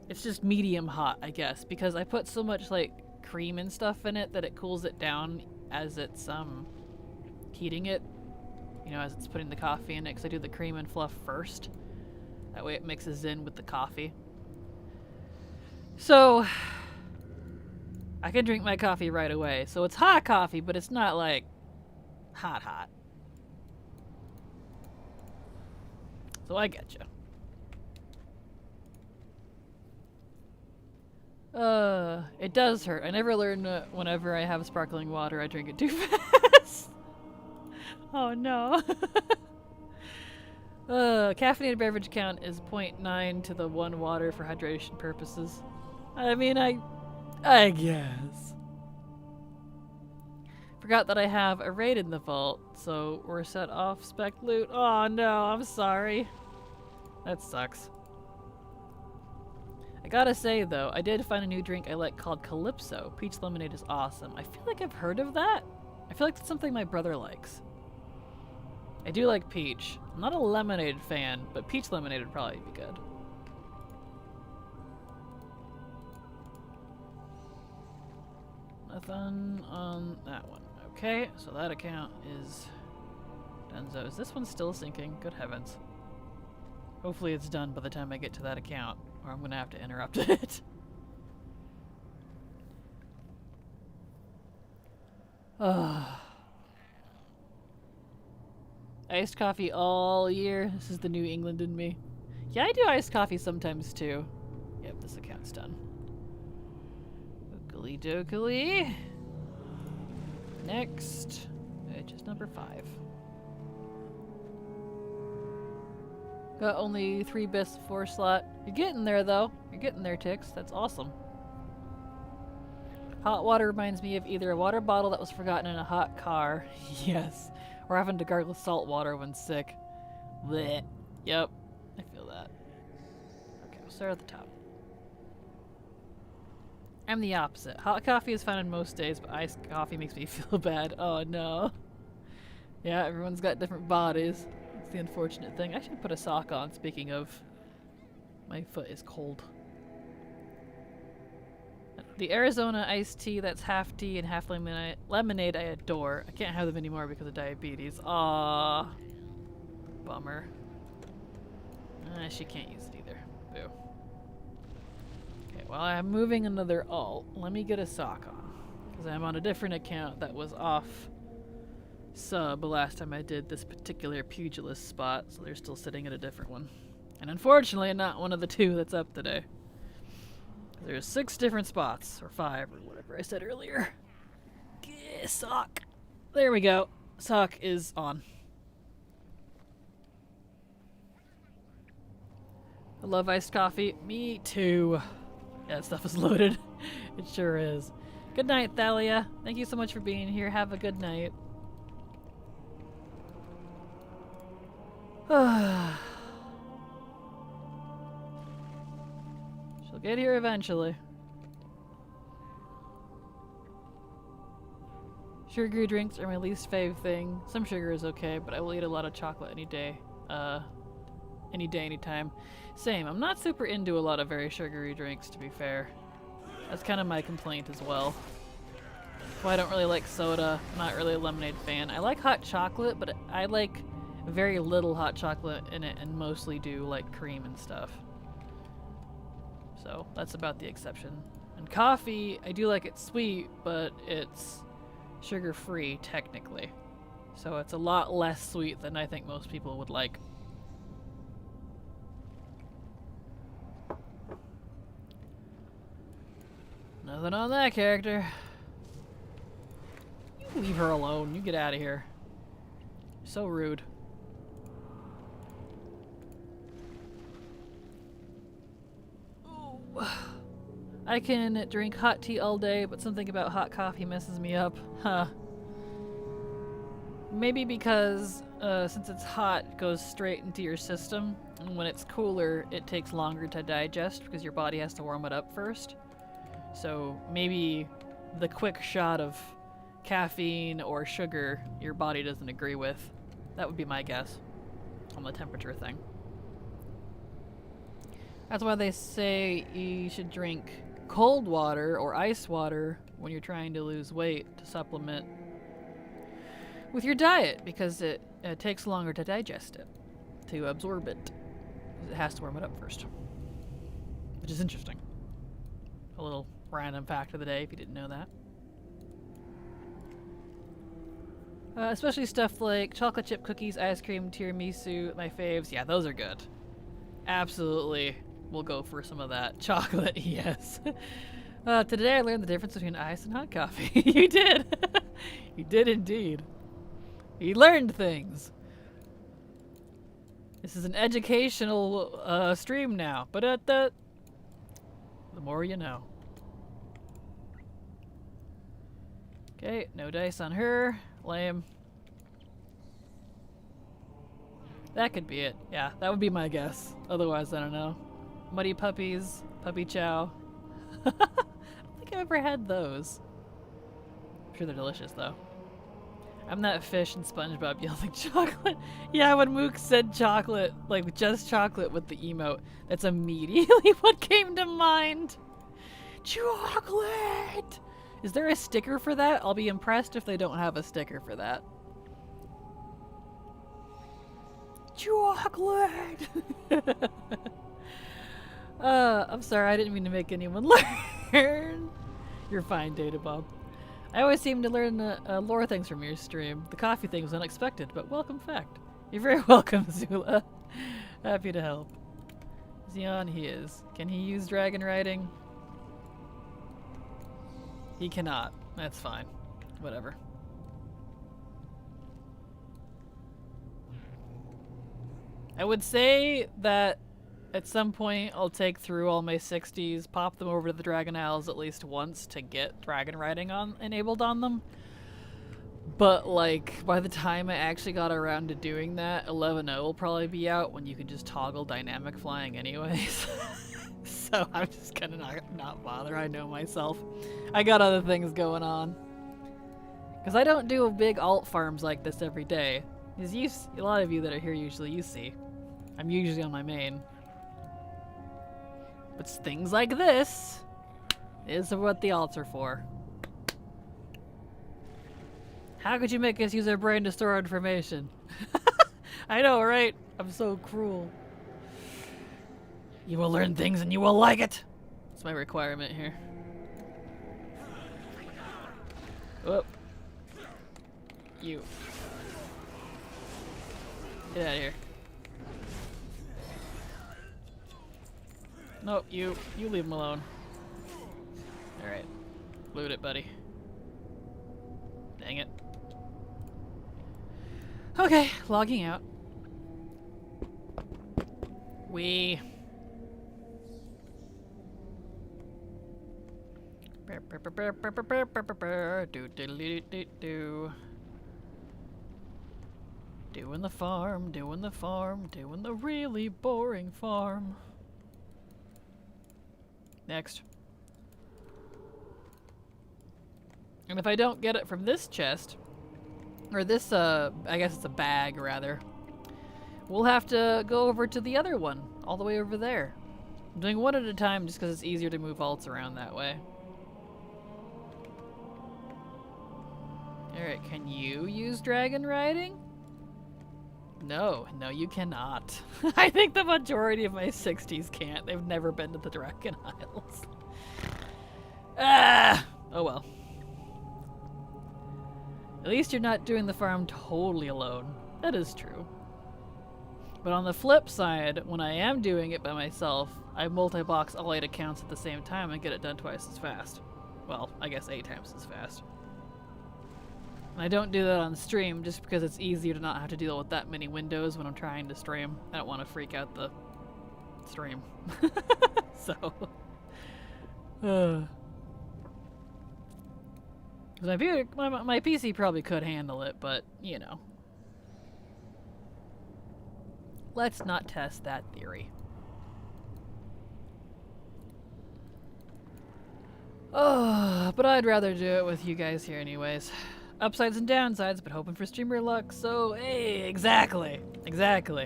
It's just medium hot, I guess, because I put so much like cream and stuff in it that it cools it down as it's heating it. You know, as it's putting the coffee in it, because I do the cream and fluff first. That way it mixes in with the coffee. So, I can drink my coffee right away. So it's hot coffee, but it's not like hot. So I get you. It does hurt. I never learn whenever I have sparkling water, I drink it too fast. Oh no. Caffeinated beverage count is 0.9 to the 1 water for hydration purposes. I mean, I guess. Forgot that I have a raid in the vault, so we're set off spec loot. Oh no, I'm sorry. That sucks. I gotta say though, I did find a new drink I like called Calypso. Peach lemonade is awesome. I feel like I've heard of that. I feel like that's something my brother likes. I do like peach. I'm not a lemonade fan, but peach lemonade would probably be good. Nothing on that one. Okay, so that account is donezo. Is this one still syncing? Good heavens. Hopefully it's done by the time I get to that account, or I'm gonna have to interrupt it. Iced coffee all year. This is the New England in me. Yeah, I do iced coffee sometimes too. Yep, this account's done. Oakley dokley. Next, which is number 5. Got only 3 best 4 slot. You're getting there though. You're getting there, Tix. That's awesome. Hot water reminds me of either a water bottle that was forgotten in a hot car. Yes. Or having to gargle salt water when sick. Blech. Yep. I feel that. Okay, we'll start at the top. I'm the opposite. Hot coffee is fine on most days, but iced coffee makes me feel bad. Oh no. Yeah, everyone's got different bodies. It's the unfortunate thing. I should put a sock on, speaking of. My foot is cold. The Arizona iced tea that's half tea and half lemonade I adore. I can't have them anymore because of diabetes. Aww. Bummer. She can't use it either. Boo. Okay, well I'm moving another alt. Let me get a sock on. Because I'm on a different account that was off sub last time I did this particular Pugilist spot, so they're still sitting at a different one. And unfortunately, not one of the 2 that's up today. There's 6 different spots, or 5, or whatever I said earlier. Sock. There we go. Sock is on. I love iced coffee. Me too. Yeah, that stuff is loaded. It sure is. Good night, Thalia. Thank you so much for being here. Have a good night. She'll get here eventually. Sugary drinks are my least fave thing. Some sugar is okay, but I will eat a lot of chocolate any day. Anytime. Same. I'm not super into a lot of very sugary drinks, to be fair. That's kind of my complaint as well. Well, I don't really like soda. I'm not really a lemonade fan. I like hot chocolate, but I like very little hot chocolate in it and mostly do like cream and stuff. So that's about the exception. And coffee, I do like it sweet, but it's sugar-free technically. So it's a lot less sweet than I think most people would like. Nothing on that character. You leave her alone. You get out of here. So rude. Ooh. I can drink hot tea all day, but something about hot coffee messes me up. Huh. Maybe because since it's hot, it goes straight into your system, and when it's cooler, it takes longer to digest because your body has to warm it up first. So maybe the quick shot of caffeine or sugar your body doesn't agree with. That would be my guess on the temperature thing. That's why they say you should drink cold water or ice water when you're trying to lose weight to supplement with your diet, because it takes longer to digest it, to absorb it. It has to warm it up first. Which is interesting. A little random fact of the day if you didn't know that. Especially stuff like chocolate chip cookies, ice cream, tiramisu, my faves. Yeah, those are good. Absolutely. We'll go for some of that. Chocolate, yes. Today I learned the difference between ice and hot coffee. You did. You did indeed. You learned things. This is an educational stream now, but the more you know. Okay, no dice on her. Lame. That could be it. Yeah, that would be my guess. Otherwise, I don't know. Muddy puppies, puppy chow. I don't think I've ever had those. I'm sure they're delicious, though. I'm that fish in SpongeBob yelling chocolate. Yeah, when Mook said chocolate, like just chocolate with the emote, that's immediately what came to mind. Chocolate! Is there a sticker for that? I'll be impressed if they don't have a sticker for that. Chocolate! I'm sorry, I didn't mean to make anyone learn. You're fine, Data Bob. I always seem to learn lore things from your stream. The coffee thing was unexpected, but welcome fact. You're very welcome, Zula. Happy to help. Xeon, he is. Can he use dragon riding? He cannot. That's fine. Whatever. I would say that at some point I'll take through all my 60s, pop them over to the Dragon Isles at least once to get dragon riding enabled on them. But like by the time I actually got around to doing that, 11.0 will probably be out when you can just toggle dynamic flying anyways. So I'm just gonna not bother. I know myself. I got other things going on. Because I don't do big alt farms like this every day. As a lot of you that are here usually you see. I'm usually on my main. But things like this is what the alts are for. How could you make us use our brain to store information? I know, right? I'm so cruel. You will learn things and you will like it. That's my requirement here. Whoop. You. Get out of here. Nope, you leave him alone. Alright. Loot it, buddy. Dang it. Okay, logging out. We... Doing the farm, doing the farm, doing the really boring farm. Next. And if I don't get it from this chest, or this, I guess it's a bag, rather, we'll have to go over to the other one, all the way over there. I'm doing one at a time just because it's easier to move alts around that way. Alright, can you use dragon riding? No, no you cannot. I think the majority of my 60s can't. They've never been to the Dragon Isles. Ah! Oh well. At least you're not doing the farm totally alone. That is true. But on the flip side, when I am doing it by myself, I multi-box all 8 accounts at the same time and get it done twice as fast. Well, I guess 8 times as fast. And I don't do that on stream just because it's easier to not have to deal with that many windows when I'm trying to stream. I don't want to freak out the stream. So... my PC probably could handle it, but, you know. Let's not test that theory. Oh, but I'd rather do it with you guys here anyways. Upsides and downsides, but hoping for streamer luck, so hey, exactly. Exactly.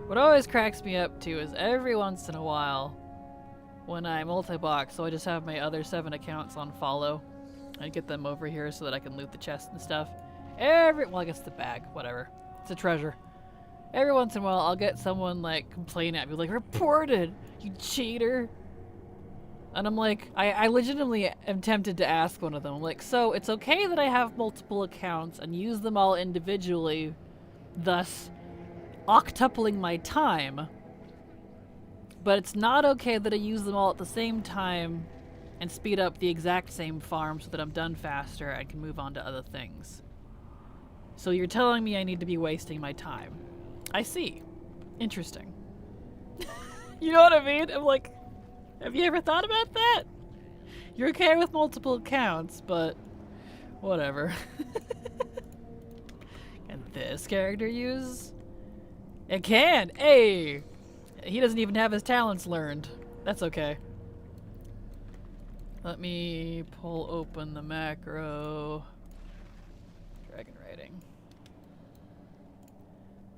What always cracks me up too is every once in a while when I multi-box, so I just have my other 7 accounts on follow. I get them over here so that I can loot the chest and stuff. Well, I guess the bag, whatever. It's a treasure. Every once in a while, I'll get someone like complain at me, like, reported, you cheater. And I'm like, I legitimately am tempted to ask one of them, like, so it's okay that I have multiple accounts and use them all individually, thus octupling my time, but it's not okay that I use them all at the same time and speed up the exact same farm so that I'm done faster and can move on to other things. So you're telling me I need to be wasting my time. I see. Interesting. You know what I mean? I'm like, have you ever thought about that? You're okay with multiple accounts, but whatever. Can this character use? It can! Hey! He doesn't even have his talents learned. That's okay. Let me pull open the macro. Dragon riding.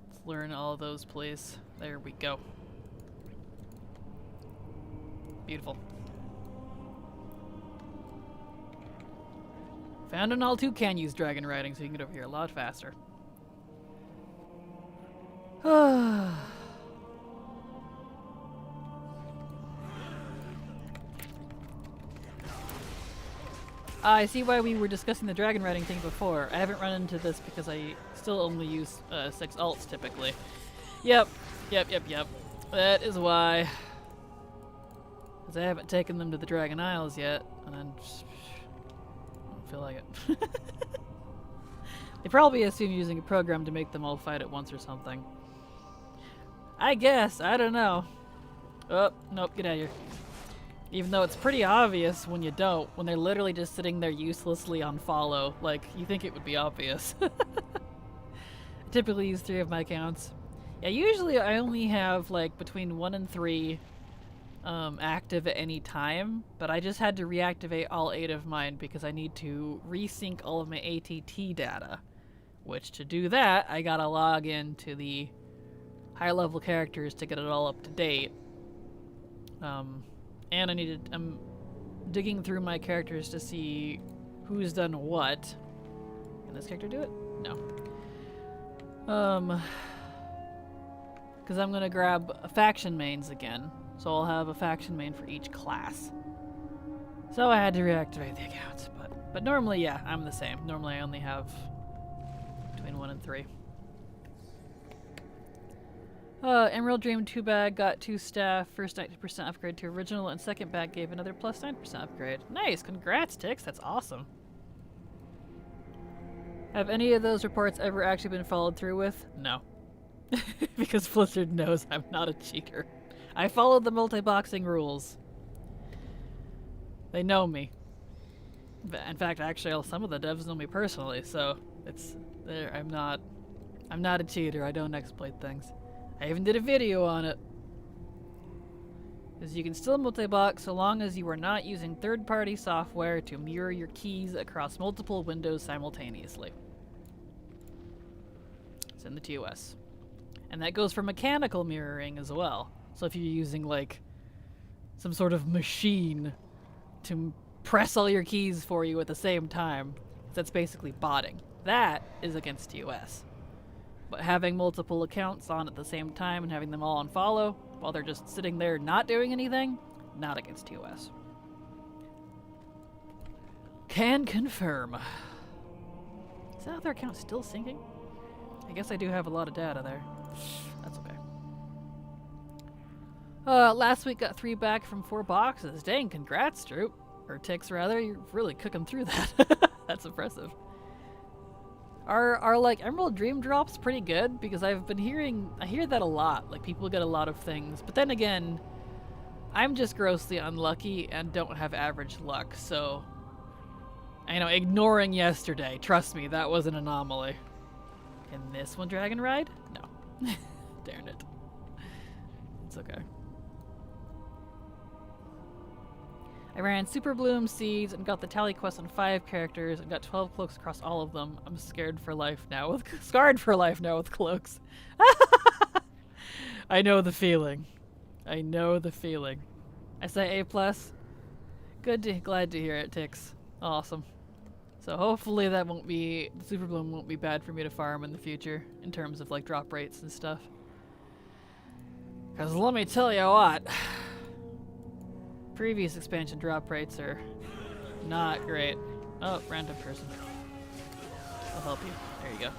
Let's learn all those, please. There we go. Beautiful. Found an alt who can use dragon riding, so you can get over here a lot faster. I see why we were discussing the dragon riding thing before. I haven't run into this because I still only use 6 alts typically. Yep. That is why. Because I haven't taken them to the Dragon Isles yet, and then I don't feel like it. They probably assume using a program to make them all fight at once or something. I guess. I don't know. Oh, nope, get out of here. Even though it's pretty obvious when you don't, when they're literally just sitting there uselessly on follow. Like, you think it would be obvious. I typically use 3 of my accounts. Yeah, usually I only have, like, between 1 and 3 active at any time, but I just had to reactivate all 8 of mine because I need to resync all of my ATT data. Which, to do that, I gotta log in to the high-level characters to get it all up to date. And I'm digging through my characters to see who's done what. Can this character do it? No. Because I'm gonna grab faction mains again. So I'll have a faction main for each class. So I had to reactivate the accounts, but normally, yeah, I'm the same. Normally I only have between 1 and 3. Emerald Dream 2 bag got 2 staff, first 90% upgrade to original, and second bag gave another plus 9% upgrade. Nice, congrats, Tix, that's awesome. Have any of those reports ever actually been followed through with? No. Because Blizzard knows I'm not a cheater. I followed the multi-boxing rules. They know me. In fact, actually, some of the devs know me personally, so it's there. I'm not a cheater. I don't exploit things. I even did a video on it. Because you can still multi-box so long as you are not using third-party software to mirror your keys across multiple windows simultaneously. It's in the TOS. And that goes for mechanical mirroring as well. So if you're using, like, some sort of machine to press all your keys for you at the same time, that's basically botting. That is against TOS. But having multiple accounts on at the same time and having them all unfollow while they're just sitting there not doing anything, not against TOS. Can confirm. Is that other account still syncing? I guess I do have a lot of data there. That's okay. Last week got 3 back from 4 boxes. Dang, congrats, Droop. Or Tix, rather. You're really cooking through that. That's impressive. Are like Emerald Dream drops pretty good? Because I hear that a lot. Like, people get a lot of things. But then again, I'm just grossly unlucky and don't have average luck, so... I know, ignoring yesterday. Trust me, that was an anomaly. Can this one Dragon Ride? No. Darn it. It's okay. I ran Super Bloom Seeds and got the tally quest on 5 characters and got 12 cloaks across all of them. I'm scared for life now with scarred for life now with cloaks. I know the feeling. I know the feeling. I say A+. Glad to hear it, Tix. Awesome. So hopefully that won't be, the Super Bloom won't be bad for me to farm in the future in terms of like drop rates and stuff. Cause let me tell you what, previous expansion drop rates are not great. Oh, random person. I'll help you. There you go.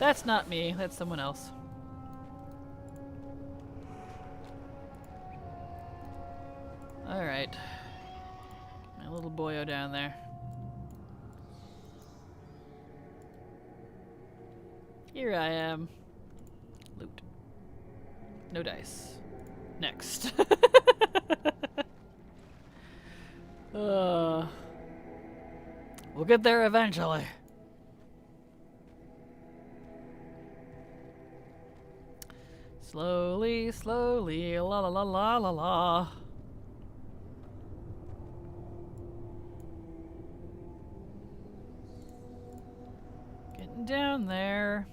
That's not me, that's someone else. Alright. My little boyo down there. Here I am. Loot. No dice. Next. We'll get there eventually. Slowly, slowly, la la la la la la. Getting down there.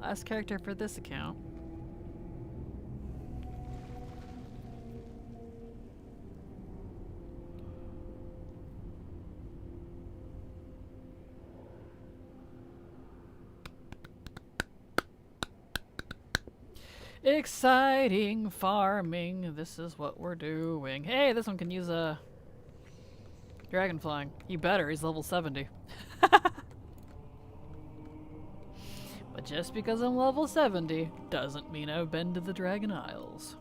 Last character for this account. Exciting farming. This is what we're doing. Hey, this one can use a dragon flying. He better. He's level 70. But just because I'm level 70 doesn't mean I've been to the Dragon Isles.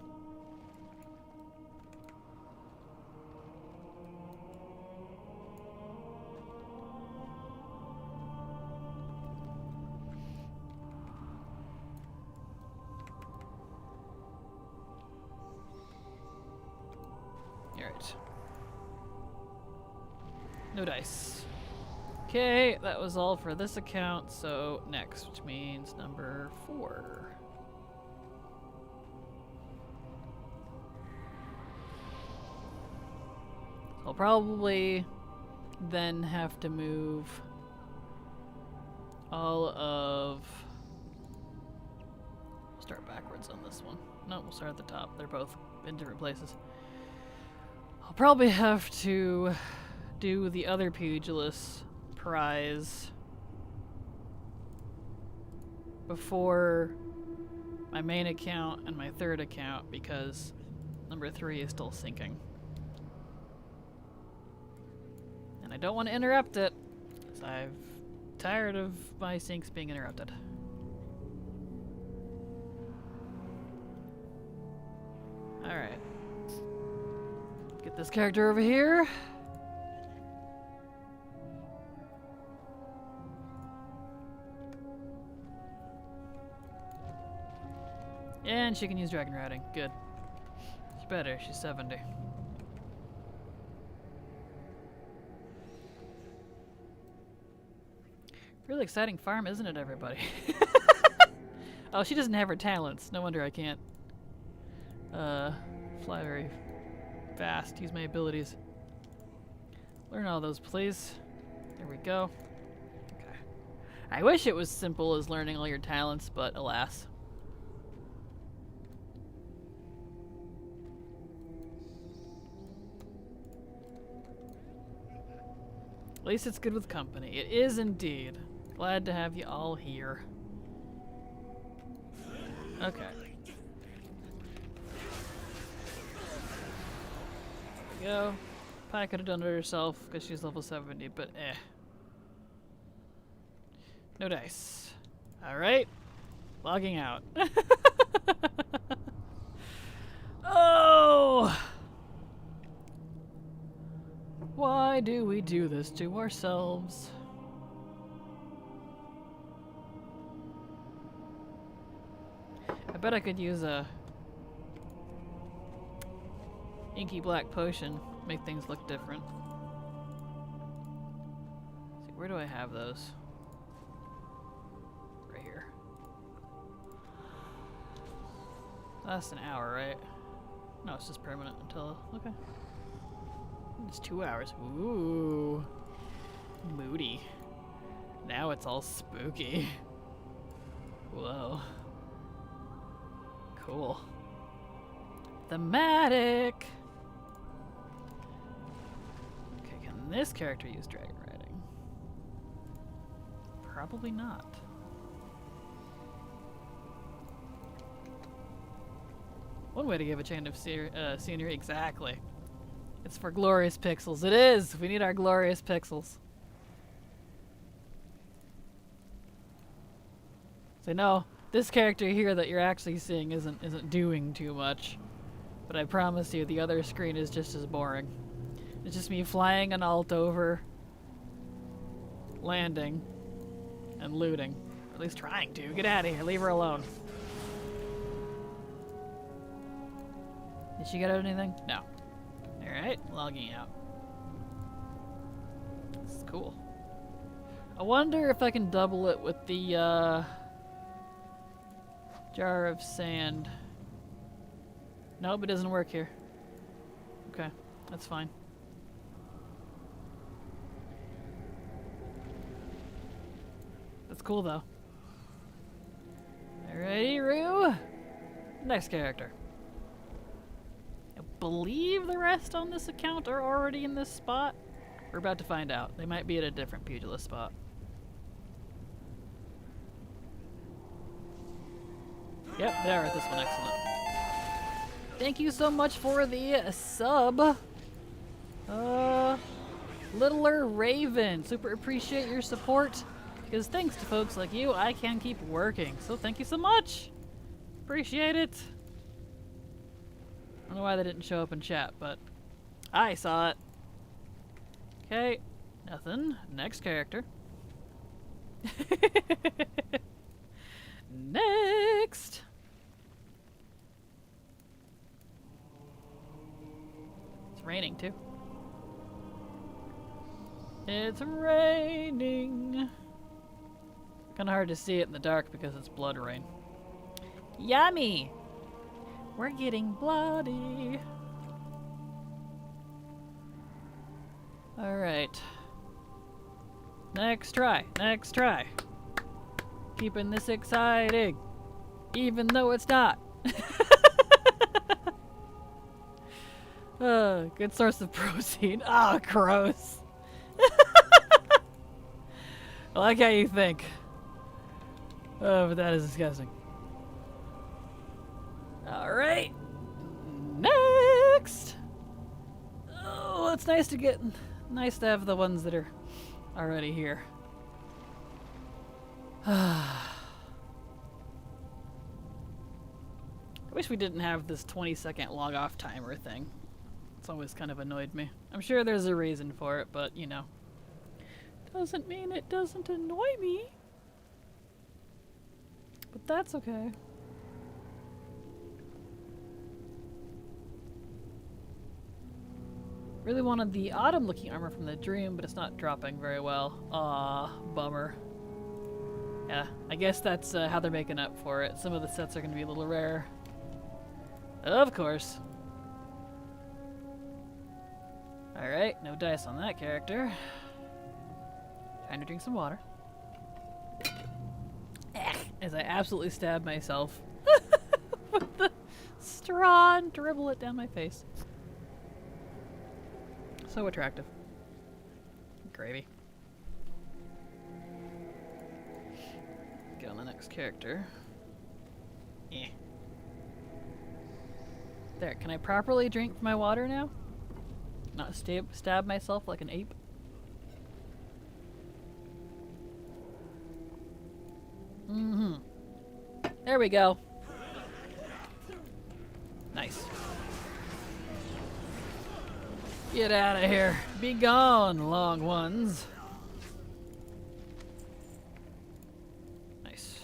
Alright. No dice. Okay, that was all for this account, so next, which means number 4. I'll probably then have to move all of... Start backwards on this one. No, we'll start at the top. They're both in different places. I'll probably have to do the other Pugilist prize before my main account and my third account because number 3 is still syncing. And I don't want to interrupt it because I'm tired of my syncs being interrupted. Alright. Get this character over here. And she can use dragon routing. Good. She's better. She's 70. Really exciting farm, isn't it, everybody? Oh, she doesn't have her talents. No wonder I can't fly very fast. Use my abilities. Learn all those, please. There we go. Okay. I wish it was simple as learning all your talents, but alas. At least it's good with company. It is indeed. Glad to have you all here. Okay. There we go. Probably could have done it herself because she's level 70, but eh. No dice. Alright. Logging out. Oh! Why do we do this to ourselves? I bet I could use a inky black potion, make things look different. Let's see, where do I have those? Right here. That's an hour, right? No, it's just permanent until, okay. It's 2 hours. Ooh. Moody. Now it's all spooky. Whoa. Cool. Thematic! Okay, can this character use dragon riding? Probably not. One way to give a change of scenery, exactly. It's for glorious pixels. It is! We need our glorious pixels. So no, this character here that you're actually seeing isn't doing too much. But I promise you, the other screen is just as boring. It's just me flying an alt over, landing, and looting. Or at least trying to. Get out of here. Leave her alone. Did she get out anything? No. Alright, logging out. This is cool. I wonder if I can double it with the jar of sand. Nope, it doesn't work here. Okay, that's fine. That's cool though. Alrighty, Rue. Next character. I believe the rest on this account are already in this spot. We're about to find out. They might be at a different Pugilist spot. Yep, they are at this one. Excellent. Thank you so much for the sub. Littler Raven. Super appreciate your support. Because thanks to folks like you, I can keep working. So thank you so much. Appreciate it. I don't know why they didn't show up in chat, but I saw it. Okay, nothing. Next character. Next. It's raining too. It's raining. Kind of hard to see it in the dark because it's blood rain. Yummy! We're getting bloody. Alright. Next try. Next try. Keeping this exciting. Even though it's not. Good source of protein. Ah, gross. I like how you think. Oh, but that is disgusting. Alright. Next! Oh, it's nice to have the ones that are already here. I Wish we didn't have this 20-second log off timer thing. It's always kind of annoyed me. I'm sure there's a reason for it, but you know. Doesn't mean it doesn't annoy me. But that's okay. Really wanted the autumn looking armor from the dream, but it's not dropping very well. Aw, bummer. Yeah, I guess that's how they're making up for it. Some of the sets are going to be a little rare. Of course. Alright, no dice on that character. Time to drink some water. As I absolutely stab myself with the straw and dribble it down my face. So attractive. Gravy. Get on the next character. Yeah. There, can I properly drink my water now? Not stab myself like an ape? Mm-hmm. There we go. Nice. Get out of here. Be gone, long ones. Nice.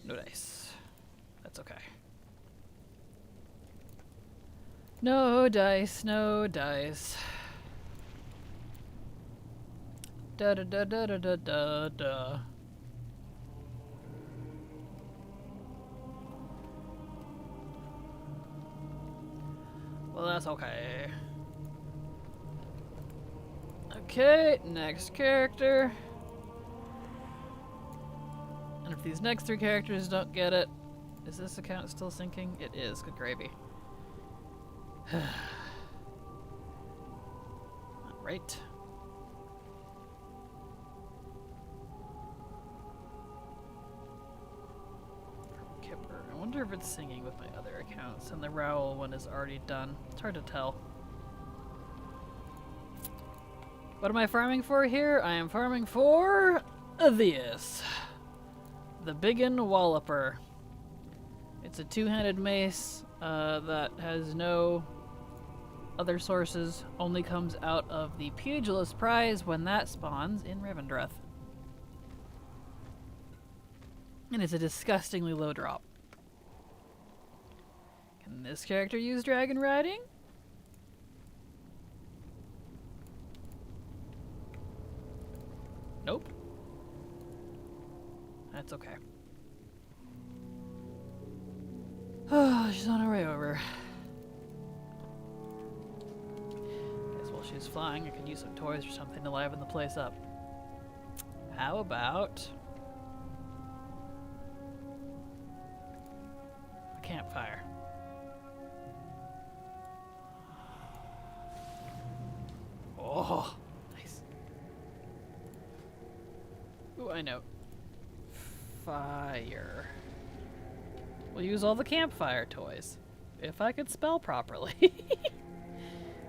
No dice. That's okay. No dice, no dice. Da da da da da da da da. Well, that's okay. Okay, next character. And if these next three characters don't get it, is this account still syncing? It is. Good gravy. Alright. Kipper. I wonder if it's singing with my other accounts and the Raoul one is already done. It's hard to tell. What am I farming for here? I am farming for this. The Biggin Walloper. It's a two-handed mace that has no other sources, only comes out of the Pugilist prize when that spawns in Revendreth. And it's a disgustingly low drop. Can this character use dragon riding? Nope. That's okay. Oh, she's on her way over. Guess while she's flying, I could use some toys or something to liven the place up. How about a campfire? Oh, nice. Ooh, I know. Fire. We'll use all the campfire toys. If I could spell properly.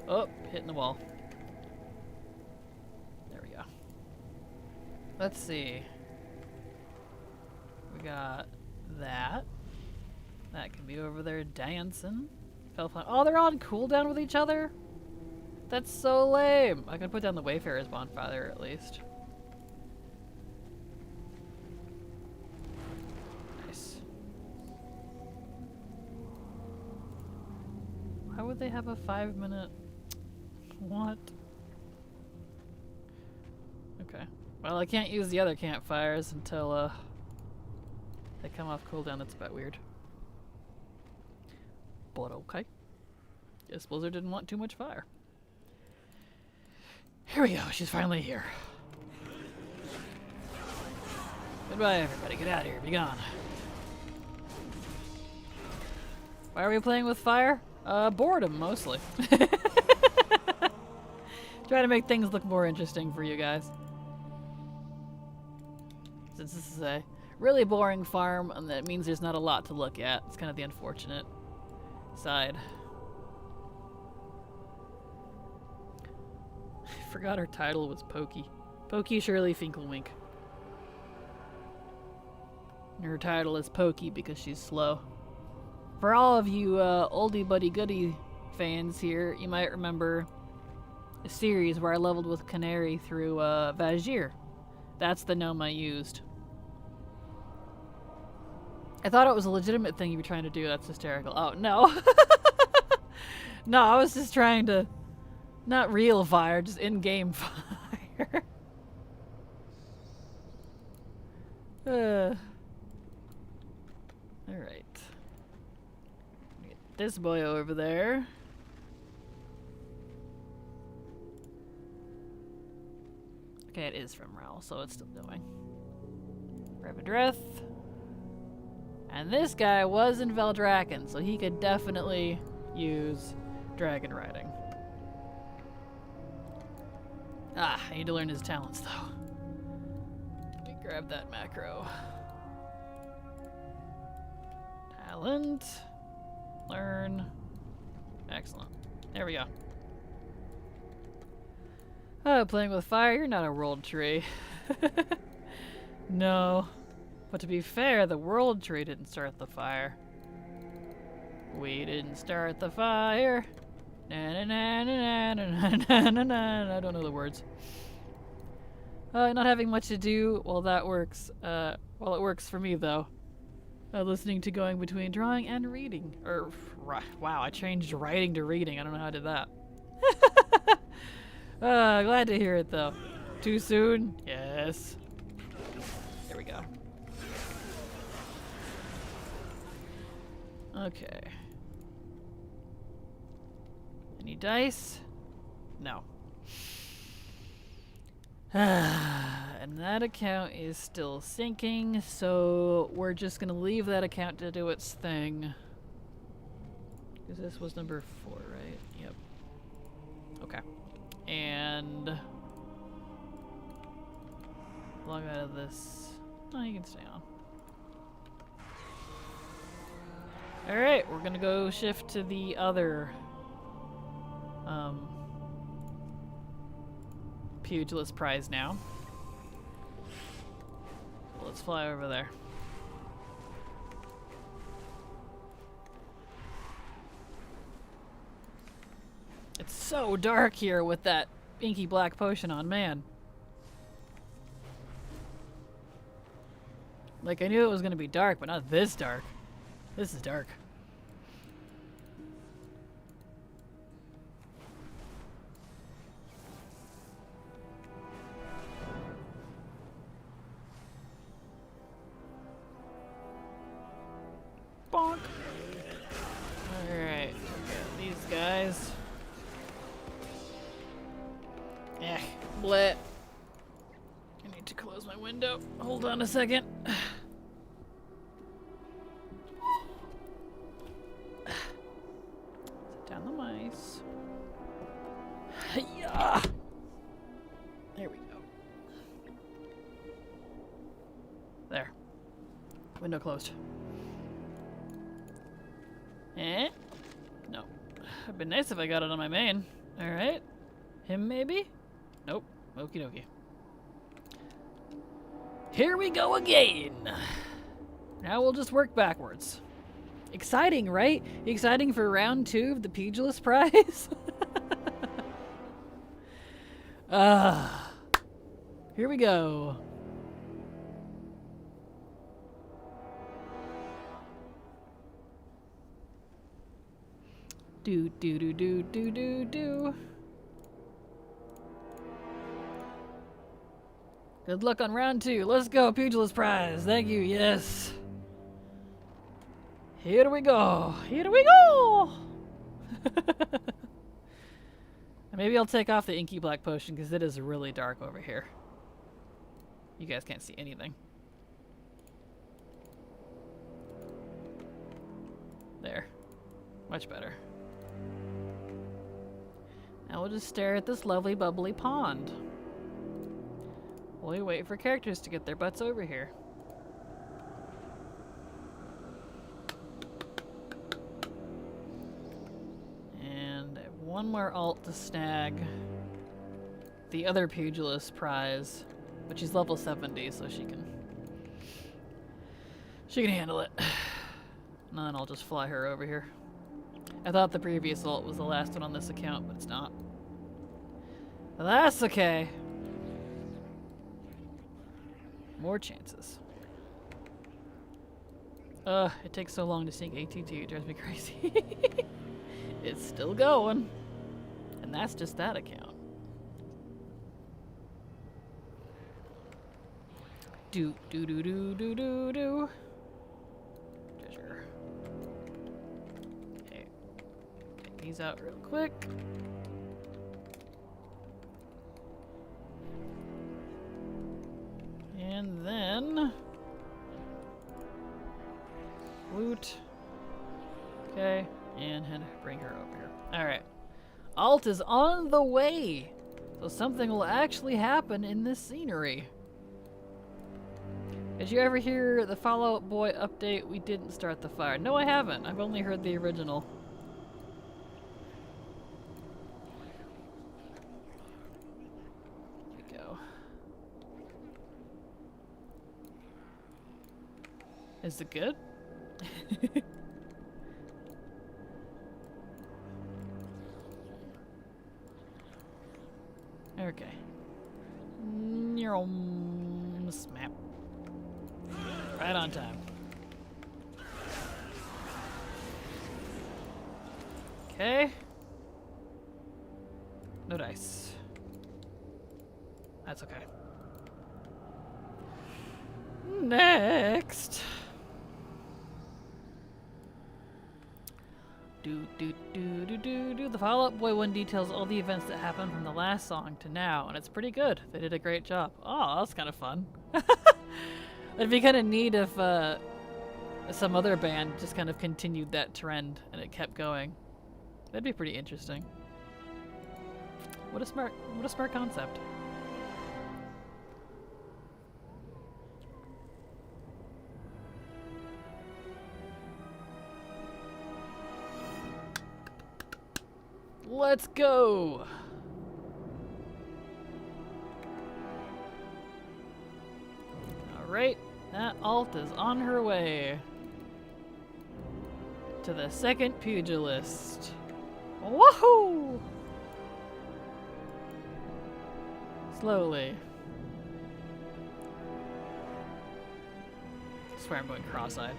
Oh, hitting the wall. There we go. Let's see. We got that. That can be over there dancing. Oh, they're on cooldown with each other? That's so lame. I can put down the Wayfarer's bonfire at least. Why would they have a 5-minute? What? Okay. Well, I can't use the other campfires until they come off cooldown. That's a bit weird. But okay. Guess Blizzard didn't want too much fire. Here we go. She's finally here. Goodbye, everybody. Get out of here. Be gone. Why are we playing with fire? Boredom, mostly. Try to make things look more interesting for you guys. Since this is a really boring farm, and that means there's not a lot to look at. It's kind of the unfortunate side. I forgot her title was Pokey. Pokey Shirley Finkelwink. And her title is Pokey because she's slow. For all of you oldie buddy goodie fans here, you might remember a series where I leveled with Canary through Vajir. That's the gnome I used. I thought it was a legitimate thing you were trying to do. That's hysterical. Oh, no. No, I was just trying to... Not real fire, just in-game fire. Alright. Get this boy over there. Okay, it is from Rel, so it's still going. Revadreth. And this guy was in Veldraken, so he could definitely use dragon riding. Ah, I need to learn his talents, though. Let me grab that macro. Talent. Learn. Excellent. There we go. Oh, playing with fire, you're not a world tree. No. But to be fair, the world tree didn't start the fire. We didn't start the fire. Na na na na na na na na. I don't know the words. Not having much to do. Well, that works. Well, it works for me though. Listening to going between drawing and reading. Wow, I changed writing to reading. I don't know how I did that. Glad to hear it though. Too soon? Yes. There we go. Okay. Any dice? No. And that account is still sinking, so we're just gonna leave that account to do its thing. Because this was number 4, right? Yep. Okay. And log out of this. Oh, you can stay on. Alright, we're gonna go shift to the other Pugilist prize now. So let's fly over there. It's so dark here with that inky black potion on, man. Like, I knew it was gonna be dark, but not this dark. This is dark. Bonk. Alright, got these guys. Bleh. I need to close my window. Hold on a second. Set down the mice. Hiya! There we go. There. Window closed. No. It'd been nice if I got it on my main. Alright. Him maybe? Nope. Okie dokie. Here we go again! Now we'll just work backwards. Exciting, right? Exciting for round 2 of the Pugilist prize? Here we go. Do do do do do do do. Good luck on round 2. Let's go, Pugilist prize. Thank you. Yes. Here we go. Here we go. Maybe I'll take off the inky black potion because it is really dark over here. You guys can't see anything. There. Much better. Now we'll just stare at this lovely bubbly pond. While we wait for characters to get their butts over here. And I have one more alt to snag the other Pugilist prize, but she's level 70, so she can She can handle it. And then I'll just fly her over here. I thought the previous ult was the last one on this account, but it's not. But that's okay. More chances. It takes so long to sync ATT, it drives me crazy. It's still going. And that's just that account. Do do do do do do do. Treasure. Okay. Take these out real quick. And then loot. Okay, and bring her over here. Alright. Alt is on the way! So something will actually happen in this scenery. Did you ever hear the Fall Out Boy update? We didn't start the fire. No, I haven't. I've only heard the original. There we go. Is it good? Okay. Smap. Right on time. Okay. No dice. That's okay. Next. The Fall Out Boy one details all the events that happened from the last song to now, and it's pretty good. They did a great job. Oh, that's kind of fun. It'd be kind of neat if some other band just kind of continued that trend and it kept going. That'd be pretty interesting. What a smart concept. Let's go! Alright, that alt is on her way to the second Pugilist. Woohoo! Slowly. I swear I'm going cross-eyed.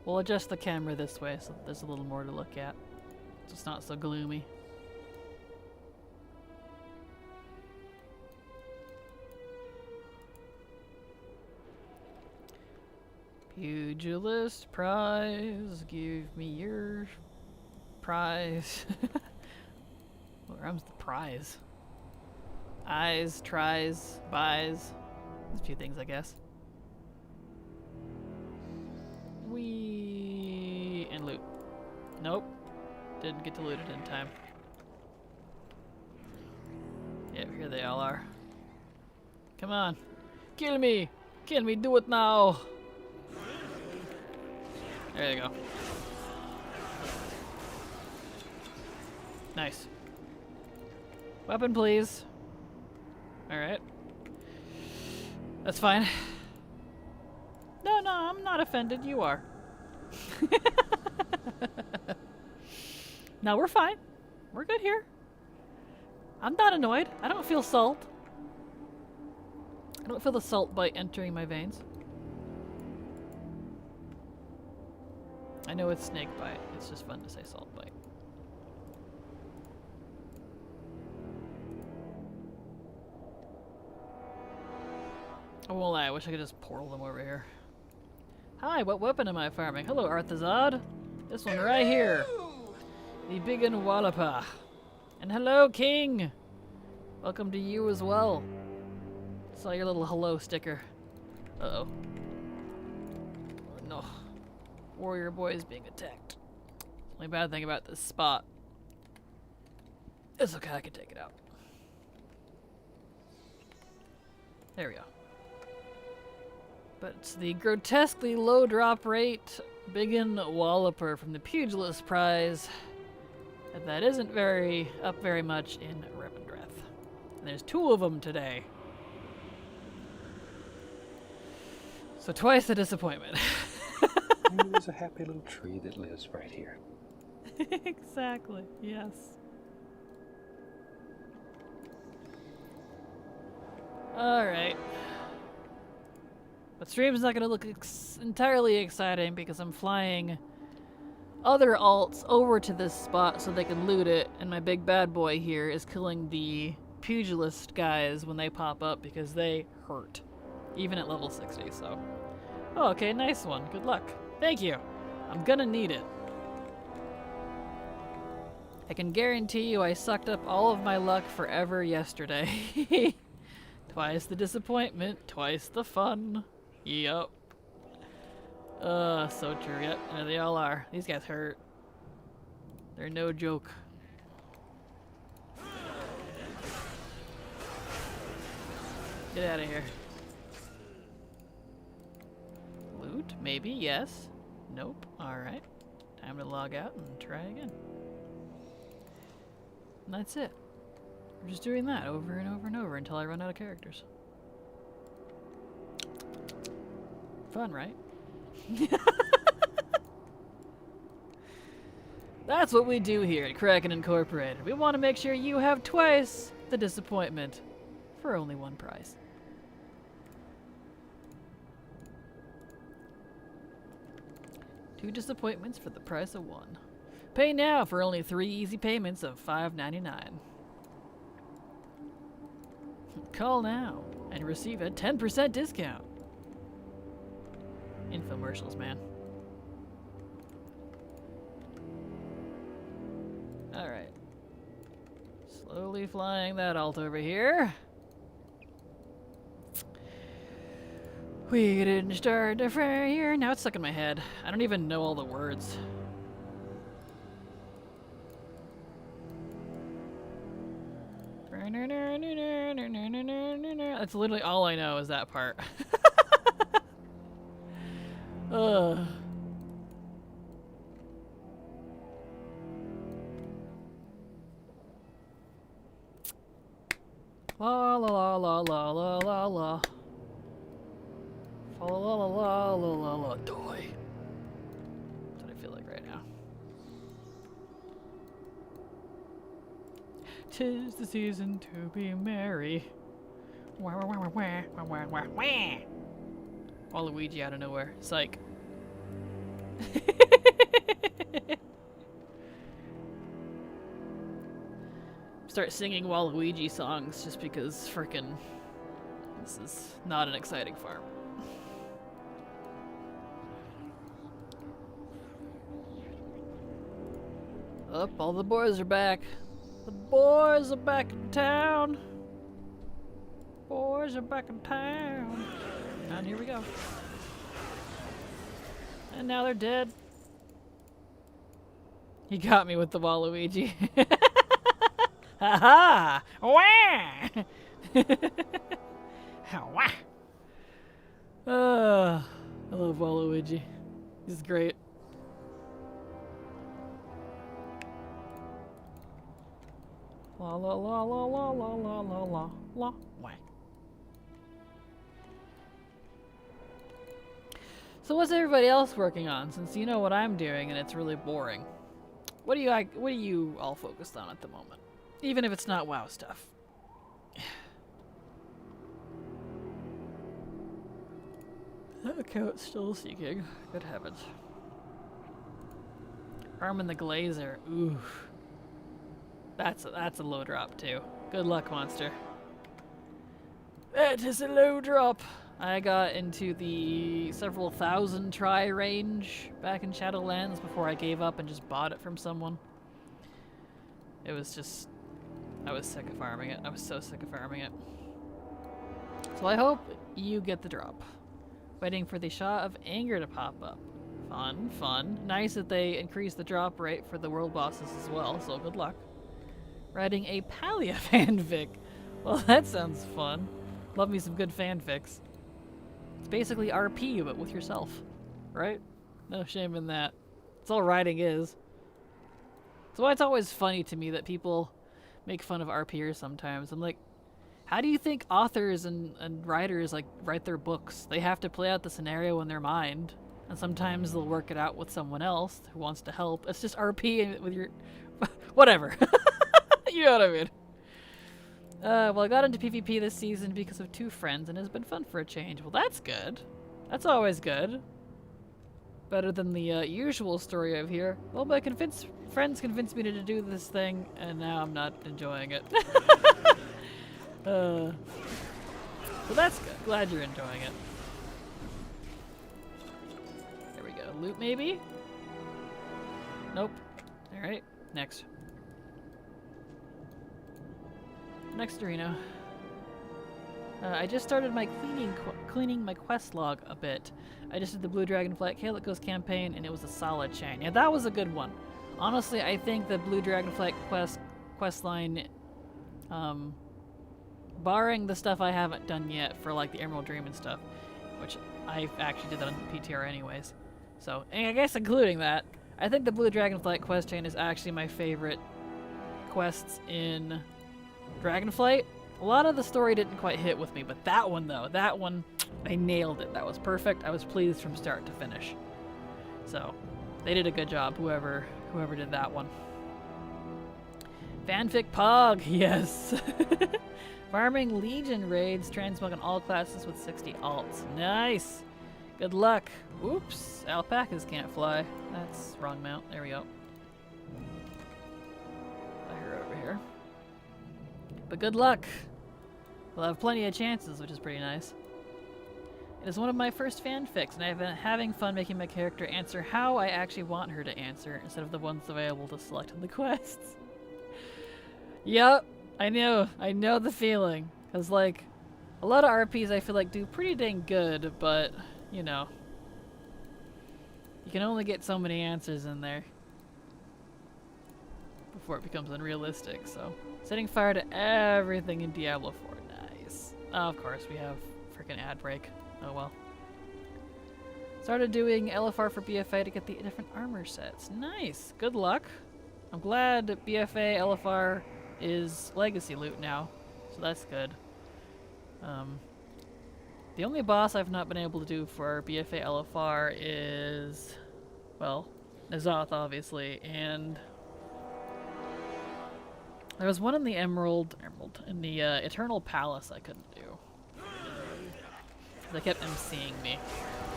We'll adjust the camera this way so there's a little more to look at. So it's not so gloomy. Pugilist prize, give me your prize. What rhymes with prize? Eyes, tries, buys. There's a few things, I guess. And loot. Nope. Didn't get to loot it in time. Yep, here they all are. Come on. Kill me! Kill me, do it now! There you go. Nice. Weapon, please. Alright. That's fine. No, I'm not offended. You are. No, we're fine. We're good here. I'm not annoyed. I don't feel salt. I don't feel the salt bite entering my veins. I know it's snake bite. It's just fun to say salt bite. I won't lie. I wish I could just portal them over here. Hi, what weapon am I farming? Hello, Arthazad. This one right here. The Big and Wallapa. And hello, King. Welcome to you as well. Saw your little hello sticker. Uh-oh. No. Warrior boy is being attacked. Only bad thing about this spot. It's okay, I can take it out. There we go. But it's the grotesquely low drop rate Biggin Walloper from the Pugilist prize. And that isn't very much in Revendreth. And there's 2 of them today. So twice the disappointment. Maybe there's a happy little tree that lives right here. Exactly, yes. Alright. But stream's not gonna look entirely exciting because I'm flying other alts over to this spot so they can loot it, and my big bad boy here is killing the Pugilist guys when they pop up because they hurt. Even at level 60, so. Oh, okay, nice one. Good luck. Thank you. I'm gonna need it. I can guarantee you I sucked up all of my luck forever yesterday. Twice the disappointment, twice the fun. Yup. So true. Yep, there they all are. These guys hurt. They're no joke. Get out of here. Loot? Maybe, yes. Nope. Alright. Time to log out and try again. And that's it. We're just doing that over and over and over until I run out of characters. Fun, right? That's what we do here at Kraken Incorporated. We want to make sure you have twice the disappointment for only 1 prize. Two disappointments for the price of 1. Pay now for only 3 easy payments of $5.99. Call now and receive a 10% discount. Infomercials, man. Alright. Slowly flying that alt over here. We didn't start the fire. Now it's stuck in my head. I don't even know all the words. That's literally all I know is that part. Ugh. La la la la la la la la. La la la la la la la. Die. That's what I feel like right now. 'Tis the season to be merry. Wah wah wah wah wah wah wah wah. Waluigi out of nowhere. Psych. Start singing Waluigi songs just because frickin' this is not an exciting farm. Up, all the boys are back. The boys are back in town. Boys are back in town. And here we go. And now they're dead. He got me with the Waluigi. Ha ha! Wah! Wah! I love Waluigi. He's great. La la la la la la la la la la. Wah. So what's everybody else working on? Since you know what I'm doing and it's really boring. What are you all focused on at the moment? Even if it's not WoW stuff. That account's still seeking. Good heavens. Armin the Glazer. Ooh. That's a low drop too. Good luck, monster. That is a low drop. I got into the several thousand try range back in Shadowlands before I gave up and just bought it from someone. It was just... I was sick of farming it. I was so sick of farming it. So I hope you get the drop. Waiting for the Shot of Anger to pop up. Fun, fun. Nice that they increased the drop rate for the world bosses as well, so good luck. Writing a Palia fanfic. Well, that sounds fun. Love me some good fanfics. It's basically RP, but with yourself, right? No shame in that. That's all writing is. That's why it's always funny to me that people make fun of RPers sometimes. I'm like, how do you think authors and writers like write their books? They have to play out the scenario in their mind, and sometimes they'll work it out with someone else who wants to help. It's just RP with your whatever. You know what I mean? Well, I got into PvP this season because of 2 friends, and it's been fun for a change. Well, that's good. That's always good. Better than the usual story of here. Well, my friends convinced me to do this thing, and now I'm not enjoying it. Well, that's good. Glad you're enjoying it. There we go. Loot, maybe? Nope. Alright, next. Next arena. I just started my cleaning my quest log a bit. I just did the Blue Dragonflight Calicos campaign, and it was a solid chain. Yeah, that was a good one. Honestly, I think the Blue Dragonflight quest line, barring the stuff I haven't done yet for like the Emerald Dream and stuff, which I actually did that on PTR anyways. So, and I guess including that, I think the Blue Dragonflight quest chain is actually my favorite quests in Dragonflight. A lot of the story didn't quite hit with me, but that one though, that one, I nailed it. That was perfect. I was pleased from start to finish. So, they did a good job, whoever did that one. Fanfic Pog, yes. Farming Legion raids, transmog on all classes with 60 alts. Nice. Good luck. Oops, alpacas can't fly. That's wrong mount. There we go. I hear over here. But good luck. We'll have plenty of chances, which is pretty nice. It is one of my first fanfics, and I've been having fun making my character answer how I actually want her to answer, instead of the ones available to select in the quests. Yep, I know the feeling. Because, like, a lot of RPs I feel like do pretty dang good, but, you know, you can only get so many answers in there before it becomes unrealistic, so. Setting fire to everything in Diablo 4. Nice. Oh, of course, we have freaking ad break. Oh well. Started doing LFR for BFA to get the different armor sets. Nice. Good luck. I'm glad that BFA LFR is legacy loot now, so that's good. The only boss I've not been able to do for BFA LFR is, well, N'Zoth, obviously, and there was one in the in the Eternal Palace I couldn't do. They kept emceeing me.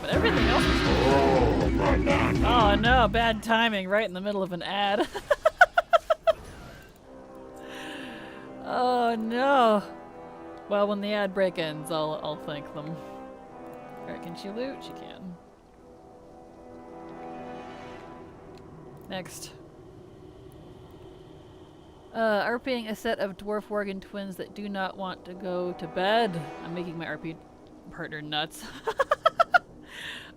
But everything else was cool. Oh no, bad timing right in the middle of an ad. Oh no. Well, when the ad break ends, I'll thank them. Alright, can she loot? She can. Next. RPing a set of dwarf worgen twins that do not want to go to bed. I'm making my RP partner nuts.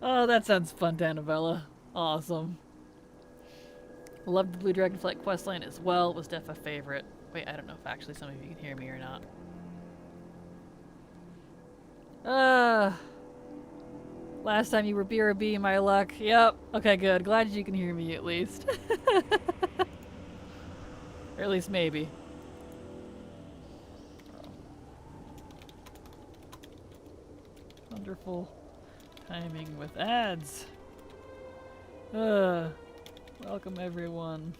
Oh, that sounds fun, Danabella. Awesome. Loved the Blue Dragonflight questline as well. It was def a favorite. Wait, I don't know if actually some of you can hear me or not. Last time you were BRB, my luck. Yep. Okay, good. Glad you can hear me at least. Or at least maybe. Wonderful timing with ads. Welcome everyone.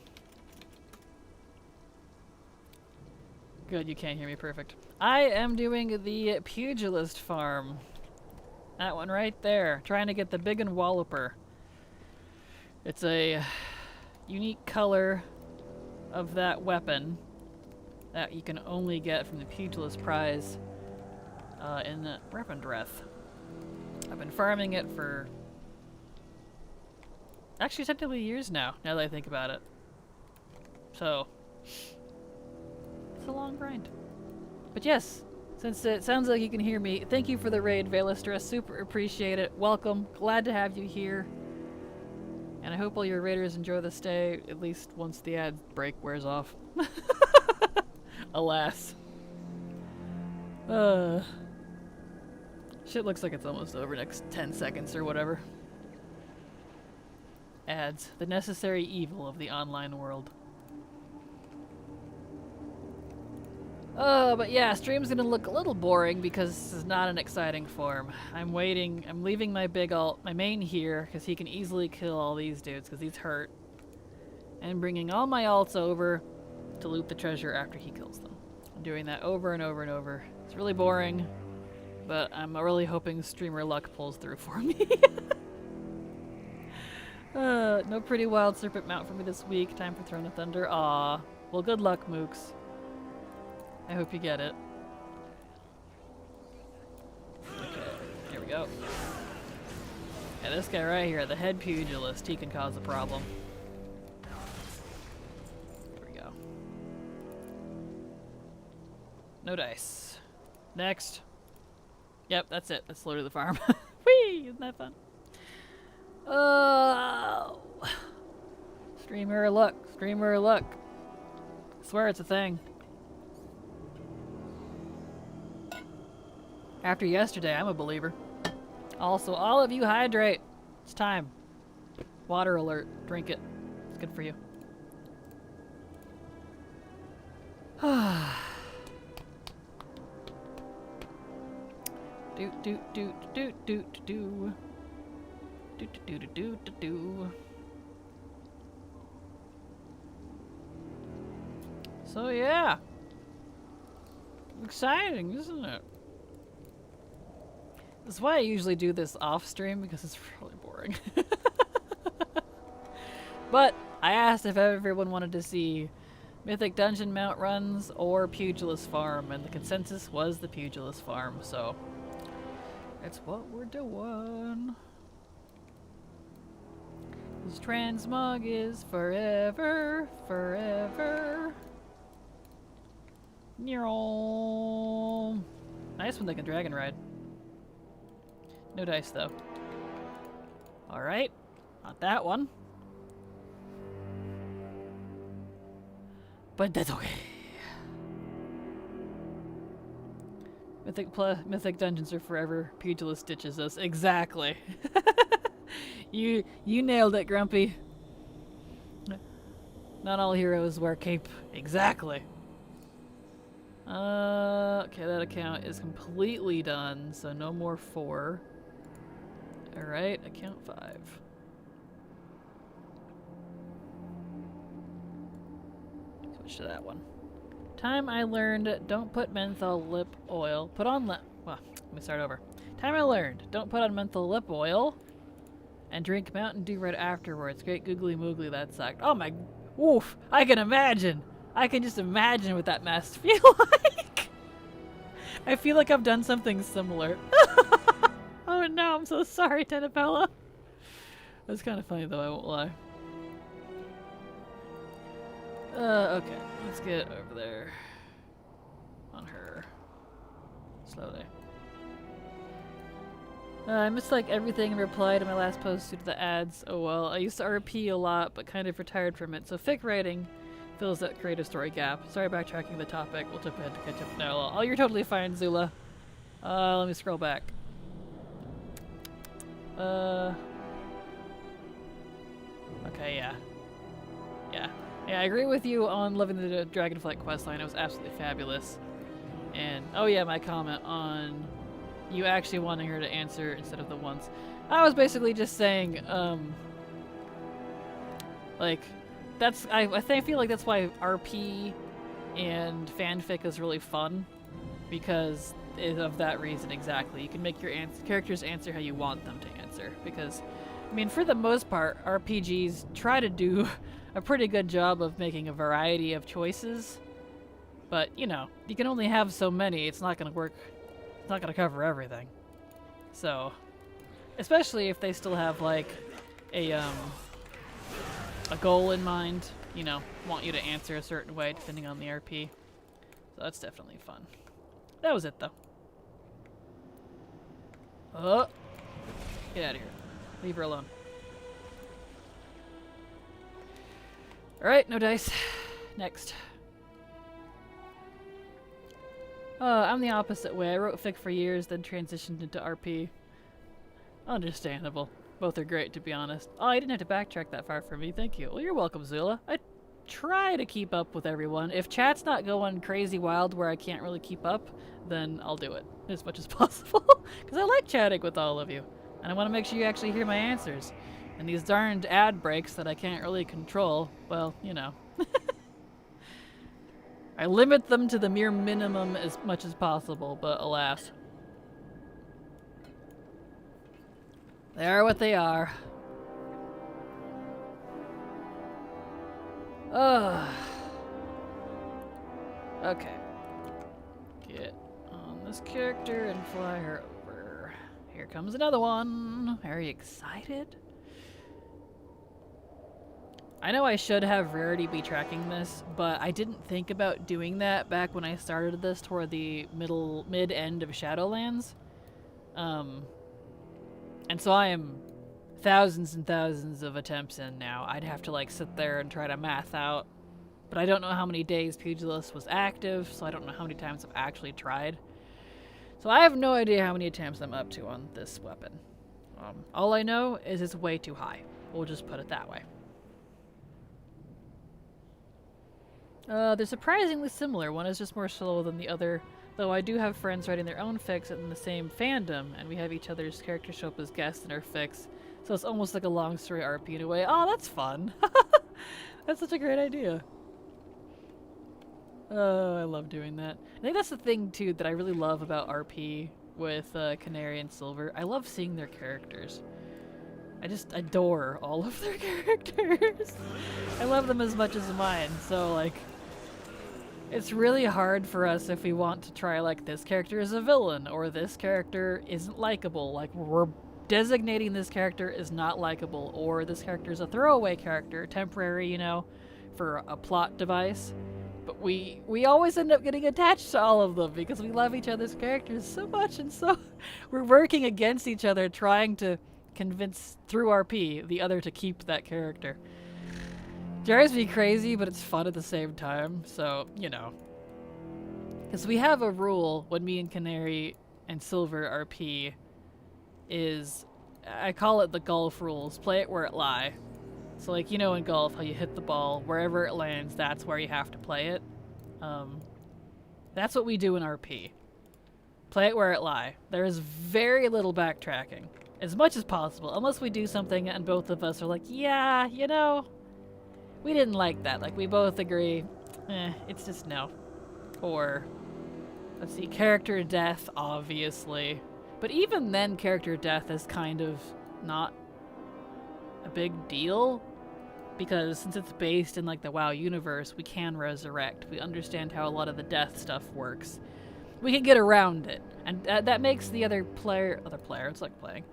Good, you can't hear me. Perfect. I am doing the Pugilist farm. That one right there. Trying to get the Big and Walloper. It's a unique color of that weapon that you can only get from the Pugilist prize in Rependreth. I've been farming it for actually technically years now that I think about it. So it's a long grind. But yes, since it sounds like you can hear me, thank you for the raid, Velastra. Super appreciate it. Welcome. Glad to have you here. And I hope all your raiders enjoy the stay, at least once the ad break wears off. Shit looks like it's almost over next 10 seconds or whatever. Ads. The necessary evil of the online world. Oh, but yeah, stream's gonna look a little boring because this is not an exciting form. I'm leaving my big ult, my main here, because he can easily kill all these dudes, because he's hurt. And bringing all my ults over to loot the treasure after he kills them. I'm doing that over and over and over. It's really boring, but I'm really hoping streamer luck pulls through for me. No pretty wild serpent mount for me this week. Time for Throne of Thunder. Aw. Well, good luck, Mooks. I hope you get it. Okay, here we go. Yeah, this guy right here, the head pugilist, he can cause a problem. There we go. No dice. Next. Yep, that's it. Let's load the farm. Whee! Isn't that fun? Oh! Streamer luck. Streamer luck. I swear it's a thing. After yesterday, I'm a believer. Also, all of you hydrate. It's time. Water alert. Drink it. It's good for you. do do do do do do do do do do do do. So yeah. Exciting, isn't it? That's why I usually do this off stream, because it's really boring. But I asked if everyone wanted to see Mythic Dungeon mount runs or Pugilist farm, and the consensus was the Pugilist farm, so that's what we're doing. This transmog is forever, forever. Nice when they can dragon ride. No dice, though. Alright. Not that one. But that's okay. Mythic dungeons are forever. Pugilist ditches us. Exactly. You nailed it, Grumpy. Not all heroes wear cape. Exactly. Okay, that account is completely done, so no more 4. Alright, account 5. Switch to that one. Time I learned, don't put menthol lip oil. Well, let me start over. Time I learned, don't put on menthol lip oil and drink Mountain Dew right afterwards. Great googly moogly, that sucked. Oh my, oof, I can imagine. I can just imagine what that must feel like. I feel like I've done something similar. Oh no, I'm so sorry, Tenabella. That's kind of funny though, I won't lie. Okay, let's get over there. On her. Slowly. I missed like everything in reply to my last post due to the ads. Oh well, I used to RP a lot, but kind of retired from it, so fic writing fills that creative story gap. Sorry backtracking the topic, we'll jump ahead to catch up now. Oh, you're totally fine, Zula. Let me scroll back. Okay, yeah. Yeah, I agree with you on loving the Dragonflight questline. It was absolutely fabulous. And, oh yeah, my comment on you actually wanting her to answer instead of the once. I was basically just saying, like, I feel like that's why RP and fanfic is really fun, because of that reason exactly. You can make your characters answer how you want them to answer, because, I mean, for the most part, RPGs try to do a pretty good job of making a variety of choices, but, you know, you can only have so many. It's not going to work. It's not going to cover everything. So, especially if they still have, like, a goal in mind, you know, want you to answer a certain way depending on the RP. So that's definitely fun. That was it, though. Oh! Get out of here. Leave her alone. Alright, no dice. Next. I'm the opposite way. I wrote fic for years, then transitioned into RP. Understandable. Both are great, to be honest. Oh, I didn't have to backtrack that far for me. Thank you. Well, you're welcome, Zula. I try to keep up with everyone. If chat's not going crazy wild where I can't really keep up, then I'll do it as much as possible. Because I like chatting with all of you. And I want to make sure you actually hear my answers. And these darned ad breaks that I can't really control, well, you know. I limit them to the mere minimum as much as possible, but alas. They are what they are. Ugh. Okay. Get on this character and fly her over. Here comes another one. Are you excited? I know I should have Rarity be tracking this, but I didn't think about doing that back when I started this toward the mid-end of Shadowlands. And so I am thousands and thousands of attempts in now. I'd have to like sit there and try to math out. But I don't know how many days Pugilist was active, so I don't know how many times I've actually tried. So I have no idea how many attempts I'm up to on this weapon. All I know is it's way too high. We'll just put it that way. They're surprisingly similar. One is just more slow than the other, though I do have friends writing their own fics in the same fandom, and we have each other's characters show up as guests in our fics, so it's almost like a long story RP in a way. Oh, that's fun! That's such a great idea. Oh, I love doing that. I think that's the thing, too, that I really love about RP with Canary and Silver. I love seeing their characters. I just adore all of their characters. I love them as much as mine, so, like, it's really hard for us if we want to try, like, this character is a villain, or this character isn't likable. Like, we're designating this character is not likable, or this character is a throwaway character, temporary, you know, for a plot device. But we always end up getting attached to all of them because we love each other's characters so much, and so we're working against each other trying to convince, through RP, the other to keep that character. Drives me crazy, but it's fun at the same time, so, you know. Because we have a rule when me and Canary and Silver RP is, I call it the golf rules, play it where it lie. So, like, you know in golf how you hit the ball, wherever it lands, that's where you have to play it. That's what we do in RP. Play it where it lie. There is very little backtracking, as much as possible, unless we do something and both of us are like, yeah, you know, we didn't like that. Like, we both agree, it's just no. Or, let's see, character death, obviously. But even then, character death is kind of not a big deal. Because since it's based in, like, the WoW universe, we can resurrect. We understand how a lot of the death stuff works. We can get around it. And that makes the other player, it's like playing,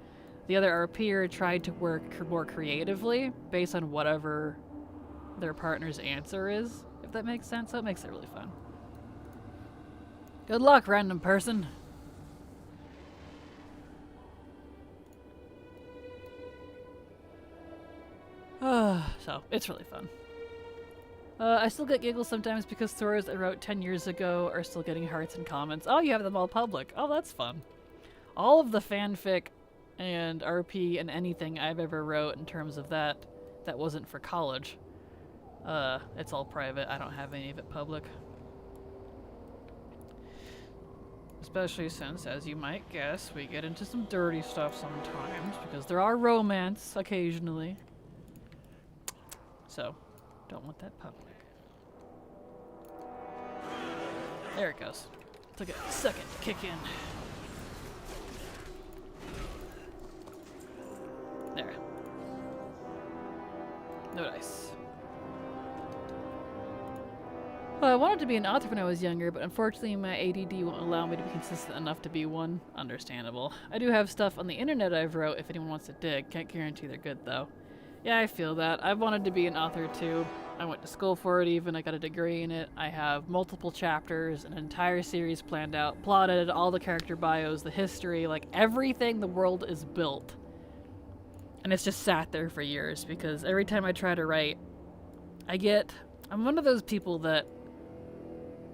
the other RPer tried to work more creatively based on whatever their partner's answer is, if that makes sense. So it makes it really fun. Good luck, random person. So, it's really fun. I still get giggles sometimes because stories I wrote 10 years ago are still getting hearts and comments. Oh, you have them all public. Oh, that's fun. All of the fanfic and RP and anything I've ever wrote in terms of that wasn't for college. It's all private. I don't have any of it public. Especially since, as you might guess, we get into some dirty stuff sometimes because there are romance occasionally. So, don't want that public. There it goes. Took a second to kick in. There. No dice. Well, I wanted to be an author when I was younger, but unfortunately my ADD won't allow me to be consistent enough to be one. Understandable. I do have stuff on the internet I've wrote if anyone wants to dig. Can't guarantee they're good, though. Yeah, I feel that. I've wanted to be an author, too. I went to school for it even. I got a degree in it. I have multiple chapters, an entire series planned out, plotted, all the character bios, the history, like everything the world is built. And it's just sat there for years because every time I try to write, I'm one of those people that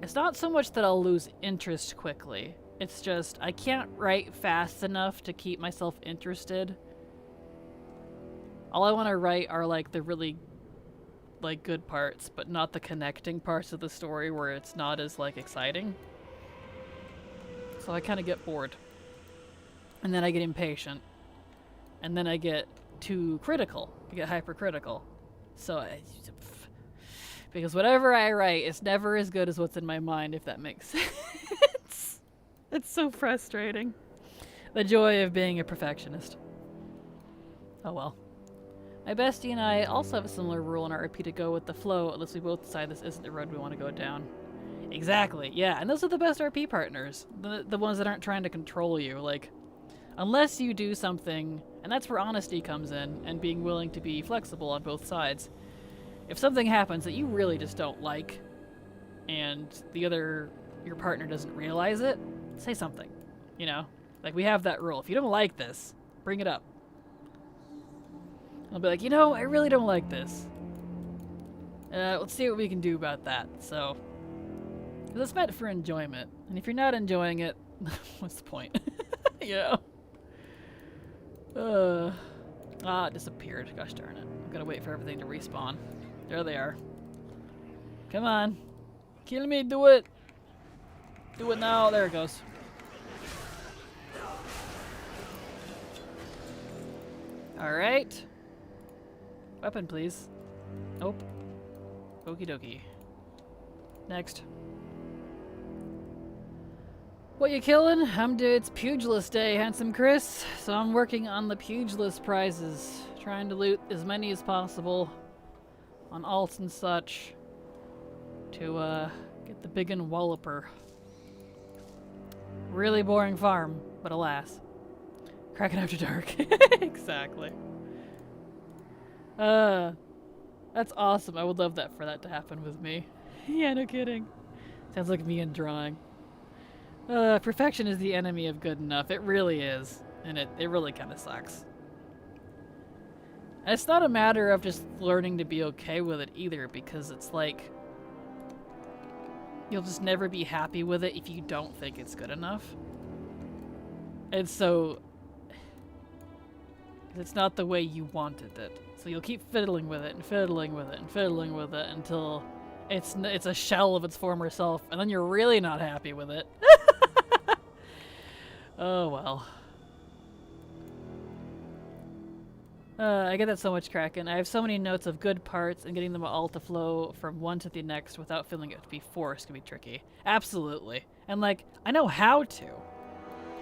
It's not so much that I'll lose interest quickly. It's just I can't write fast enough to keep myself interested. All I want to write are like the really like good parts, but not the connecting parts of the story where it's not as like exciting. So I kind of get bored. And then I get impatient. And then I get too critical. I get hypercritical. So because whatever I write, it's never as good as what's in my mind, if that makes sense. It's so frustrating. The joy of being a perfectionist. Oh well. My bestie and I also have a similar rule in our RP to go with the flow, unless we both decide this isn't the road we want to go down. Exactly, yeah, and those are the best RP partners. The ones that aren't trying to control you, like, unless you do something, and that's where honesty comes in, and being willing to be flexible on both sides. If something happens that you really just don't like, and your partner doesn't realize it, say something, you know? Like, we have that rule. If you don't like this, bring it up. I'll be like, you know, I really don't like this. Let's see what we can do about that. So, because it's meant for enjoyment. And if you're not enjoying it, what's the point? You know? It disappeared. Gosh darn it. I'm gonna wait for everything to respawn. There they are. Come on. Kill me, do it. Do it now. There it goes. Alright. Weapon, please. Nope. Okie dokie. Next. What you killing? It's Pugilist Day, handsome Chris. So I'm working on the Pugilist prizes. Trying to loot as many as possible on alts and such to get the big and walloper. Really boring farm, but alas. Cracking after dark. Exactly. That's awesome. I would love that for that to happen with me. Yeah, no kidding. Sounds like me in drawing. Perfection is the enemy of good enough. It really is. And it really kind of sucks. And it's not a matter of just learning to be okay with it either, because it's like you'll just never be happy with it if you don't think it's good enough. And so it's not the way you wanted it. So you'll keep fiddling with it and fiddling with it and fiddling with it until it's a shell of its former self, and then you're really not happy with it. Oh well. I get that so much, Kraken. I have so many notes of good parts, and getting them all to flow from one to the next without feeling it to be forced can be tricky. Absolutely. And like, I know how to,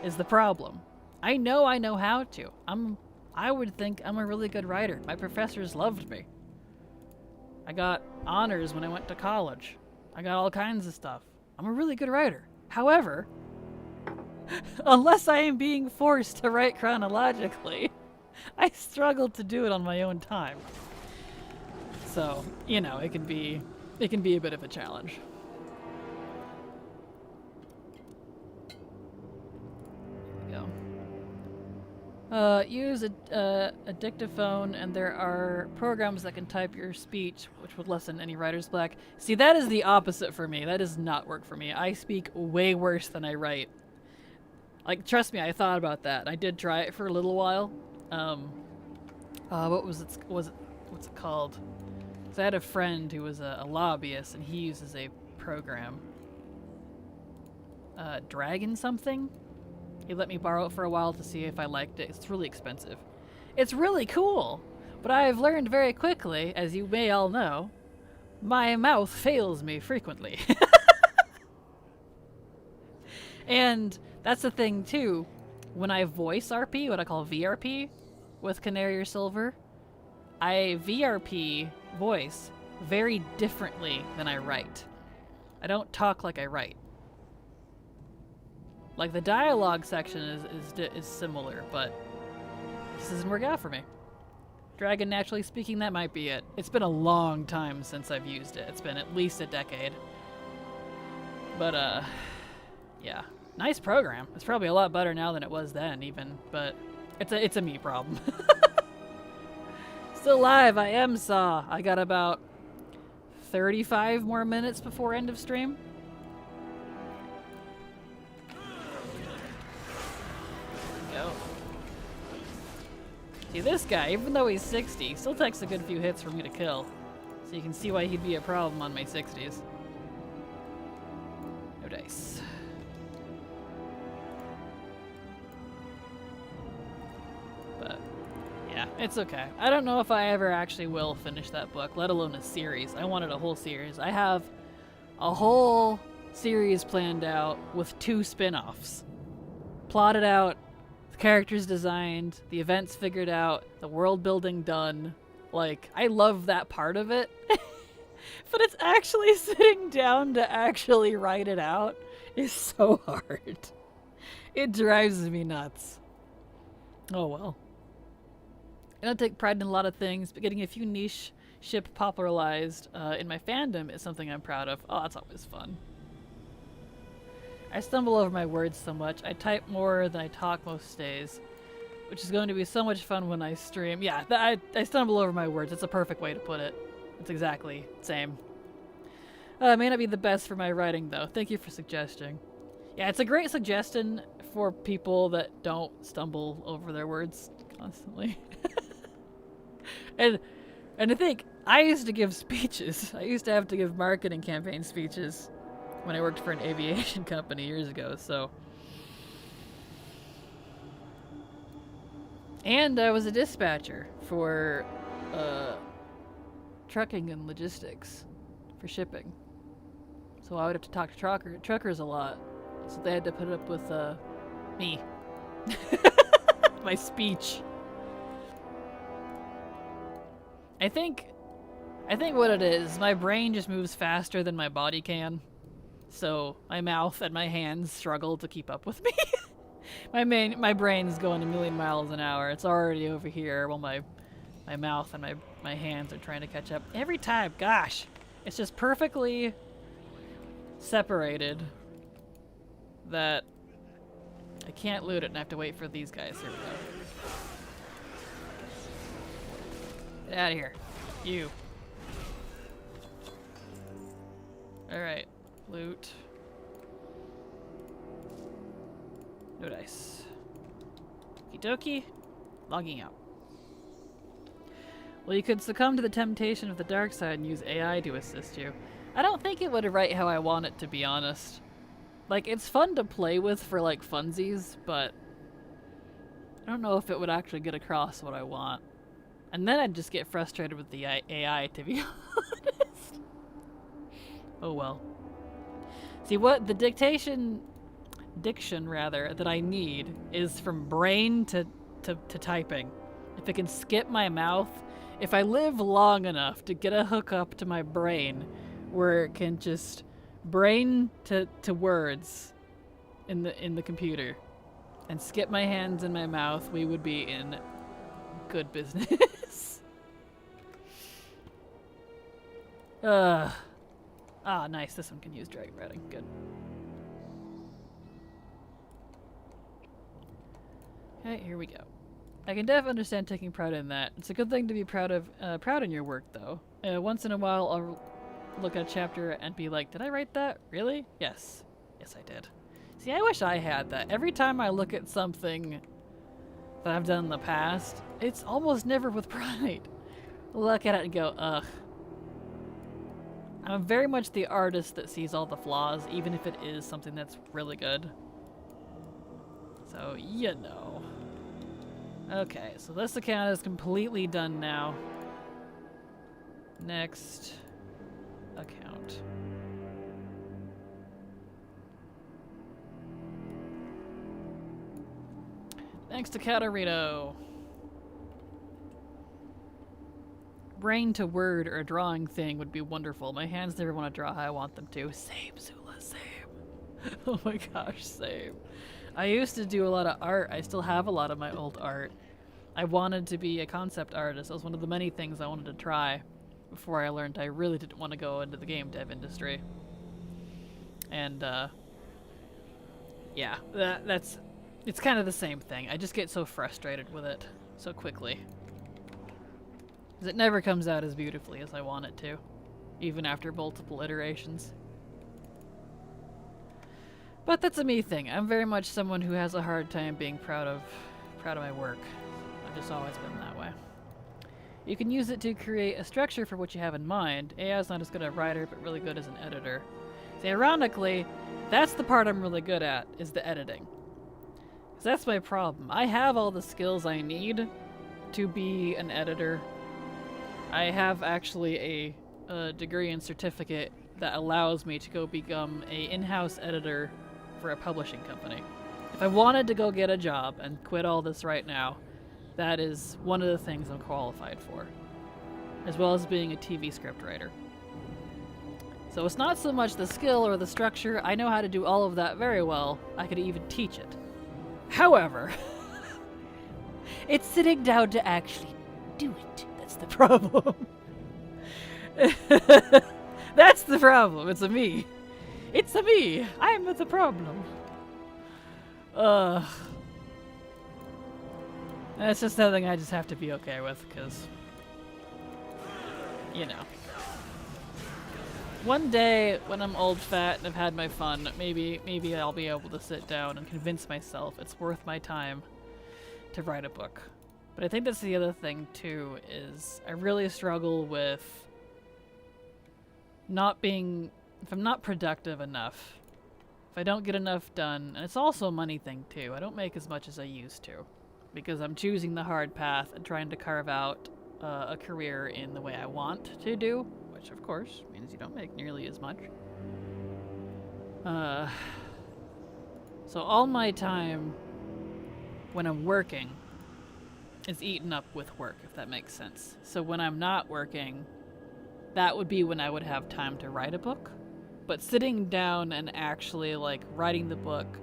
is the problem. I know how to. I would think I'm a really good writer. My professors loved me. I got honors when I went to college. I got all kinds of stuff. I'm a really good writer. However, unless I am being forced to write chronologically, I struggle to do it on my own time. So, you know, it can be a bit of a challenge. There we go. Use a dictaphone, and there are programs that can type your speech, which would lessen any writer's block. See, that is the opposite for me. That does not work for me. I speak way worse than I write. Like, trust me, I thought about that. I did try it for a little while. What's it called? So I had a friend who was a lobbyist, and he uses a program. Dragon something? He let me borrow it for a while to see if I liked it. It's really expensive. It's really cool, but I have learned very quickly, as you may all know, my mouth fails me frequently. And that's the thing too. When I voice RP, what I call VRP, with Canary or Silver, I VRP voice very differently than I write. I don't talk like I write. Like, the dialogue section is similar, but this doesn't work out for me. Dragon naturally speaking, that might be it. It's been a long time since I've used it. It's been at least a decade. But, yeah. Nice program. It's probably a lot better now than it was then, even, but it's a me problem. Still live, I am Saw. I got about 35 more minutes before end of stream. See, this guy, even though he's 60, still takes a good few hits for me to kill. So you can see why he'd be a problem on my 60s. No dice. But, yeah, it's okay. I don't know if I ever actually will finish that book, let alone a series. I wanted a whole series. I have a whole series planned out with 2 spin-offs. Plotted out, the characters designed, the events figured out, the world building done. Like, I love that part of it. But it's actually sitting down to actually write it out is so hard. It drives me nuts. Oh well. I don't take pride in a lot of things, but getting a few niche ship popularized in my fandom is something I'm proud of. Oh, that's always fun. I stumble over my words so much. I type more than I talk most days, which is going to be so much fun when I stream. Yeah, I stumble over my words. It's a perfect way to put it. It's exactly the same. It may not be the best for my writing, though. Thank you for suggesting. Yeah, it's a great suggestion for people that don't stumble over their words constantly. and I think I used to give speeches. I used to have to give marketing campaign speeches when I worked for an aviation company years ago, so. And I was a dispatcher for trucking and logistics for shipping. So I would have to talk to truckers a lot. So they had to put up with me. My speech. I think what it is, my brain just moves faster than my body can. So my mouth and my hands struggle to keep up with me. my brain's going a million miles an hour. It's already over here while my mouth and my hands are trying to catch up. Every time, gosh, it's just perfectly separated that I can't loot it and I have to wait for these guys. Here we go. Get out of here. You. Alright. Loot. No dice. Okie dokie. Logging out. Well, you could succumb to the temptation of the dark side and use AI to assist you. I don't think it would write how I want it, to be honest. Like, it's fun to play with for, like, funsies, but I don't know if it would actually get across what I want. And then I'd just get frustrated with the AI, to be honest. Oh well. See, what the diction rather, that I need is from brain to typing. If it can skip my mouth, if I live long enough to get a hookup to my brain where it can just brain to words in the computer and skip my hands and my mouth, we would be in good business. Ah, nice. This one can use dragon routing. Good. Okay, here we go. I can definitely understand taking pride in that. It's a good thing to be proud in your work, though. Once in a while, I'll look at a chapter and be like, did I write that? Really? Yes. Yes, I did. See, I wish I had that. Every time I look at something that I've done in the past, it's almost never with pride. I look at it and go, ugh. I'm very much the artist that sees all the flaws, even if it is something that's really good. So, you know. Okay, so this account is completely done now. Next account. Thanks to Katarino. Brain to word or a drawing thing would be wonderful. My hands never want to draw how I want them to. Same, Zula, same. Oh my gosh, same. I used to do a lot of art. I still have a lot of my old art. I wanted to be a concept artist. That was one of the many things I wanted to try before I learned I really didn't want to go into the game dev industry. And, yeah, it's kind of the same thing. I just get so frustrated with it so quickly. Because it never comes out as beautifully as I want it to, even after multiple iterations. But that's a me thing. I'm very much someone who has a hard time being proud of my work. It's just always been that way. You can use it to create a structure for what you have in mind. AI is not as good a writer, but really good as an editor. See, ironically, that's the part I'm really good at, is the editing. Because that's my problem. I have all the skills I need to be an editor. I have actually a degree and certificate that allows me to go become a in-house editor for a publishing company. If I wanted to go get a job and quit all this right now, that is one of the things I'm qualified for, as well as being a TV script writer. So it's not so much the skill or the structure. I know how to do all of that very well. I could even teach it. However, it's sitting down to actually do it. That's the problem. That's the problem. It's a me. It's a me. I'm the problem. That's just something I just have to be okay with, because, you know. One day, when I'm old, fat, and I've had my fun, maybe I'll be able to sit down and convince myself it's worth my time to write a book. But I think that's the other thing, too, is I really struggle with if I'm not productive enough, if I don't get enough done, and it's also a money thing, too. I don't make as much as I used to, because I'm choosing the hard path and trying to carve out a career in the way I want to do, which of course means you don't make nearly as much. So all my time when I'm working is eaten up with work, if that makes sense. So when I'm not working, that would be when I would have time to write a book. But sitting down and actually like writing the book,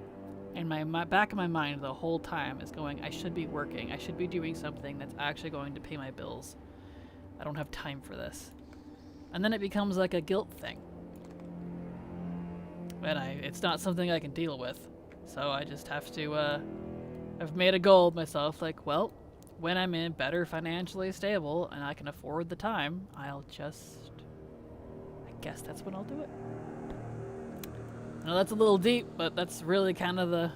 and my back of my mind the whole time is going, I should be working. I should be doing something that's actually going to pay my bills. I don't have time for this. And then it becomes like a guilt thing. And it's not something I can deal with. So I just have to, I've made a goal of myself, like, well, when I'm better financially stable and I can afford the time, I guess that's when I'll do it. Now that's a little deep, but that's really kind of the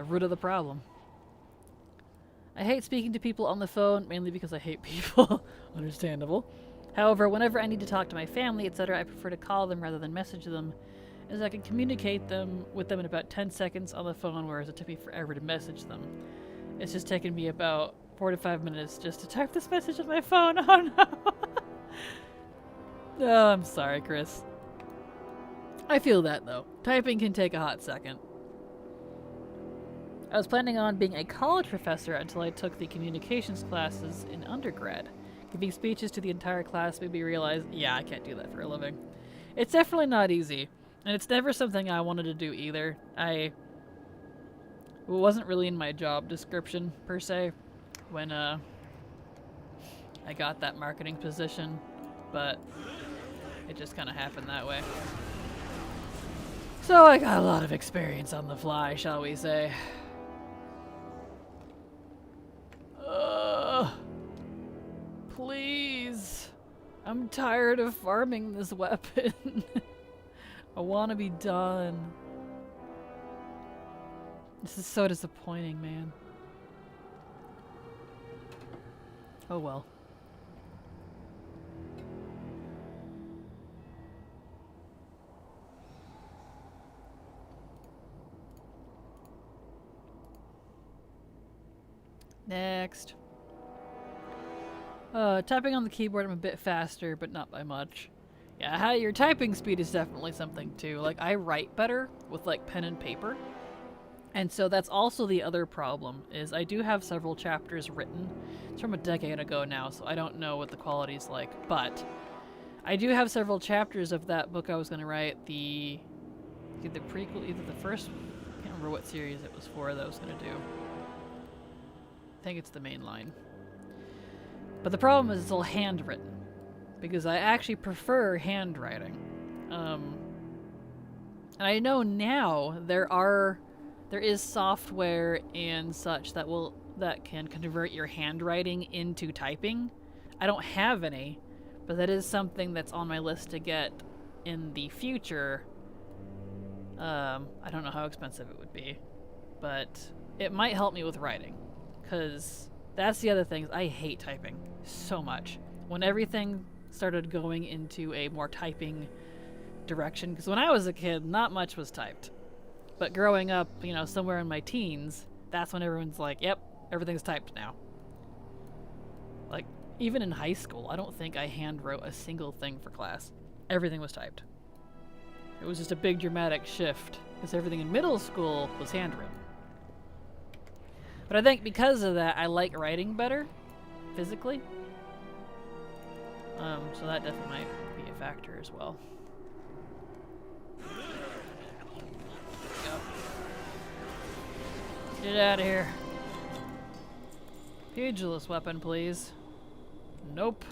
root of the problem. I hate speaking to people on the phone, mainly because I hate people. Understandable. However, whenever I need to talk to my family, etc., I prefer to call them rather than message them, as I can communicate with them in about 10 seconds on the phone, whereas it took me forever to message them. It's just taken me about 4 to 5 minutes just to type this message on my phone. Oh no! Oh, I'm sorry, Chris. I feel that, though. Typing can take a hot second. I was planning on being a college professor until I took the communications classes in undergrad. Giving speeches to the entire class made me realize, yeah, I can't do that for a living. It's definitely not easy, and it's never something I wanted to do either. It wasn't really in my job description, per se, when I got that marketing position, but it just kind of happened that way. So I got a lot of experience on the fly, shall we say. Please. I'm tired of farming this weapon. I want to be done. This is so disappointing, man. Oh well. Next. Typing on the keyboard, I'm a bit faster, but not by much. Yeah, your typing speed is definitely something too. Like, I write better with like pen and paper. And so that's also the other problem, is I do have several chapters written. It's from a decade ago now, so I don't know what the quality's like, but I do have several chapters of that book I was going to write, either the prequel, either the first, I can't remember what series it was for that I was going to do. I think it's the main line. But the problem is it's all handwritten, because I actually prefer handwriting. And I know now there is software and such that can convert your handwriting into typing. I don't have any, but that is something that's on my list to get in the future. I don't know how expensive it would be, but it might help me with writing, because That's the other thing. I hate typing so much. When everything started going into a more typing direction, because when I was a kid, not much was typed. But growing up, you know, somewhere in my teens, that's when everyone's like, yep, everything's typed now. Like, even in high school, I don't think I hand wrote a single thing for class. Everything was typed. It was just a big dramatic shift, because everything in middle school was handwritten. But I think because of that, I like writing better, physically. So that definitely might be a factor as well. Go. Get out of here. Pugilist weapon, please. Nope.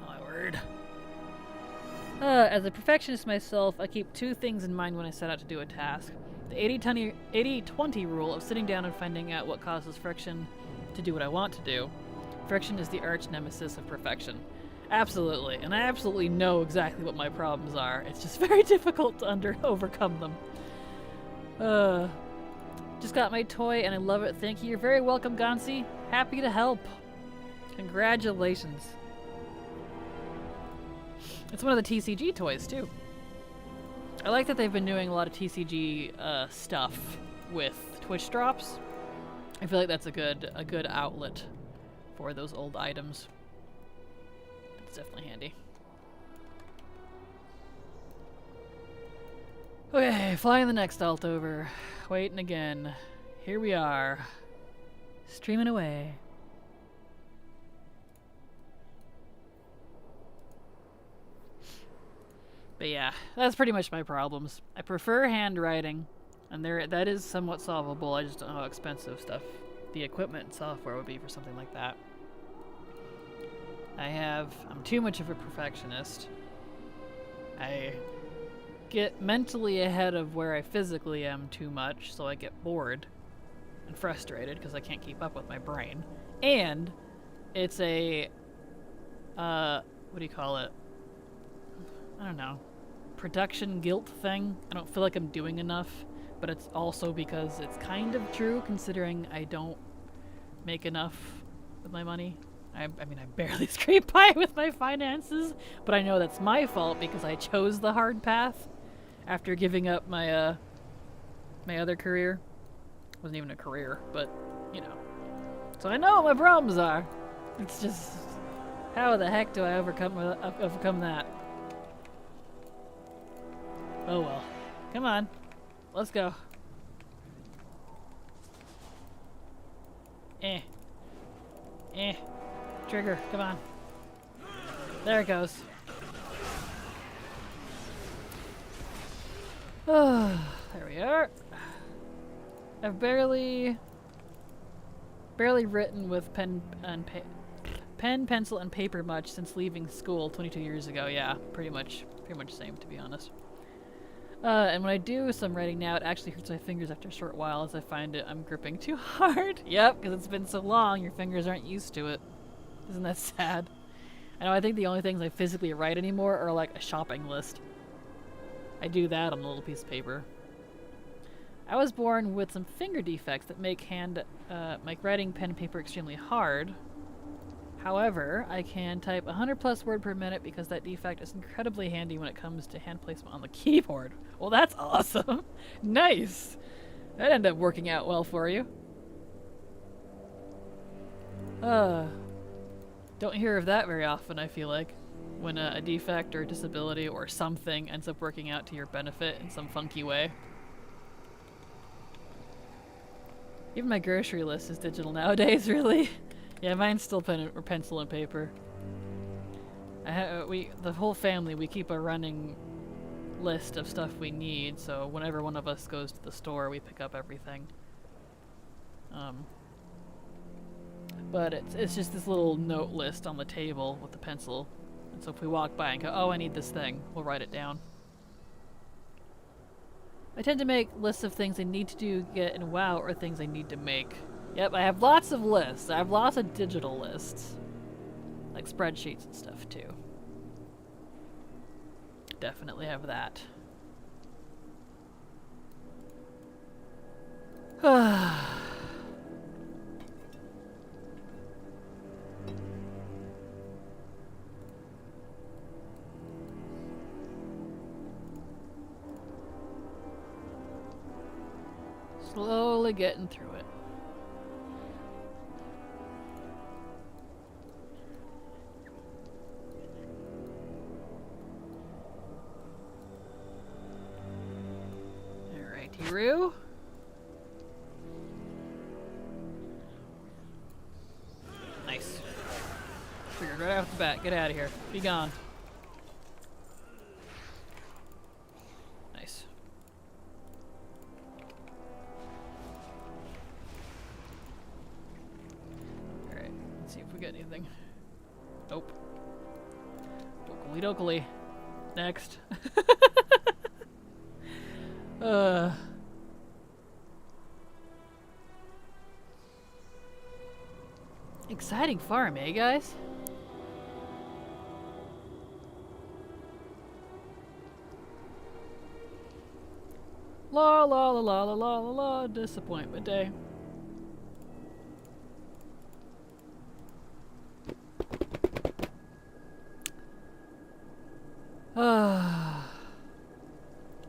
Oh my word. As a perfectionist myself, I keep two things in mind when I set out to do a task. The 80-20 rule of sitting down and finding out what causes friction to do what I want to do. Friction is the arch nemesis of perfection. Absolutely, and I absolutely know exactly what my problems are. It's just very difficult to overcome them. Just got my toy and I love it. Thank you. You're very welcome, Gonsi. Happy to help. Congratulations. It's one of the TCG toys, too. I like that they've been doing a lot of TCG stuff with Twitch drops. I feel like that's a good outlet for those old items. It's definitely handy. Okay, flying the next alt over. Waiting again. Here we are. Streaming away. But yeah, that's pretty much my problems. I prefer handwriting, and that is somewhat solvable. I just don't know how expensive the equipment and software would be for something like that. I'm too much of a perfectionist. I get mentally ahead of where I physically am too much, so I get bored and frustrated because I can't keep up with my brain. And it's a, what do you call it? I don't know. Production guilt thing. I don't feel like I'm doing enough, but it's also because it's kind of true considering I don't make enough with my money. I mean, I barely scrape by with my finances, but I know that's my fault because I chose the hard path after giving up my my other career. It wasn't even a career, but you know. So I know what my problems are. It's just, how the heck do I overcome that? Oh well. Come on. Let's go. Trigger, come on. There it goes. Oh, there we are. I've barely written with pen, pencil, and paper much since leaving school 22 years ago. Yeah, pretty much same, to be honest. And when I do some writing now, it actually hurts my fingers after a short while as I find I'm gripping too hard. Yep, because it's been so long, your fingers aren't used to it. Isn't that sad? I know, I think the only things I physically write anymore are like a shopping list. I do that on a little piece of paper. I was born with some finger defects that make writing pen and paper extremely hard. However, I can type 100+ words per minute because that defect is incredibly handy when it comes to hand placement on the keyboard. Well, that's awesome. Nice. That ended up working out well for you. Don't hear of that very often, I feel like. When a defect or a disability or something ends up working out to your benefit in some funky way. Even my grocery list is digital nowadays, really. Yeah, mine's still pencil and paper. The whole family, we keep a running list of stuff we need, so whenever one of us goes to the store, we pick up everything. But it's just this little note list on the table with the pencil. And so if we walk by and go, oh, I need this thing, we'll write it down. I tend to make lists of things I need to do, get in WoW, or things I need to make. Yep, I have lots of lists. I have lots of digital lists. Like spreadsheets and stuff, too. Definitely have that. Slowly getting through it. Alright, Hiru. Nice. Triggered right off the bat. Get out of here. Be gone. Nice. Alright, let's see if we get anything. Nope. Dokily dokily. Next. Exciting farm, eh, guys? La la la la la la la la, disappointment day.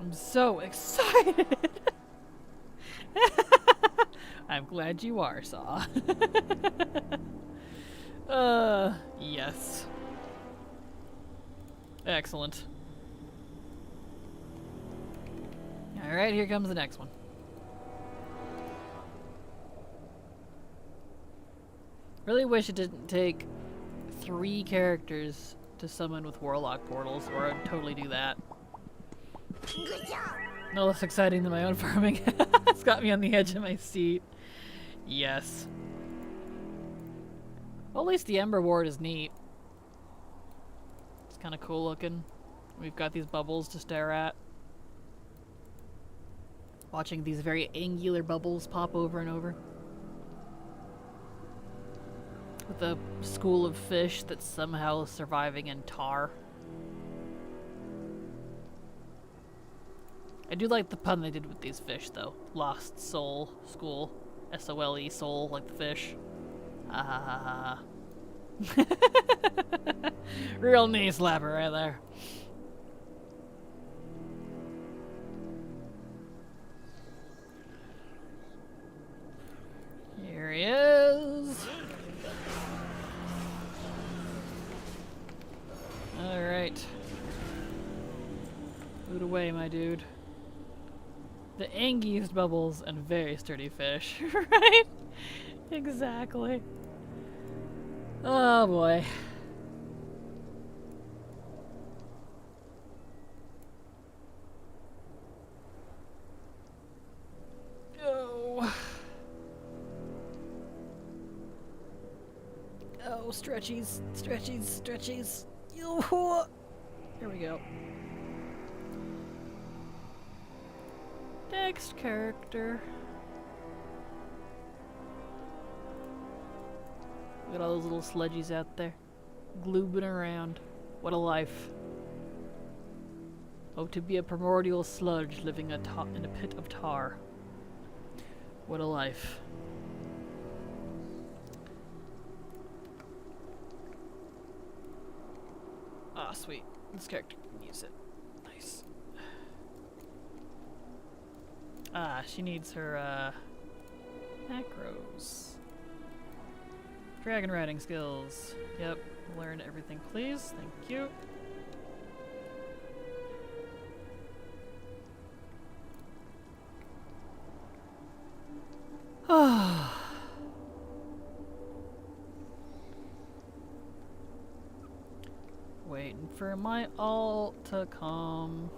I'm so excited. I'm glad you are, Saw. Yes. Excellent. Alright, here comes the next one. Really wish it didn't take 3 characters to summon with Warlock portals, or I'd totally do that. No less exciting than my own farming. It's got me on the edge of my seat. Yes. Well, at least the Ember Ward is neat. It's kind of cool looking. We've got these bubbles to stare at. Watching these very angular bubbles pop over and over. With a school of fish that's somehow surviving in tar. I do like the pun they did with these fish, though. Lost Soul School. S-O-L-E, soul, like the fish. Ha ha ha ha. Real knee slapper right there. Here he is. Alright. Boot away, my dude. The angiest bubbles and very sturdy fish, right? Exactly. Oh boy. Oh. Oh, stretchies, stretchies, stretchies. Here we go. Next character. Look at all those little sludgies out there. Gloobing around. What a life. Oh, to be a primordial sludge living in a pit of tar. What a life. Ah, sweet. This character can use it. Nice. Ah, she needs her, macros. Dragon riding skills. Yep, learn everything, please. Thank you. Waiting for my ult to come.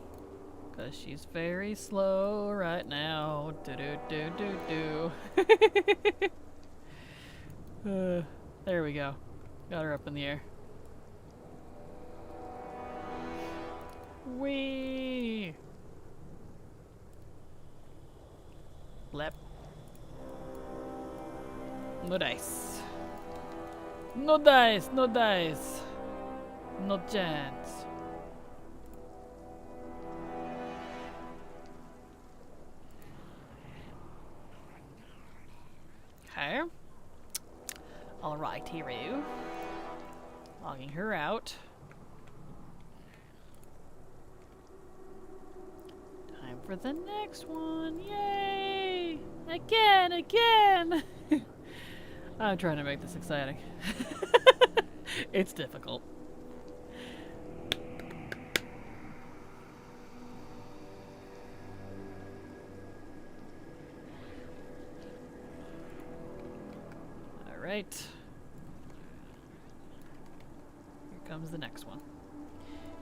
Cause she's very slow right now. Do do do do do. There we go. Got her up in the air. Whee! Blep. No dice. No dice, no dice. No chance. Okay. Alright, Hiru. Logging her out. Time for the next one. Yay! Again! I'm trying to make this exciting. It's difficult. Alright. Here comes the next one.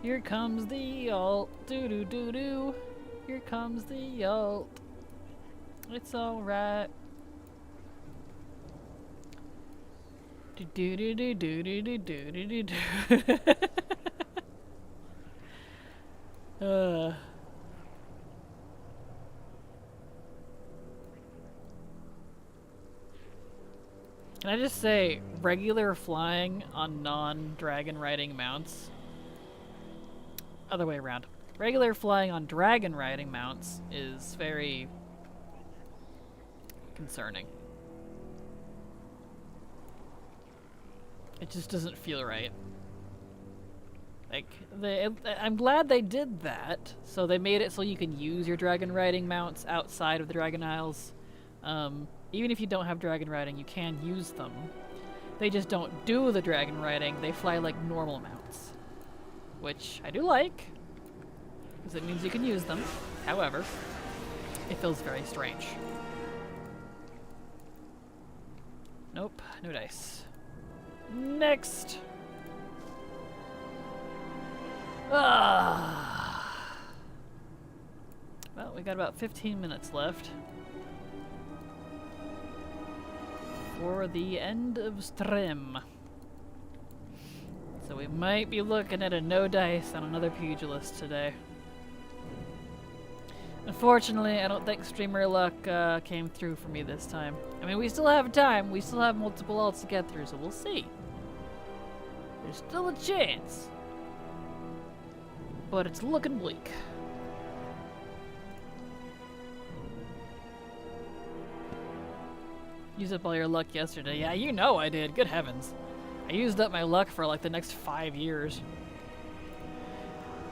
Here comes the ult. Doo-doo-doo-doo. Here comes the ult. It's alright. Do-do-do-do-do-do-do-do-do. Can I just say, regular flying on non-dragon riding mounts? Other way around. Regular flying on dragon riding mounts is very concerning. It just doesn't feel right. Like, I'm glad they did that. So they made it so you can use your dragon riding mounts outside of the Dragon Isles. Even if you don't have dragon riding, you can use them. They just don't do the dragon riding, they fly like normal mounts. Which I do like, because it means you can use them. However, it feels very strange. Nope, no dice. Next! Ah. Well, we got about 15 minutes left for the end of stream. So we might be looking at a no dice on another Pugilist today. Unfortunately, I don't think streamer luck came through for me this time. I mean, we still have time. We still have multiple ults to get through, so we'll see. There's still a chance. But it's looking bleak. Used up all your luck yesterday. Yeah, you know I did. Good heavens. I used up my luck for like the next 5 years.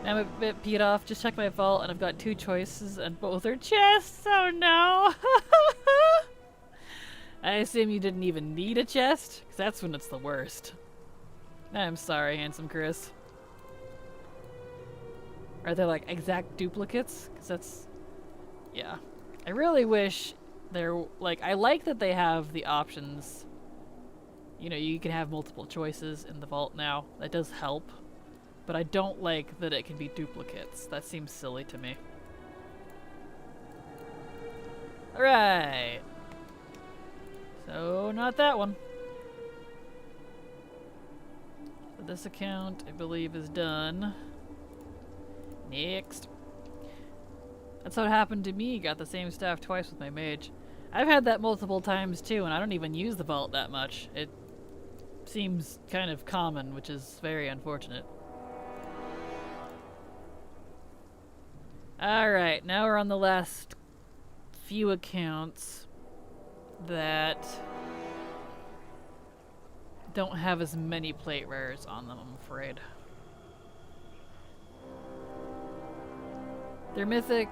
Now I'm a bit peed off. Just checked my vault and I've got 2 choices and both are chests. Oh no! I assume you didn't even need a chest? Because that's when it's the worst. I'm sorry, handsome Chris. Are they like exact duplicates? Because that's... yeah. I really wish they're like... I like that they have the options. You know, you can have multiple choices in the vault now. That does help. But I don't like that it can be duplicates. That seems silly to me. Alright. So, not that one. So this account, I believe, is done. Next. That's what happened to me. Got the same staff twice with my mage. I've had that multiple times too, and I don't even use the vault that much. It seems kind of common, which is very unfortunate. Alright, now we're on the last few accounts that don't have as many plate rares on them, I'm afraid. They're mythic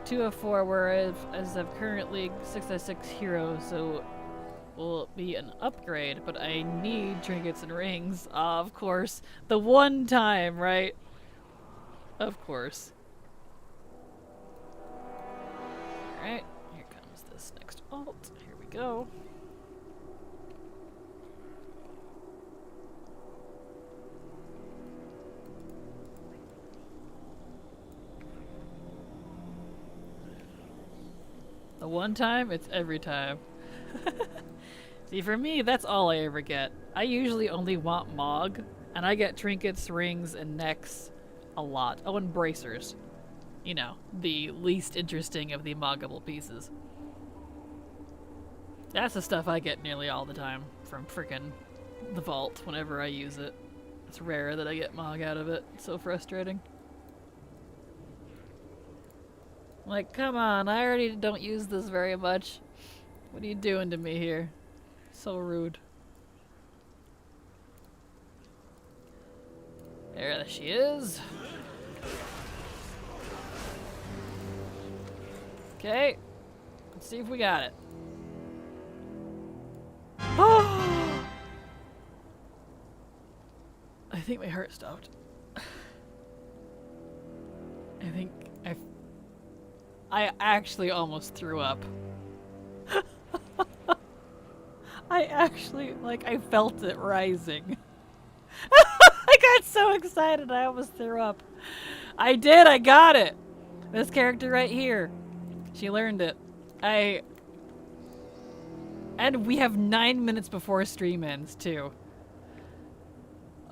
2 of 4, whereas I've currently 6 of 6 heroes, so will be an upgrade, but I need trinkets and rings. Of course. The one time, right? Of course. Alright, here comes this next alt. Here we go. The one time, it's every time. See, for me, that's all I ever get. I usually only want Mog, and I get trinkets, rings, and necks a lot. Oh, and bracers. You know, the least interesting of the moggable pieces. That's the stuff I get nearly all the time from frickin' the vault whenever I use it. It's rare that I get Mog out of it. It's so frustrating. Like, come on, I already don't use this very much. What are you doing to me here? So rude. There she is. Okay. Let's see if we got it. Oh! I think my heart stopped. I think I actually almost threw up. I actually, like, I felt it rising. I got so excited I almost threw up. I did, I got it! This character right here. She learned it. And we have 9 minutes before stream ends, too.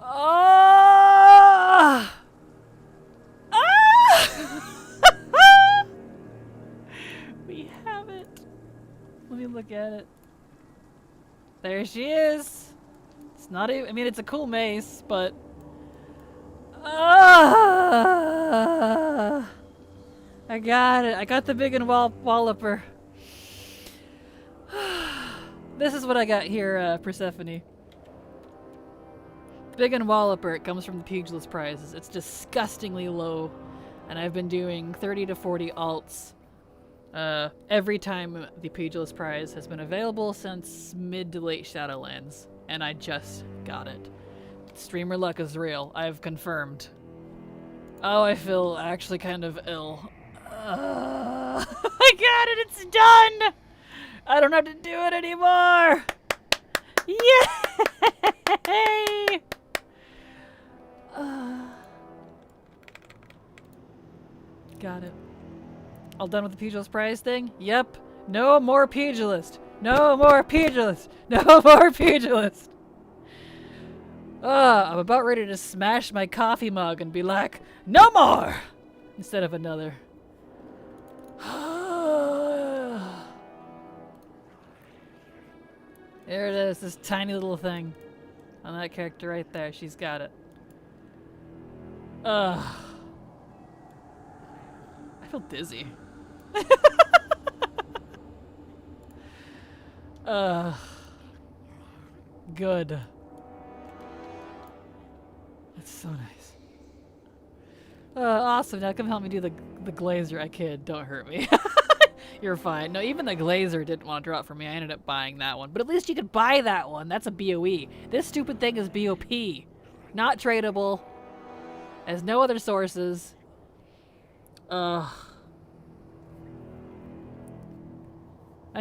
Oh! Ah! We have it. Let me look at it. There she is. It's not even, I mean, it's a cool mace, but... I got it. I got the big and walloper. This is what I got here, Persephone. Big and walloper. It comes from the Pugilist prizes. It's disgustingly low, and I've been doing 30 to 40 alts every time the Pugilist prize has been available since mid to late Shadowlands, and I just got it. Streamer luck is real. I've confirmed. Oh, I feel actually kind of ill. I got it! It's done! I don't have to do it anymore! Yay! Got it. All done with the Pugilist prize thing? Yep. No more Pugilist! No more Pugilist! No more Pugilist! I'm about ready to smash my coffee mug and be like, no more! Instead of another. There it is, this tiny little thing. On that character right there, she's got it. I feel dizzy. Good. That's so nice. Awesome. Now come help me do the glazer. I kid. Don't hurt me. You're fine. No, even the glazer didn't want to drop for me. I ended up buying that one. But at least you could buy that one. That's a BOE. This stupid thing is BOP. Not tradable. Has no other sources. And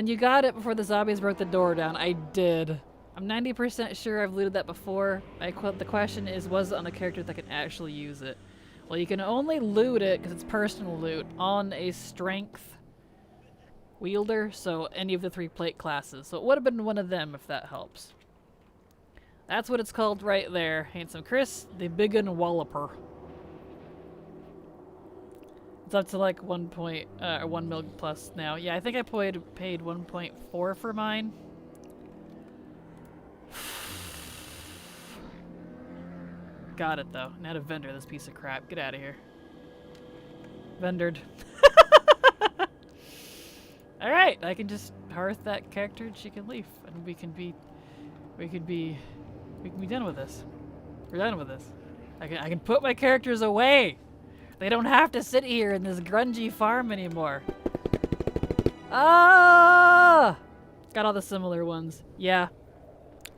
you got it before the zombies broke the door down. I did. I'm 90% sure I've looted that before. The question is, was it on a character that can actually use it? Well, you can only loot it, because it's personal loot, on a strength wielder, so any of the 3 plate classes. So it would have been one of them, if that helps. That's what it's called right there. Handsome Chris, the Big Un Walloper. It's up to like 1 mil plus now. Yeah, I think I paid 1.4 for mine. Got it though. Now to vendor this piece of crap. Get out of here. Vendored. Alright, I can just hearth that character and she can leave. And we can be done with this. We're done with this. I can put my characters away. They don't have to sit here in this grungy farm anymore. Ah! Got all the similar ones. Yeah.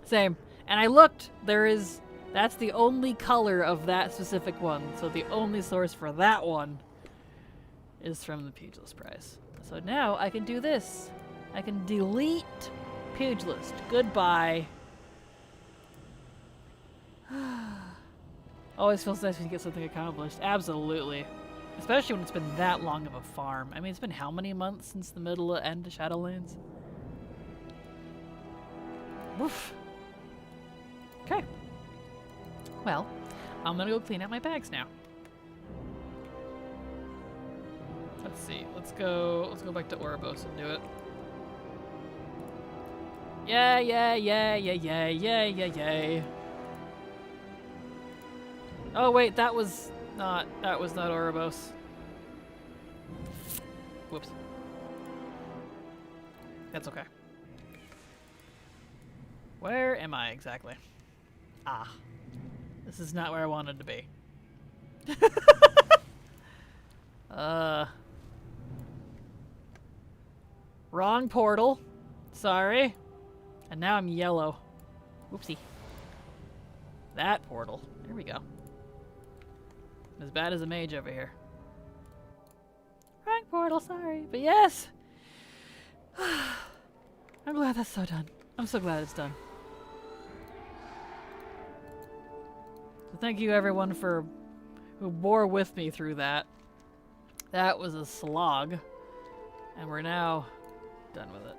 Same. And I looked. That's the only color of that specific one. So the only source for that one is from the Pugilist prize. So now I can do this. I can delete Pugilist. Goodbye. Always feels nice when you get something accomplished. Absolutely. Especially when it's been that long of a farm. I mean, it's been how many months since the end of Shadowlands? Woof. Okay. Well, I'm gonna go clean out my bags now. Let's see. Let's go back to Ouroboros and do it. Yay. Oh wait, that was not Ouroboros. Whoops. That's okay. Where am I exactly? Ah. This is not where I wanted to be. Wrong portal. Sorry. And now I'm yellow. Whoopsie. That portal. There we go. As bad as a mage over here. Wrong portal, sorry. But yes! I'm glad that's so done. I'm so glad it's done. So thank you everyone who bore with me through that. That was a slog. And we're now done with it.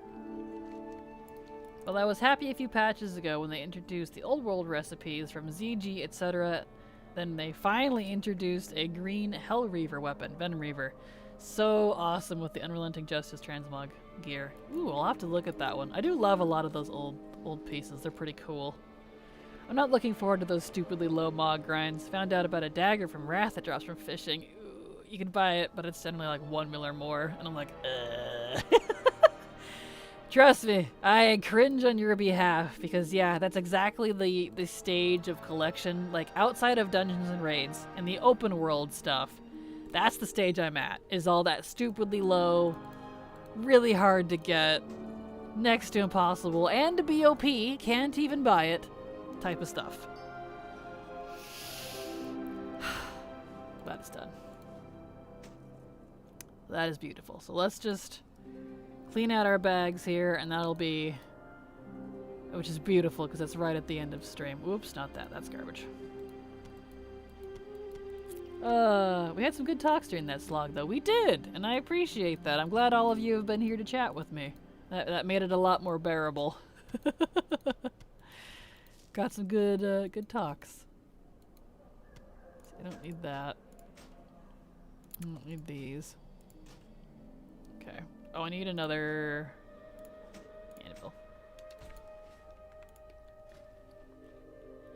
Well, I was happy a few patches ago when they introduced the old world recipes from ZG, etc. Then they finally introduced a green Hell Reaver weapon, Venom Reaver. So awesome with the Unrelenting Justice transmog gear. Ooh, I'll have to look at that one. I do love a lot of those old pieces. They're pretty cool. I'm not looking forward to those stupidly low mog grinds. Found out about a dagger from Wrath that drops from fishing. Ooh, you can buy it, but it's generally like 1 mil or more. And I'm like, Trust me, I cringe on your behalf because yeah, that's exactly the stage of collection, like outside of Dungeons and Raids and the open world stuff. That's the stage I'm at, is all that stupidly low, really hard to get, next to impossible, and to BOP, can't even buy it, type of stuff. That is done. That is beautiful. So let's just clean out our bags here, and that'll be, which is beautiful because it's right at the end of stream. Oops, not that. That's garbage. We had some good talks during that slog, though. We did, and I appreciate that. I'm glad all of you have been here to chat with me. That made it a lot more bearable. Got some good talks. I don't need that. I don't need these. Okay. Oh, I need another anvil.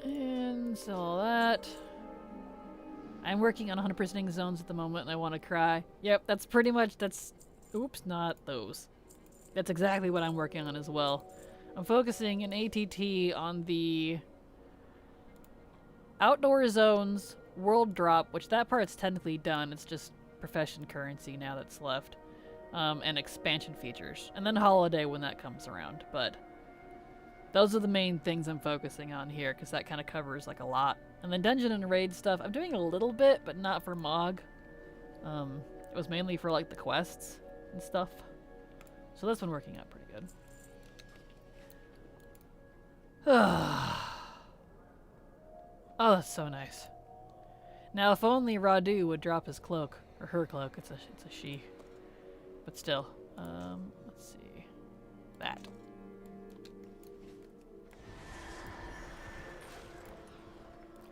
And sell all that. I'm working on 100%ing zones at the moment and I want to cry. Yep, that's pretty much, oops, not those. That's exactly what I'm working on as well. I'm focusing in ATT on the outdoor zones, world drop, which that part's technically done. It's just profession currency now that's left. And expansion features. And then holiday when that comes around. But those are the main things I'm focusing on here because that kind of covers like a lot. And then dungeon and raid stuff, I'm doing a little bit, but not for Mog. It was mainly for like the quests and stuff. So that's been working out pretty good. Oh, that's so nice. Now, if only Radu would drop his cloak. Or her cloak, it's a she. But still, let's see. That.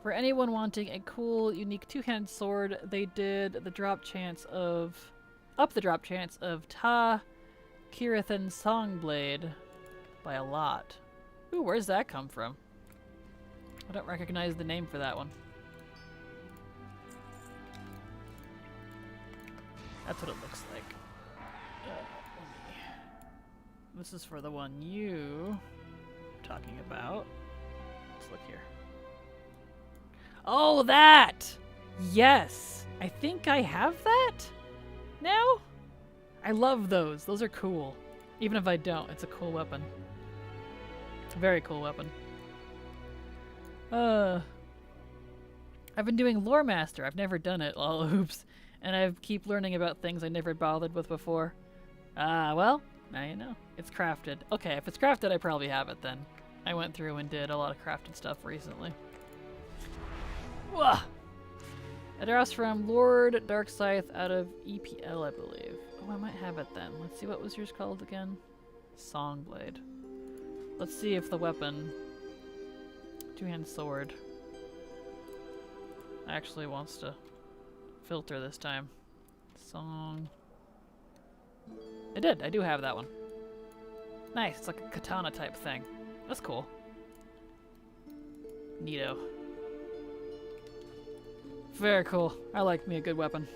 For anyone wanting a cool, unique two-handed sword, they did the drop chance of... up the drop chance of Ta Kirathan Songblade by a lot. Ooh, where's that come from? I don't recognize the name for that one. That's what it looks like. This is for the one you were talking about. Let's look here. Oh, that! Yes! I think I have that now? I love those. Those are cool. Even if I don't, it's a cool weapon. It's a very cool weapon. I've been doing Lore Master. I've never done it. Oh, oops. And I keep learning about things I never bothered with before. Well, now you know. It's crafted. Okay, if it's crafted, I probably have it then. I went through and did a lot of crafted stuff recently. Wah! Address from Lord Darkscythe out of EPL, I believe. Oh, I might have it then. Let's see, what was yours called again? Songblade. Let's see if the weapon... two-hand sword... actually wants to filter this time. Song... It did! I do have that one. Nice, it's like a katana type thing. That's cool. Neato. Very cool. I like me a good weapon.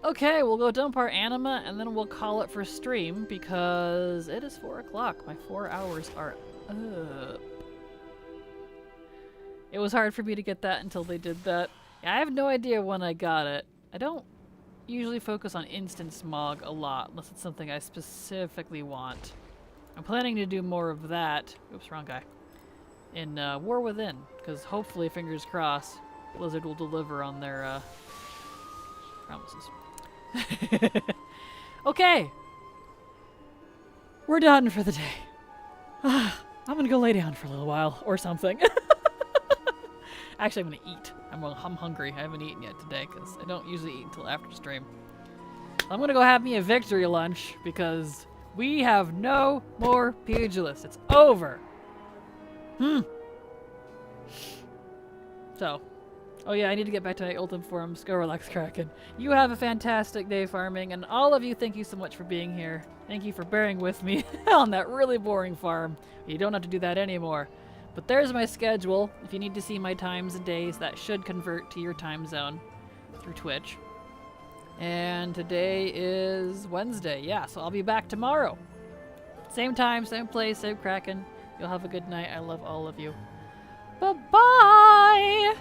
Okay, we'll go dump our anima and then we'll call it for stream because it is 4 o'clock. My 4 hours are up. It was hard for me to get that until they did that. Yeah, I have no idea when I got it. I don't usually focus on instant smog a lot, unless it's something I specifically want. I'm planning to do more of that. Oops, wrong guy. In War Within, because hopefully, fingers crossed, Blizzard will deliver on their promises. Okay, we're done for the day. I'm gonna go lay down for a little while or something. Actually, I'm gonna eat. I'm hungry. I haven't eaten yet today because I don't usually eat until after stream. I'm gonna go have me a victory lunch because we have no more Pugilist. It's over. So, oh yeah, I need to get back to my Ultim forums. Go relax, Kraken. You have a fantastic day farming, and all of you, thank you so much for being here. Thank you for bearing with me on that really boring farm. You don't have to do that anymore. But there's my schedule. If you need to see my times and days, that should convert to your time zone through Twitch. And today is Wednesday. Yeah, so I'll be back tomorrow. Same time, same place, same Kraken. You'll have a good night. I love all of you. Bye-bye!